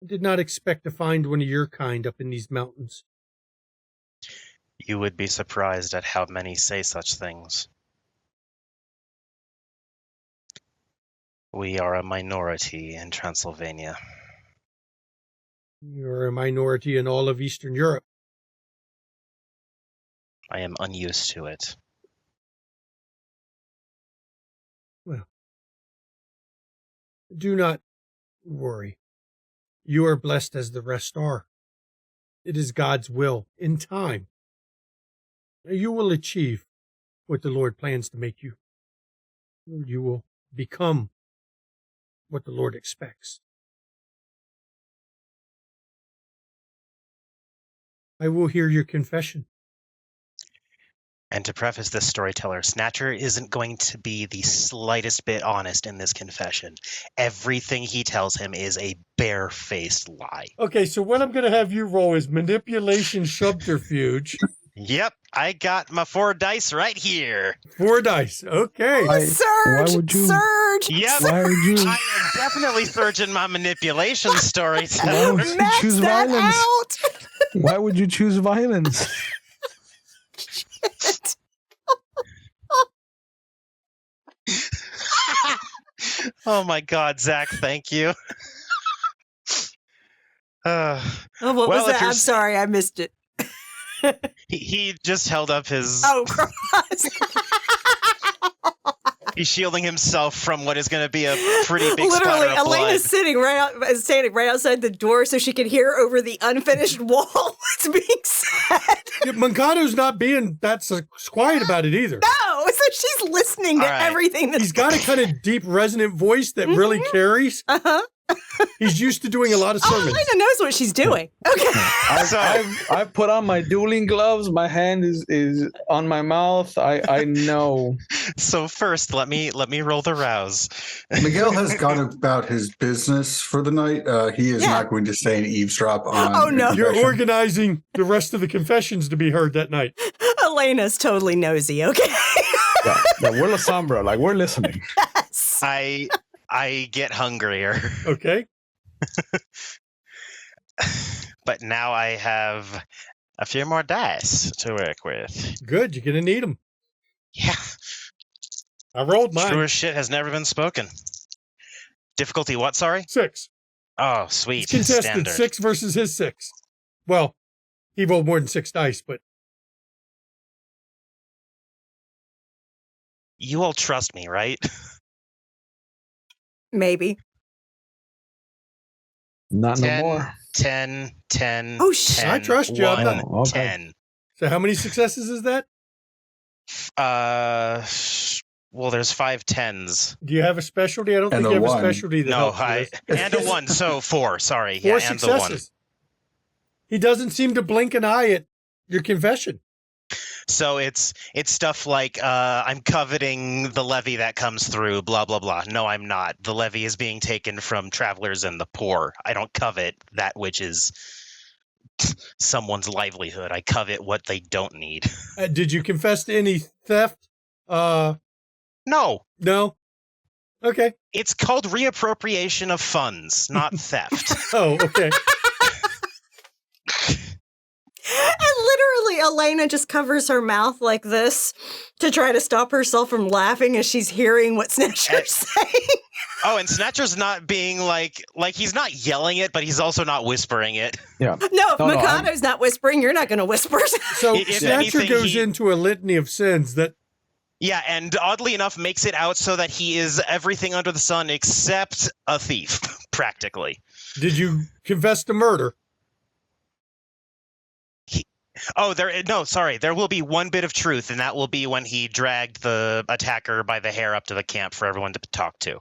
A: I did not expect to find one of your kind up in these mountains.
H: You would be surprised at how many say such things. We are a minority in Transylvania.
A: You're a minority in all of Eastern Europe.
H: I am unused to it.
A: Well, do not worry. You are blessed as the rest are. It is God's will in time. You will achieve what the Lord plans to make you. You will become what the Lord expects. I will hear your confession.
H: And to preface this, storyteller, Snatcher isn't going to be the slightest bit honest in this confession. Everything he tells him is a bare-faced lie.
A: Okay, so what I'm going to have you roll is manipulation subterfuge.
H: Yep, I got my 4 dice right here.
A: 4 dice, okay.
F: Surge!
J: why would you-
F: Surge!
H: Yep,
J: Why would you?
H: I am definitely surging my manipulation
J: Why
H: storyteller.
J: would you
F: Max
J: choose
F: that
J: violence?
F: out!
J: Why would you choose violence?
H: Oh my God, Zach, thank you.
F: Oh, what
H: Well,
F: was
H: if
F: that?
H: you're
F: I'm sorry, I missed it.
H: he just held up his...
F: Oh, cross.
H: He's shielding himself from what is going to be a pretty big
F: Literally,
H: splatter of blood.
F: Elena's standing right outside the door so she can hear over the unfinished wall what's being said.
A: Yeah, Mangado's not being that quiet about it either.
F: No, so she's listening to
H: All right.
F: everything that's
A: He's got a kind of deep, resonant voice that really carries.
F: Uh-huh.
A: He's used to doing a lot of
F: Oh,
A: sermons.
F: Elena knows what she's doing. Okay.
J: I've put on my dueling gloves. My hand is on my mouth. I know.
H: So first, let me roll the rouse.
I: Miguel has gone about his business for the night. He is
F: Yeah.
I: not going to stay and eavesdrop on.
F: Oh, no.
A: You're
I: confession.
A: organizing the rest of the confessions to be heard that night.
F: Elena's totally nosy, okay?
J: Yeah, we're La Sombra. Like, we're listening.
F: Yes.
H: I get hungrier.
A: Okay.
H: But now I have a few more dice to work with.
A: Good. You're gonna need them.
H: Yeah.
A: I rolled mine.
H: Truest shit has never been spoken. Difficulty what, sorry?
A: 6.
H: Oh, sweet.
A: It's contested.
H: Standard.
A: 6 versus his 6. Well, he rolled more than 6 dice, but
H: You all trust me, right?
F: Maybe.
D: Not
H: 10,
D: no more.
H: 10, 10,
F: Oh, shit.
H: 10,
A: I trust you. I'm
H: 1,
A: not-
D: Oh, okay.
H: 10.
A: so how many successes is that?
H: Well, there's 5 10s.
A: Do you have a specialty? I don't
I: And
A: think you
I: a
A: have a
I: 1.
A: specialty that
H: No,
A: helps with this.
H: and a 1, so 4, sorry.
A: 4
H: Yeah, and the 1.
A: successes. He doesn't seem to blink an eye at your confession.
H: So it's stuff like I'm coveting the levy that comes through, blah, blah, blah. No, I'm not. The levy is being taken from travelers and the poor. I don't covet that which is someone's livelihood. I covet what they don't need.
A: Did you confess to any theft?
H: No,
A: No? Okay.
H: it's called reappropriation of funds, not theft.
A: Oh, okay.
F: And literally, Elena just covers her mouth like this to try to stop herself from laughing as she's hearing what Snatcher's saying.
H: Oh, and Snatcher's not being like he's not yelling it, but he's also not whispering it.
D: Yeah.
F: No, if
D: No,
F: Mikado's not whispering, you're not going to whisper.
A: So
H: If
A: Snatcher
H: anything,
A: goes
H: he-
A: into a litany of sins that
H: Yeah, and oddly enough, makes it out so that he is everything under the sun except a thief, practically.
A: did you confess to murder?
H: Oh, there will be one bit of truth, and that will be when he dragged the attacker by the hair up to the camp for everyone to talk to.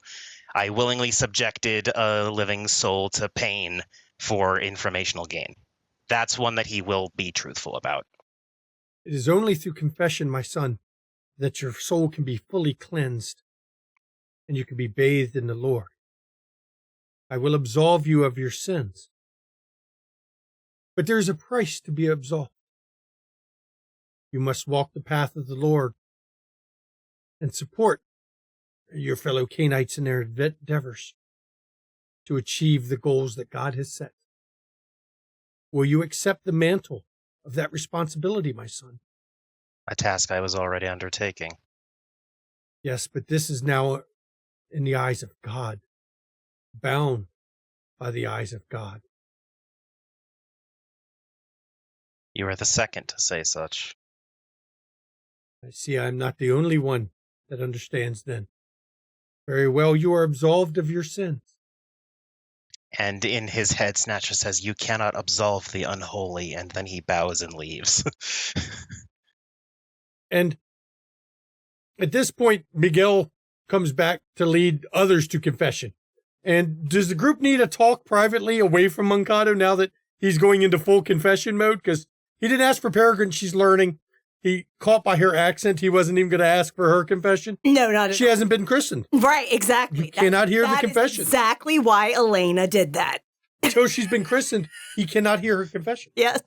H: I willingly subjected a living soul to pain for informational gain. That's one that he will be truthful about.
A: It is only through confession, my son, that your soul can be fully cleansed and you can be bathed in the Lord. I will absolve you of your sins. But there is a price to be absolved. You must walk the path of the Lord and support your fellow Canaanites in their endeavors to achieve the goals that God has set. Will you accept the mantle of that responsibility, my son?
H: A task I was already undertaking.
A: Yes, but this is now in the eyes of God, bound by the eyes of God.
H: You are the second to say such.
A: I see I'm not the only one that understands then. Very well, you are absolved of your sins.
H: And in his head, Snatcher says, "You cannot absolve the unholy," and then he bows and leaves.
A: And at this point, Miguel comes back to lead others to confession. And does the group need a talk privately away from Moncado now that he's going into full confession mode? Because he didn't ask for Peregrine, she's learning. He caught by her accent, he wasn't even going to ask for her confession.
F: No, not at
A: She hasn't been christened.
F: Right, exactly.
A: You cannot hear the
F: That is
A: confession.
F: exactly why Elena did that.
A: Until she's been christened, he cannot hear her confession.
F: Yes.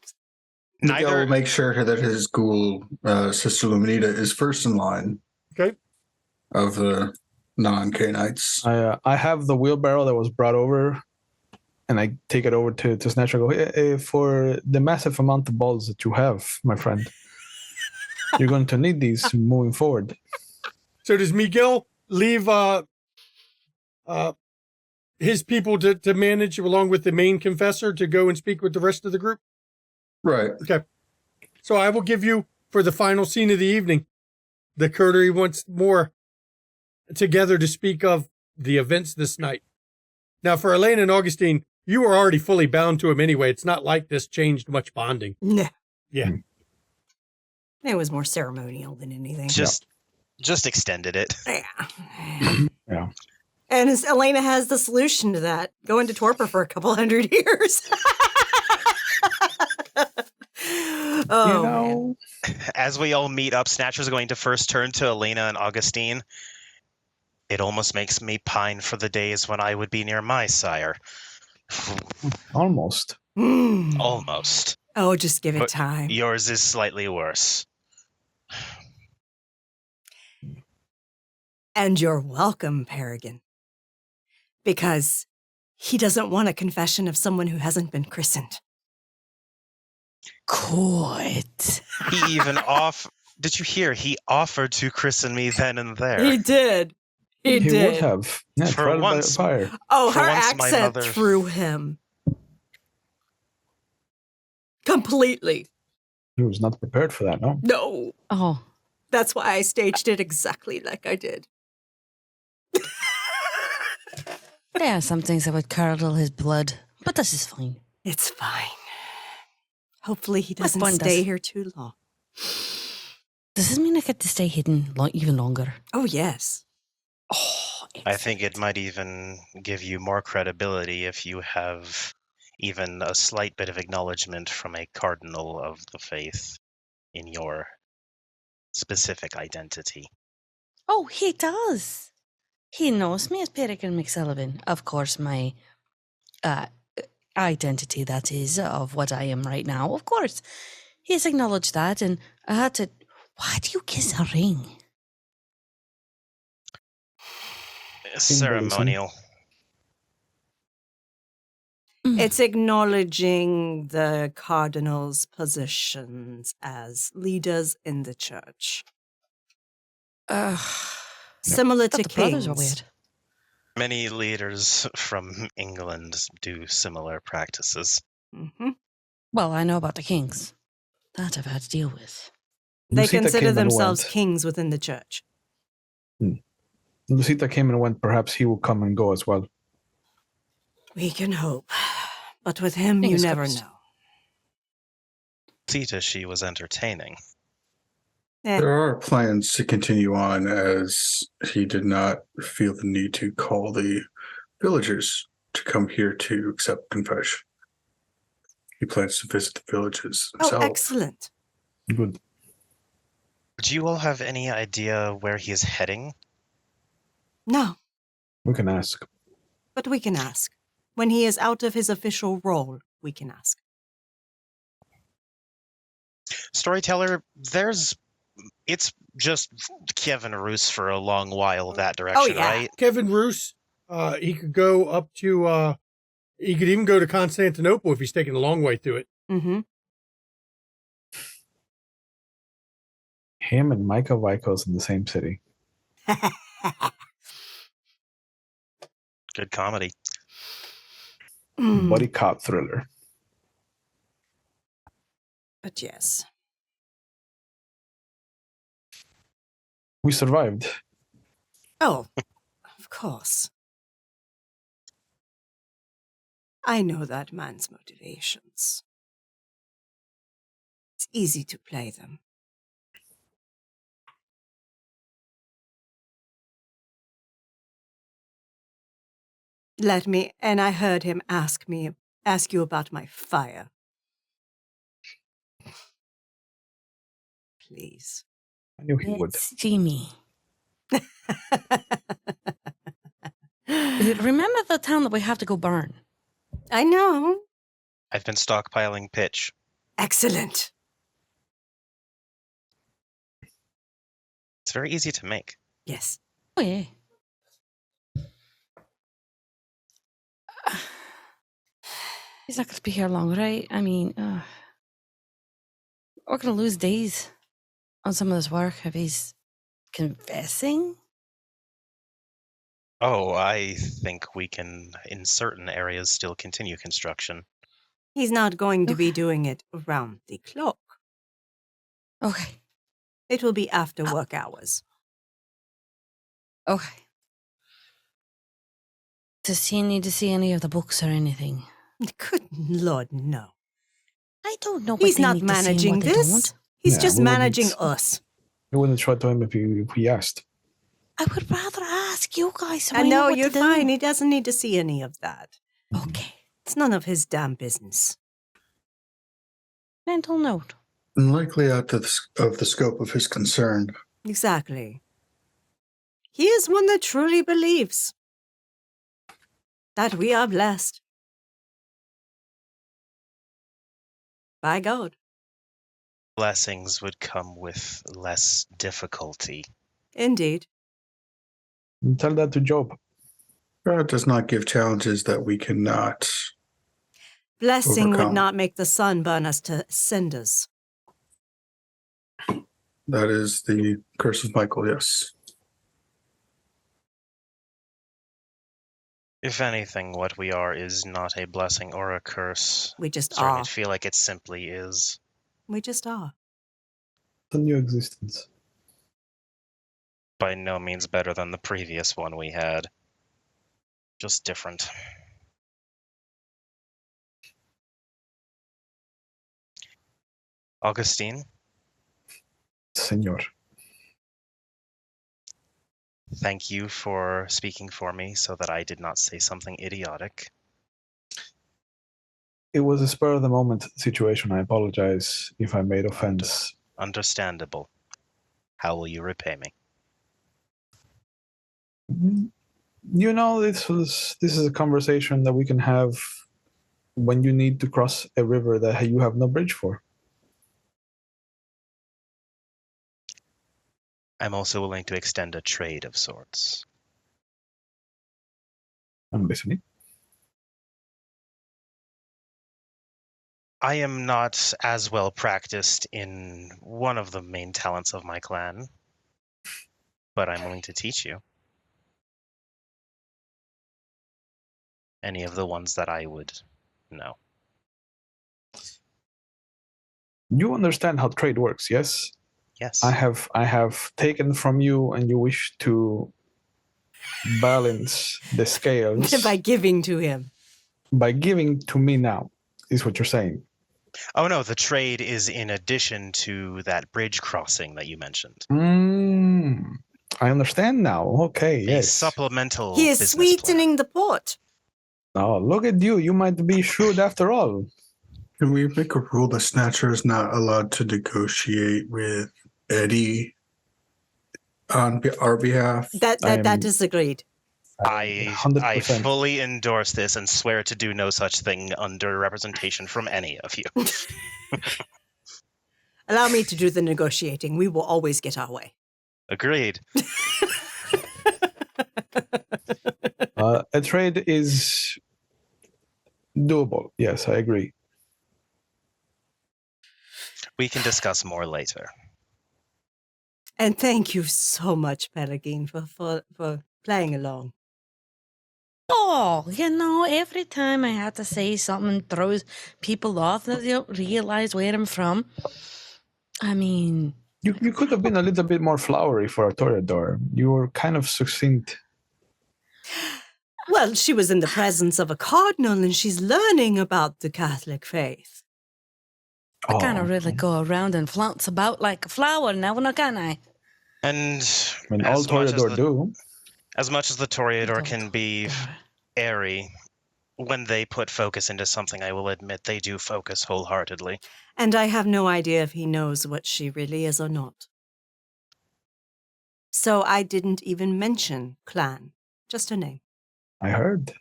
I: Miguel
H: Neither-
I: will make sure that his ghoul, Sister Luminita, is first in line
A: Okay.
I: of the non-Canaanites.
D: I have the wheelbarrow that was brought over, and I take it over to Snatcher. I go, hey, for the massive amount of balls that you have, my friend, you're going to need these moving forward.
A: So does Miguel leave his people to manage along with the main confessor to go and speak with the rest of the group?
I: Right.
A: Okay. So I will give you, for the final scene of the evening, the coterie once more together to speak of the events this night. Now, for Elaine and Augustine, you were already fully bound to him anyway. It's not like this changed much bonding.
F: No.
A: Yeah.
F: It was more ceremonial than anything.
H: just extended it.
F: Yeah.
D: Yeah.
F: And Elena has the solution to that. Go into torpor for a couple 100 years. Oh, man.
H: As we all meet up, Snatcher's going to first turn to Elena and Augustine. It almost makes me pine for the days when I would be near my sire.
D: Almost.
F: Mm.
H: Almost.
F: Oh, just give it
H: But
F: time.
H: Yours is slightly worse.
F: And you're welcome, Peregrine. Because he doesn't want a confession of someone who hasn't been christened.
G: Quite.
H: He even Did you hear? He offered to christen me then and there.
F: He did. He
J: He
F: did.
J: would have. Yeah,
H: For
J: trial by
H: once-
J: fire.
F: Oh,
H: For
F: her
H: once, my
F: accent
H: mother-
F: threw him. Completely.
J: He was not prepared for that, no?
F: No.
G: Oh,
F: That's why I staged it exactly like I did.
G: there are some things that would curdle his blood, but this is fine.
F: It's fine. Hopefully he doesn't
G: fun
F: stay
G: does-
F: here too long.
G: Does this mean I get to stay hidden even longer?
F: Oh, yes.
G: Oh,
H: I think it might even give you more credibility if you have even a slight bit of acknowledgement from a cardinal of the faith in your specific identity.
G: Oh, he does. He knows me as Peregrine McSullivan. Of course, my identity, that is, of what I am right now. Of course, he has acknowledged that, and I had to... Why do you kiss a ring?
H: Ceremonial.
F: It's acknowledging the cardinal's positions as leaders in the church. Similar to
G: The brothers are
F: kings.
G: weird.
H: Many leaders from England do similar practices.
F: Mhm.
G: Well, I know about the kings. That I've had to deal with.
F: They
J: Lucita
F: consider
J: came and
F: themselves
J: went.
F: kings within the church.
J: Lucita came and went. Perhaps he will come and go as well.
F: We can hope. But with him, you
G: Fingers
F: never
G: crossed.
F: know.
H: Sita, she was entertaining.
I: There are plans to continue on, as he did not feel the need to call the villagers to come here to accept confession. He plans to visit the villages
F: Oh,
I: himself.
F: excellent.
J: Good.
H: Do you all have any idea where he is heading?
F: No,
J: We can ask.
F: but we can ask. When he is out of his official role, we can ask.
H: Storyteller, it's just Kevin Roos for a long while that direction,
F: yeah.
H: right?
A: Kevin Roos, he could go up to, he could even go to Constantinople if he's taking the long way through it.
F: Mm-hmm.
J: Him and Micah Vykos in the same city.
H: Good comedy.
J: Buddy cop thriller.
F: But yes.
J: We survived.
F: Oh, of course. I know that man's motivations. It's easy to play them. And I heard him ask you about my fire. Please.
J: I knew he would.
G: It's steamy. Remember the town that we have to go burn?
F: I know.
H: I've been stockpiling pitch.
F: Excellent.
H: It's very easy to make.
F: Yes.
G: Oh, yeah. He's not going to be here long, right? I mean, we're going to lose days on some of this work if he's confessing.
H: Oh, I think we can, in certain areas, still continue construction.
F: He's not going to be
G: Okay.
F: doing it around the clock.
G: Okay.
F: It will be after work hours.
G: Okay. Does he need to see any of the books or anything?
F: Good Lord, no.
G: I don't know. What
F: He's
G: they
F: not
G: need to see and
F: managing
G: what they
F: this.
G: don't.
F: He's
J: Yeah,
F: just
J: we wouldn't-
F: managing us.
J: We wouldn't try to him if he asked.
G: I would rather ask you guys. So
F: I
G: I know
F: know
G: what
F: you're
G: to do.
F: fine. He doesn't need to see any of that.
G: Okay.
F: It's none of his damn business.
G: Mental note.
I: Likely out of the scope of his concern.
F: Exactly. He is one that truly believes that we are blessed. By God.
H: Blessings would come with less difficulty.
F: Indeed.
D: And tell that to Job.
I: God does not give challenges that we cannot.
F: Blessing would
I: Overcome.
F: not make the sun burn us to cinders.
I: That is the curse of Michael, yes.
H: If anything, what we are is not a blessing or a curse.
F: We just
H: Starting
F: are.
H: to feel like it simply is.
F: We just are.
D: It's a new existence.
H: By no means better than the previous one we had. Just different. Augustine,
D: Senor.
H: thank you for speaking for me so that I did not say something idiotic.
D: It was a spur of the moment situation. I apologize if I made offense.
H: Understandable. How will you repay me?
D: You know, this is a conversation that we can have when you need to cross a river that you have no bridge for.
H: I'm also willing to extend a trade of sorts.
D: I'm listening.
H: I am not as well practiced in one of the main talents of my clan, but I'm willing to teach you. Any of the ones that I would know.
D: You understand how trade works, yes?
H: Yes.
D: I have taken from you, and you wish to balance the scales
F: By giving to him.
D: by giving to me now, is what you're saying.
H: Oh no, the trade is in addition to that bridge crossing that you mentioned.
D: I understand now. Okay,
H: A
D: yes.
H: supplemental
F: He is
H: business
F: sweetening the pot.
D: Oh, look at you. You might be shrewd after all.
I: Can we make a rule that Snatcher is not allowed to negotiate with Eddie on our behalf?
F: That is agreed.
H: I
D: 100%.
H: fully endorse this and swear to do no such thing under representation from any of you.
F: Allow me to do the negotiating. We will always get our way.
H: Agreed.
D: A trade is doable. Yes, I agree.
H: We can discuss more later.
F: And thank you so much, Peregrine, for playing along.
G: Oh, every time I had to say something throws people off that they don't realize where I'm from. I mean...
D: You could have been a little bit more flowery for a toreador. You were kind of succinct.
F: Well, she was in the presence of a cardinal and she's learning about the Catholic faith.
G: I can't really go around and flounce about like a flower now, can I?
H: And
D: I mean, all toreador do.
H: As much as the toreador can be airy, when they put focus into something, I will admit they do focus wholeheartedly.
F: And I have no idea if he knows what she really is or not. So I didn't even mention clan, just her name.
D: I heard.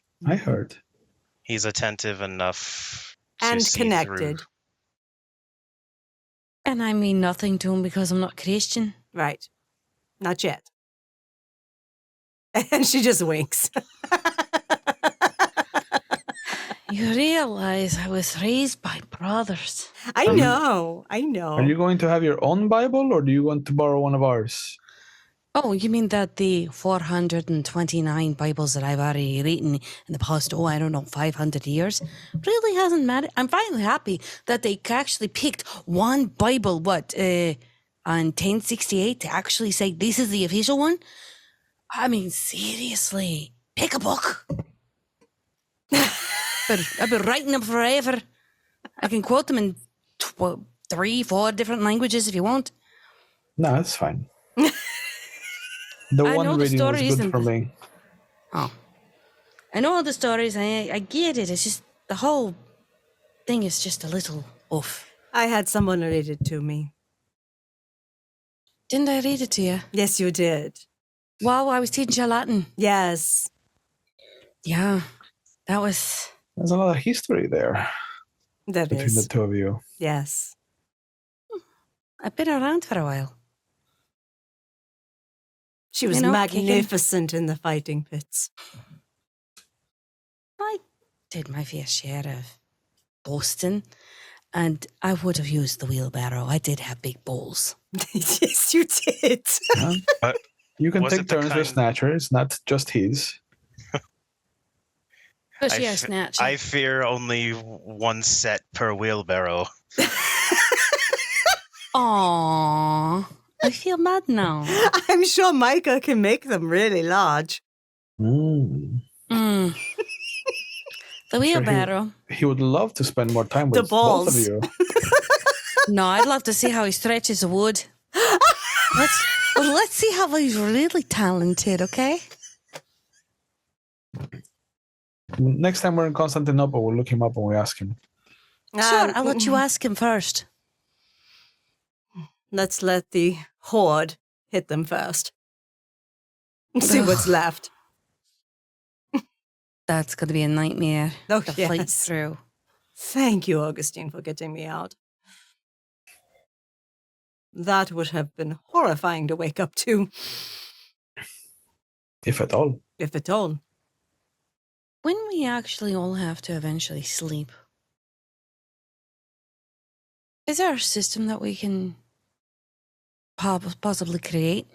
H: He's attentive enough to
F: And
H: see
F: connected.
H: through.
G: And I mean nothing to him because I'm not Christian.
F: Right. Not yet. And she just winks.
G: You realize I was raised by brothers.
F: I know.
D: Are you going to have your own Bible, or do you want to borrow one of ours?
G: Oh, you mean that the 429 Bibles that I've already written in the past, 500 years, really hasn't mattered? I'm finally happy that they actually picked one Bible, on 1068 to actually say this is the official one? I mean, seriously, pick a book. But I've been writing them forever. I can quote them in 3, 4 different languages if you want.
D: No, that's fine. The
G: I know
D: one
G: the
D: reading was
G: stories
D: good
G: and
D: for me.
G: Oh. I know all the stories. I get it. It's just the whole thing is just a little off.
F: I had someone read it to me.
G: Didn't I read it to you?
F: Yes, you did.
G: Wow, I was teaching you Latin.
F: Yes.
G: Yeah, that was...
D: There's a lot of history there between the two of you.
F: Yes.
G: I've been around for a while.
F: She was magnificent in the fighting pits.
G: I did my fair share of boasting, and I would have used the wheelbarrow. I did have big balls.
F: Yes, you did.
J: You can
H: Was
J: take
H: it the
J: turns with
H: kind-
J: Snatcher. It's not just his.
G: But
H: I
G: she
H: f-
G: snatch.
H: I fear only one set per wheelbarrow.
G: Aww. I feel mad now.
F: I'm sure Micah can make them really large.
J: Mm.
G: Mm. The wheelbarrow.
J: He would love to spend more time
F: The
J: with both of
F: balls.
J: you.
G: No, I'd love to see how he stretches the wood. Let's see how he's really talented, okay?
J: Next time we're in Constantinople, we'll look him up and we ask him.
G: Sure, I'll let you ask him first.
F: Let's let the horde hit them first. See what's left.
G: That's going to be a nightmare
F: Oh,
G: to fight
F: yes.
G: through.
F: Thank you, Augustine, for getting me out. That would have been horrifying to wake up to,
J: If at all.
F: if at all.
G: When we actually all have to eventually sleep, is there a system that we can possibly create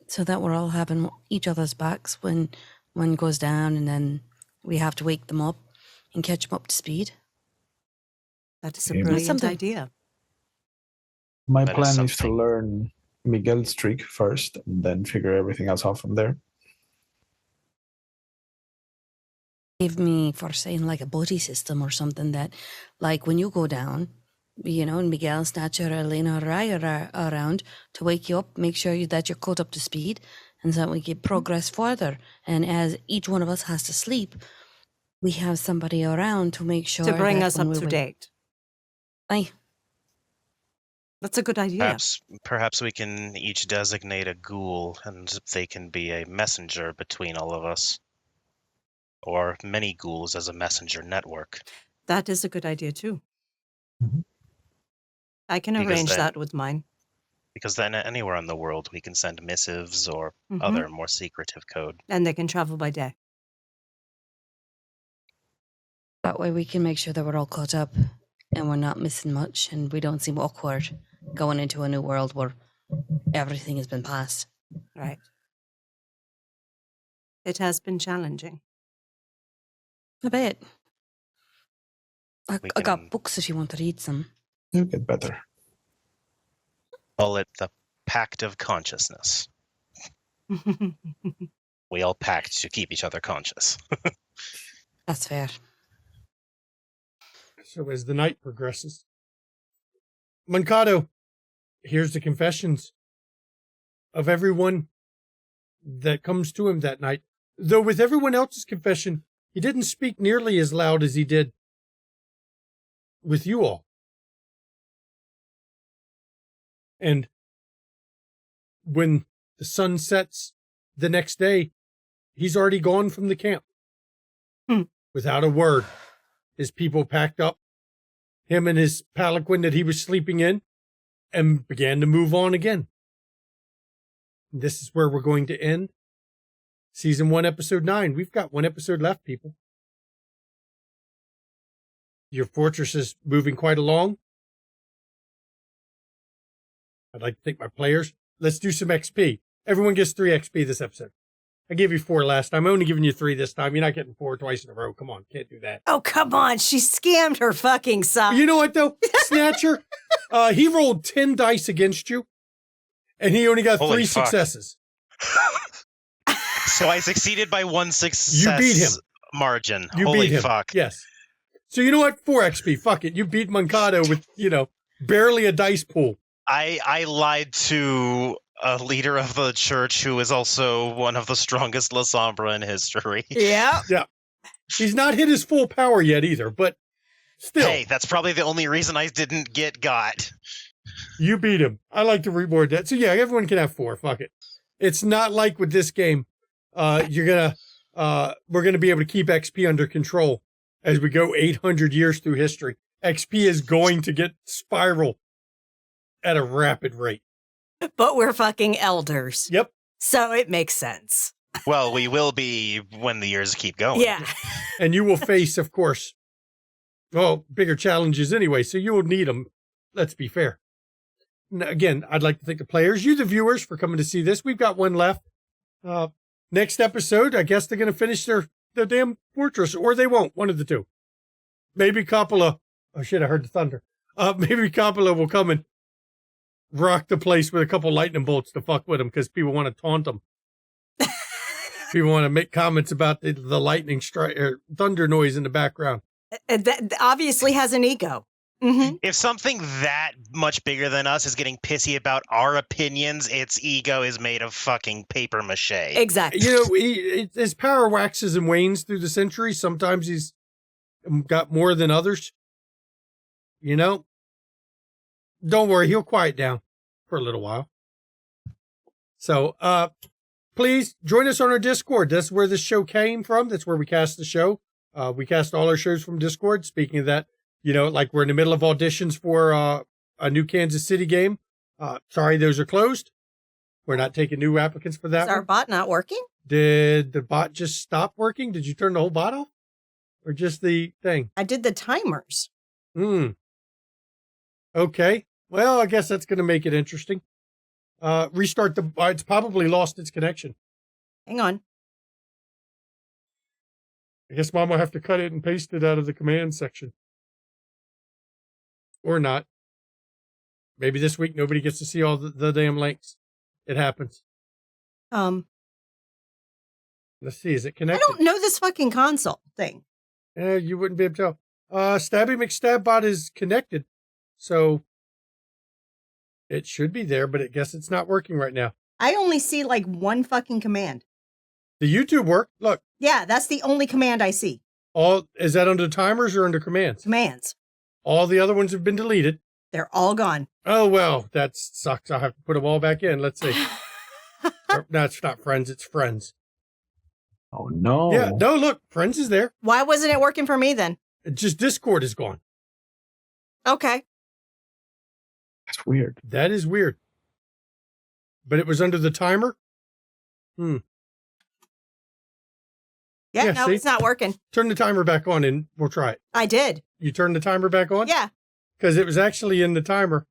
G: so that we're all having each other's backs when one goes down and then we have to wake them up and catch them up to speed?
F: That is a
J: Maybe.
F: brilliant
G: Something-
F: idea.
J: My
H: That is
J: plan is to
H: something.
J: learn Miguel's trick first and then figure everything else out from there.
G: Give me for saying like a buddy system or something that, like when you go down, you know, and Miguel, Snatcher, Elena, or I are around to wake you up, make sure that you're caught up to speed, and so that we can progress further. And as each one of us has to sleep, we have somebody around to make sure
F: To bring
G: that
F: us
G: when
F: up
G: we
F: to
G: wake-
F: date.
G: Aye.
F: That's a good idea.
H: Perhaps we can each designate a ghoul, and they can be a messenger between all of us. Or many ghouls as a messenger network.
F: That is a good idea, too.
J: Mhm.
F: I can
H: Because
F: arrange
H: then-
F: that with mine.
H: Because then anywhere in the world we can send missives or
F: Mhm.
H: other more secretive code.
F: And they can travel by day.
G: That way we can make sure that we're all caught up and we're not missing much and we don't seem awkward going into a new world where everything has been passed.
F: Right. It has been challenging.
G: I bet. I
H: We
G: got
H: can-
G: books if you want to read some.
J: You'll get better.
H: Call it the Pact of Consciousness. We all pact to keep each other conscious.
G: That's fair.
A: So as the night progresses, Mankado hears the confessions of everyone that comes to him that night. Though with everyone else's confession, he didn't speak nearly as loud as he did with you all. And when the sun sets the next day, he's already gone from the camp. Without a word. His people packed up him and his palanquin that he was sleeping in and began to move on again. This is where we're going to end Season 1, Episode 9. We've got one episode left, people. Your fortress is moving quite along. I'd like to thank my players. Let's do some XP. Everyone gets 3 XP this episode. I gave you 4 last time. I'm only giving you 3 this time. You're not getting 4 twice in a row. Come on, can't do that.
F: Oh, come on. She scammed her fucking son.
A: You know what, though? Snatcher, he rolled 10 dice against you, and he only got
H: Holy
A: 3
H: fuck.
A: successes.
H: So I succeeded by 1 success
A: beat him.
H: margin.
A: You
H: Holy
A: beat him.
H: fuck.
A: Yes. So you know what? 4 XP. Fuck it. You beat Mankado with, barely a dice pool.
H: I lied to a leader of the church who is also one of the strongest La Sombra in history.
F: Yeah.
A: He's not hit his full power yet either, but still,
H: Hey, that's probably the only reason I didn't get got.
A: you beat him. I like to reward that. So yeah, everyone can have 4. Fuck it. It's not like with this game, we're gonna be able to keep XP under control as we go 800 years through history. XP is going to get spiral at a rapid rate.
F: But we're fucking elders.
A: Yep.
F: So it makes sense.
H: Well, we will be when the years keep going.
F: Yeah.
A: And you will face, of course, bigger challenges anyway, so you will need them. Let's be fair. Now, again, I'd like to thank the players, you the viewers, for coming to see this. We've got one left. Next episode, I guess they're going to finish their damn fortress, or they won't, one of the two. Maybe Coppola, oh shit, I heard the thunder. Maybe Coppola will come and rock the place with a couple lightning bolts to fuck with him because people want to taunt him. People want to make comments about the lightning strike or thunder noise in the background.
F: That obviously has an ego. Mm-hmm.
H: If something that much bigger than us is getting pissy about our opinions, its ego is made of fucking paper mache.
F: Exactly.
A: His power waxes and wanes through the centuries. Sometimes he's got more than others. Don't worry, he'll quiet down for a little while. So, please join us on our Discord. That's where this show came from. That's where we cast the show. We cast all our shows from Discord. Speaking of that, like we're in the middle of auditions for a new Kansas City game. Sorry, those are closed. We're not taking new applicants for that.
F: Is our bot not working?
A: Did the bot just stop working? Did you turn the whole bot off? Or just the thing?
F: I did the timers.
A: Okay. Well, I guess that's going to make it interesting. Restart it's probably lost its connection.
F: Hang on.
A: I guess Mom will have to cut it and paste it out of the command section. Or not. Maybe this week nobody gets to see all the damn links. It happens.
F: Let's
A: see, is it connected?
F: I don't know this fucking console thing.
A: You wouldn't be able to tell. Stabby McStabbot is connected. So it should be there, but I guess it's not working right now.
F: I only see like one fucking command.
A: The YouTube work. Look.
F: Yeah, that's the only command I see.
A: Is that under timers or under commands?
F: Commands.
A: All the other ones have been deleted.
F: They're all gone.
A: Oh, well, that sucks. I'll have to put them all back in. Let's see. No, it's not friends. It's friends.
J: Oh, no.
A: Yeah, no, look, friends is there.
F: Why wasn't it working for me then?
A: Just Discord is gone.
F: Okay.
J: That's weird.
A: That is weird. But it was under the timer?
F: Yeah, no,
A: see?
F: it's not working.
A: Turn the timer back on and we'll try it.
F: I did.
A: You turned the timer back on?
F: Yeah.
A: Because it was actually in the timer.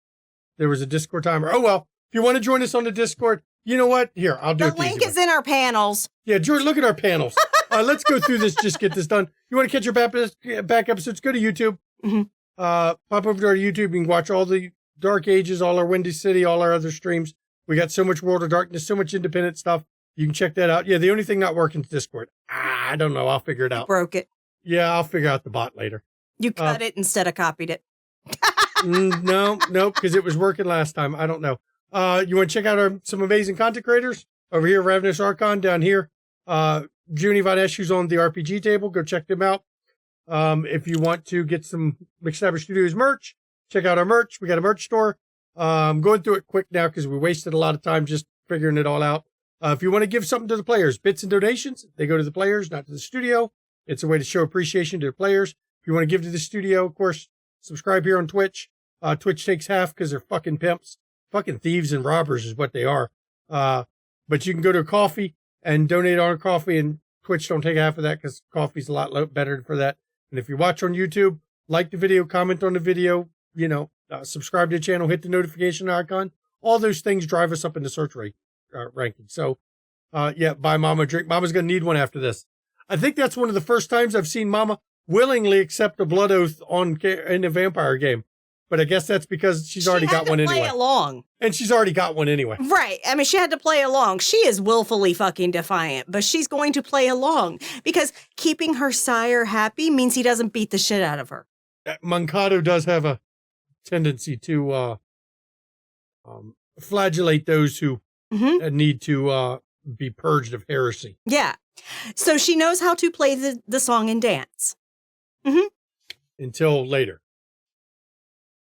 A: There was a Discord timer. Oh, well, if you want to join us on the Discord, you know what? Here, I'll do it.
F: The link is in our panels.
A: Yeah, George, look at our panels. Let's go through this, just get this done. You want to catch your back episodes, go to YouTube.
F: Mm-hmm.
A: Pop over to our YouTube. You can watch all the Dark Ages, all our Windy City, all our other streams. We got so much World of Darkness, so much independent stuff. You can check that out. Yeah, the only thing not working is Discord. I don't know. I'll figure it out.
F: Broke it.
A: Yeah, I'll figure out the bot later.
F: You cut it instead of copied it.
A: No, because it was working last time. I don't know. You want to check out some amazing content creators? Over here, Ravenous Archon. Down here, Junie Von Esch, who's on the RPG table. Go check them out. If you want to get some McStabber Studios merch, check out our merch. We got a merch store. I'm going through it quick now because we wasted a lot of time just figuring it all out. If you want to give something to the players, bits and donations, they go to the players, not to the studio. It's a way to show appreciation to the players. If you want to give to the studio, of course, subscribe here on Twitch. Twitch takes half because they're fucking pimps. Fucking thieves and robbers is what they are. But you can go to KoFi and donate on KoFi, and Twitch don't take half of that because KoFi's a lot better for that. And if you watch on YouTube, like the video, comment on the video, subscribe to the channel, hit the notification icon. All those things drive us up in the search rate ranking. So, buy Mama a drink. Mama's going to need one after this. I think that's one of the first times I've seen Mama willingly accept a blood oath in a vampire game. But I guess that's because she's already got one anyway.
F: Play along.
A: And she's already got one anyway.
F: Right. I mean, she had to play along. She is willfully fucking defiant, but she's going to play along because keeping her sire happy means he doesn't beat the shit out of her.
A: Mankado does have a tendency to flagellate those who need to be purged of heresy.
F: Yeah. So she knows how to play the song and dance. Mm-hmm.
A: Until later.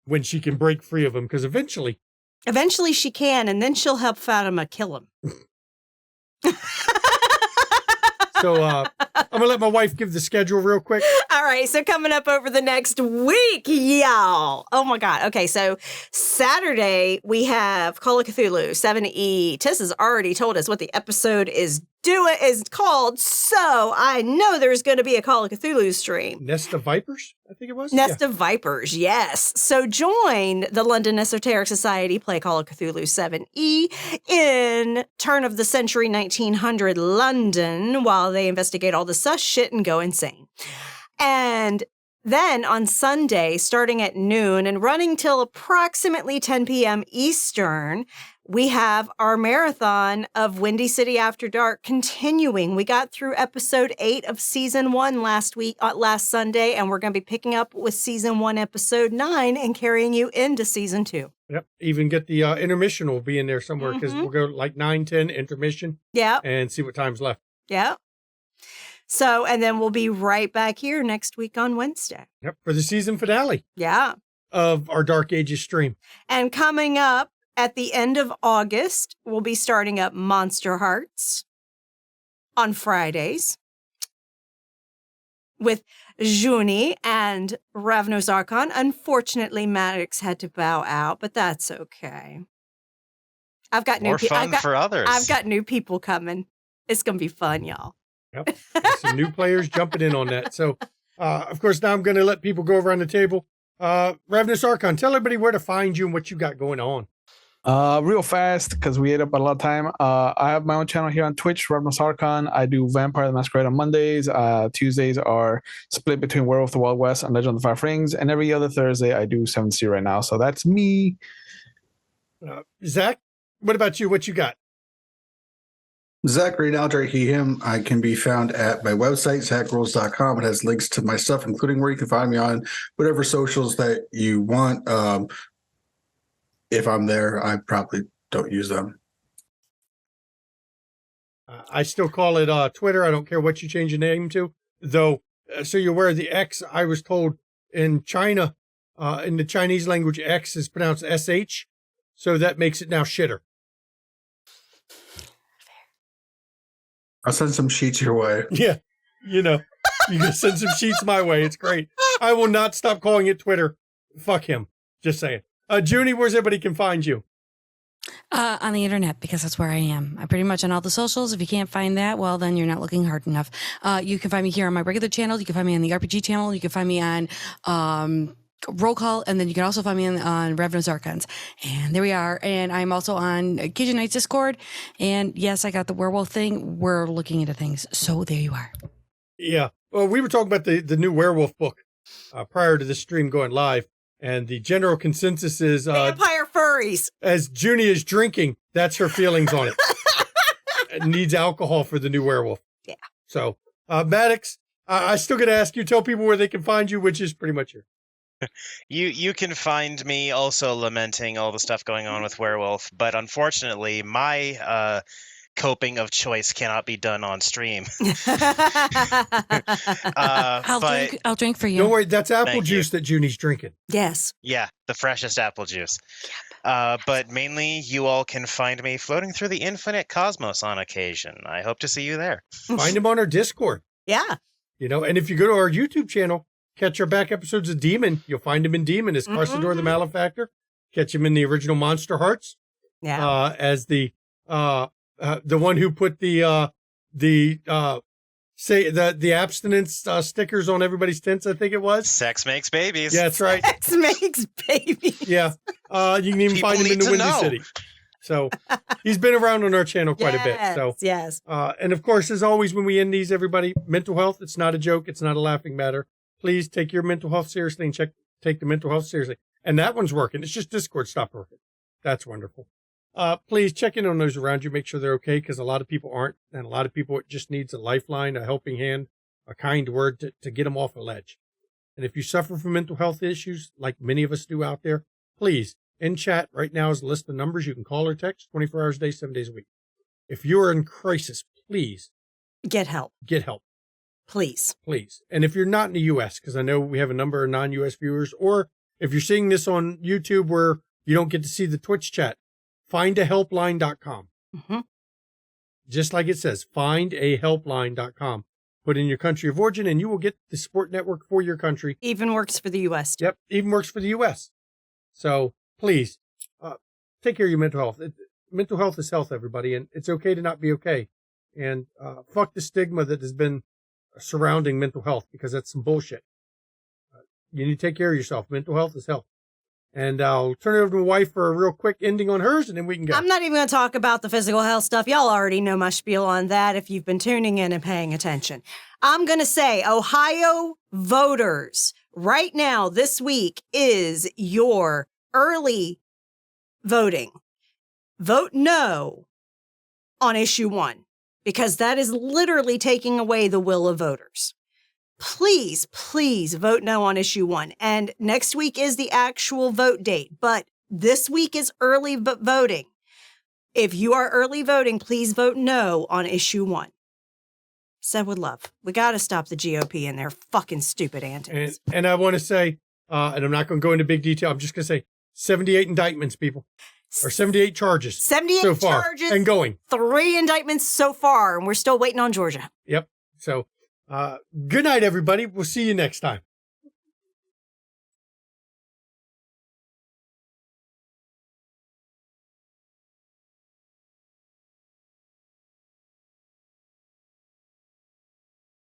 A: When she can break free of him, because eventually
F: she can, and then she'll help Fatima kill him.
A: So, I'm going to let my wife give the schedule real quick.
F: All right, so coming up over the next week, y'all. Oh my God. Okay, so Saturday we have Call of Cthulhu 7E. Tess has already told us what the episode is called, so I know there's going to be a Call of Cthulhu stream.
A: Nest of Vipers, I think it was?
F: Nest of Vipers, yes. So join the London Esoteric Society play Call of Cthulhu 7E in turn of the century 1900 London while they investigate all the sus shit and go insane. And then on Sunday, starting at noon and running till approximately 10 p.m. Eastern, we have our marathon of Windy City After Dark continuing. We got through episode 8 of season 1 last Sunday, and we're going to be picking up with season 1, episode 9, and carrying you into season 2.
A: Yep. Even get the intermission will be in there somewhere because we'll go like 9-10 intermission.
F: Yeah.
A: And see what time's left.
F: Yeah. So, and then we'll be right back here next week on Wednesday.
A: Yep. For the season finale.
F: Yeah.
A: Of our Dark Ages stream.
F: And coming up at the end of August, we'll be starting up Monster Hearts on Fridays with Juni and Ravnos Archon. Unfortunately, Maddox had to bow out, but that's okay. I've got
H: More fun for others.
F: I've got new people coming. It's going to be fun, y'all.
A: Yep. Some new players jumping in on that. So, of course, now I'm going to let people go around the table. Ravnos Archon, tell everybody where to find you and what you got going on.
J: Real fast, because we ate up a lot of time. I have my own channel here on Twitch, Ravnos Archon. I do Vampire the Masquerade on Mondays. Tuesdays are split between Werewolf of the Wild West and Legend of the Five Rings. And every other Thursday, I do 7th right now. So that's me.
A: Zach, what about you? What you got?
I: Zachary Aldrich, he, him. I can be found at my website, zachrolls.com. It has links to my stuff, including where you can find me on whatever socials that you want. If I'm there, I probably don't use them.
A: I still call it Twitter. I don't care what you change your name to. Though, so you're aware of the X, I was told in China, in the Chinese language, X is pronounced SH. So that makes it now shitter.
I: I'll send some sheets your way.
A: Yeah. You know, you can send some sheets my way. It's great. I will not stop calling it Twitter. Fuck him. Just saying. Junie, where's everybody can find you?
G: On the internet, because that's where I am. I'm pretty much on all the socials. If you can't find that, well, then you're not looking hard enough. You can find me here on my regular channel. You can find me on the RPG channel. You can find me on Roll Call, and then you can also find me on Ravnos Archons. And there we are. And I'm also on Kitchen Nights Discord. And yes, I got the werewolf thing. We're looking into things. So there you are.
A: Yeah. Well, we were talking about the new werewolf book prior to the stream going live. And the general consensus is
F: vampire furries.
A: As Junie is drinking, that's her feelings on it. It needs alcohol for the new werewolf.
F: Yeah.
A: So, Maddox, I still got to ask you, tell people where they can find you, which is pretty much here.
H: You can find me also lamenting all the stuff going on with werewolf, but unfortunately, my coping of choice cannot be done on stream.
G: I'll drink for you.
A: Don't worry, that's apple juice that Junie's drinking.
F: Yes.
H: Yeah, the freshest apple juice. But mainly, you all can find me floating through the infinite cosmos on occasion. I hope to see you there.
A: Find him on our Discord.
F: Yeah.
A: You know, and if you go to our YouTube channel, catch our back episodes of Demon. You'll find him in Demon as Carsador the Malefactor. Catch him in the original Monster Hearts.
F: Yeah.
A: As the one who put the abstinence stickers on everybody's tents, I think it was.
H: Sex makes babies.
A: Yeah, that's right.
F: Sex makes babies.
A: Yeah. You can even find him in the Windy City. So he's been around on our channel quite a bit. So
F: yes.
A: And of course, as always, when we end these, everybody, mental health, it's not a joke. It's not a laughing matter. Please take your mental health seriously and take the mental health seriously. And that one's working. It's just Discord stopped working. That's wonderful. Please check in on those around you. Make sure they're okay, because a lot of people aren't. And a lot of people just needs a lifeline, a helping hand, a kind word to get them off a ledge. And if you suffer from mental health issues, like many of us do out there, please, in chat right now is a list of numbers you can call or text 24 hours a day, 7 days a week. If you are in crisis, please
F: get help.
A: Get help.
F: Please.
A: Please. And if you're not in the U.S., because I know we have a number of non-U.S. viewers, or if you're seeing this on YouTube where you don't get to see the Twitch chat, findahelpline.com.
F: Mm-hmm.
A: Just like it says, findahelpline.com. Put in your country of origin, and you will get the support network for your country.
F: Even works for the U.S.
A: Yep, even works for the U.S. So please take care of your mental health. Mental health is health, everybody, and it's okay to not be okay. And fuck the stigma that has been surrounding mental health, because that's some bullshit. You need to take care of yourself. Mental health is health. And I'll turn it over to my wife for a real quick ending on hers, and then we can go.
F: I'm not even going to talk about the physical health stuff. Y'all already know my spiel on that if you've been tuning in and paying attention. I'm going to say, Ohio voters, right now, this week is your early voting. Vote no on issue 1, because that is literally taking away the will of voters. Please, please vote no on issue 1. And next week is the actual vote date, but this week is early voting. If you are early voting, please vote no on issue 1. Said with love. We got to stop the GOP and their fucking stupid antics.
A: And I want to say, and I'm not going to go into big detail, I'm just going to say 78 indictments, people. Or 78 charges.
F: 78
A: so far,
F: charges.
A: and going.
F: 3 indictments so far, and we're still waiting on Georgia.
A: Yep. So, good night, everybody. We'll see you next time.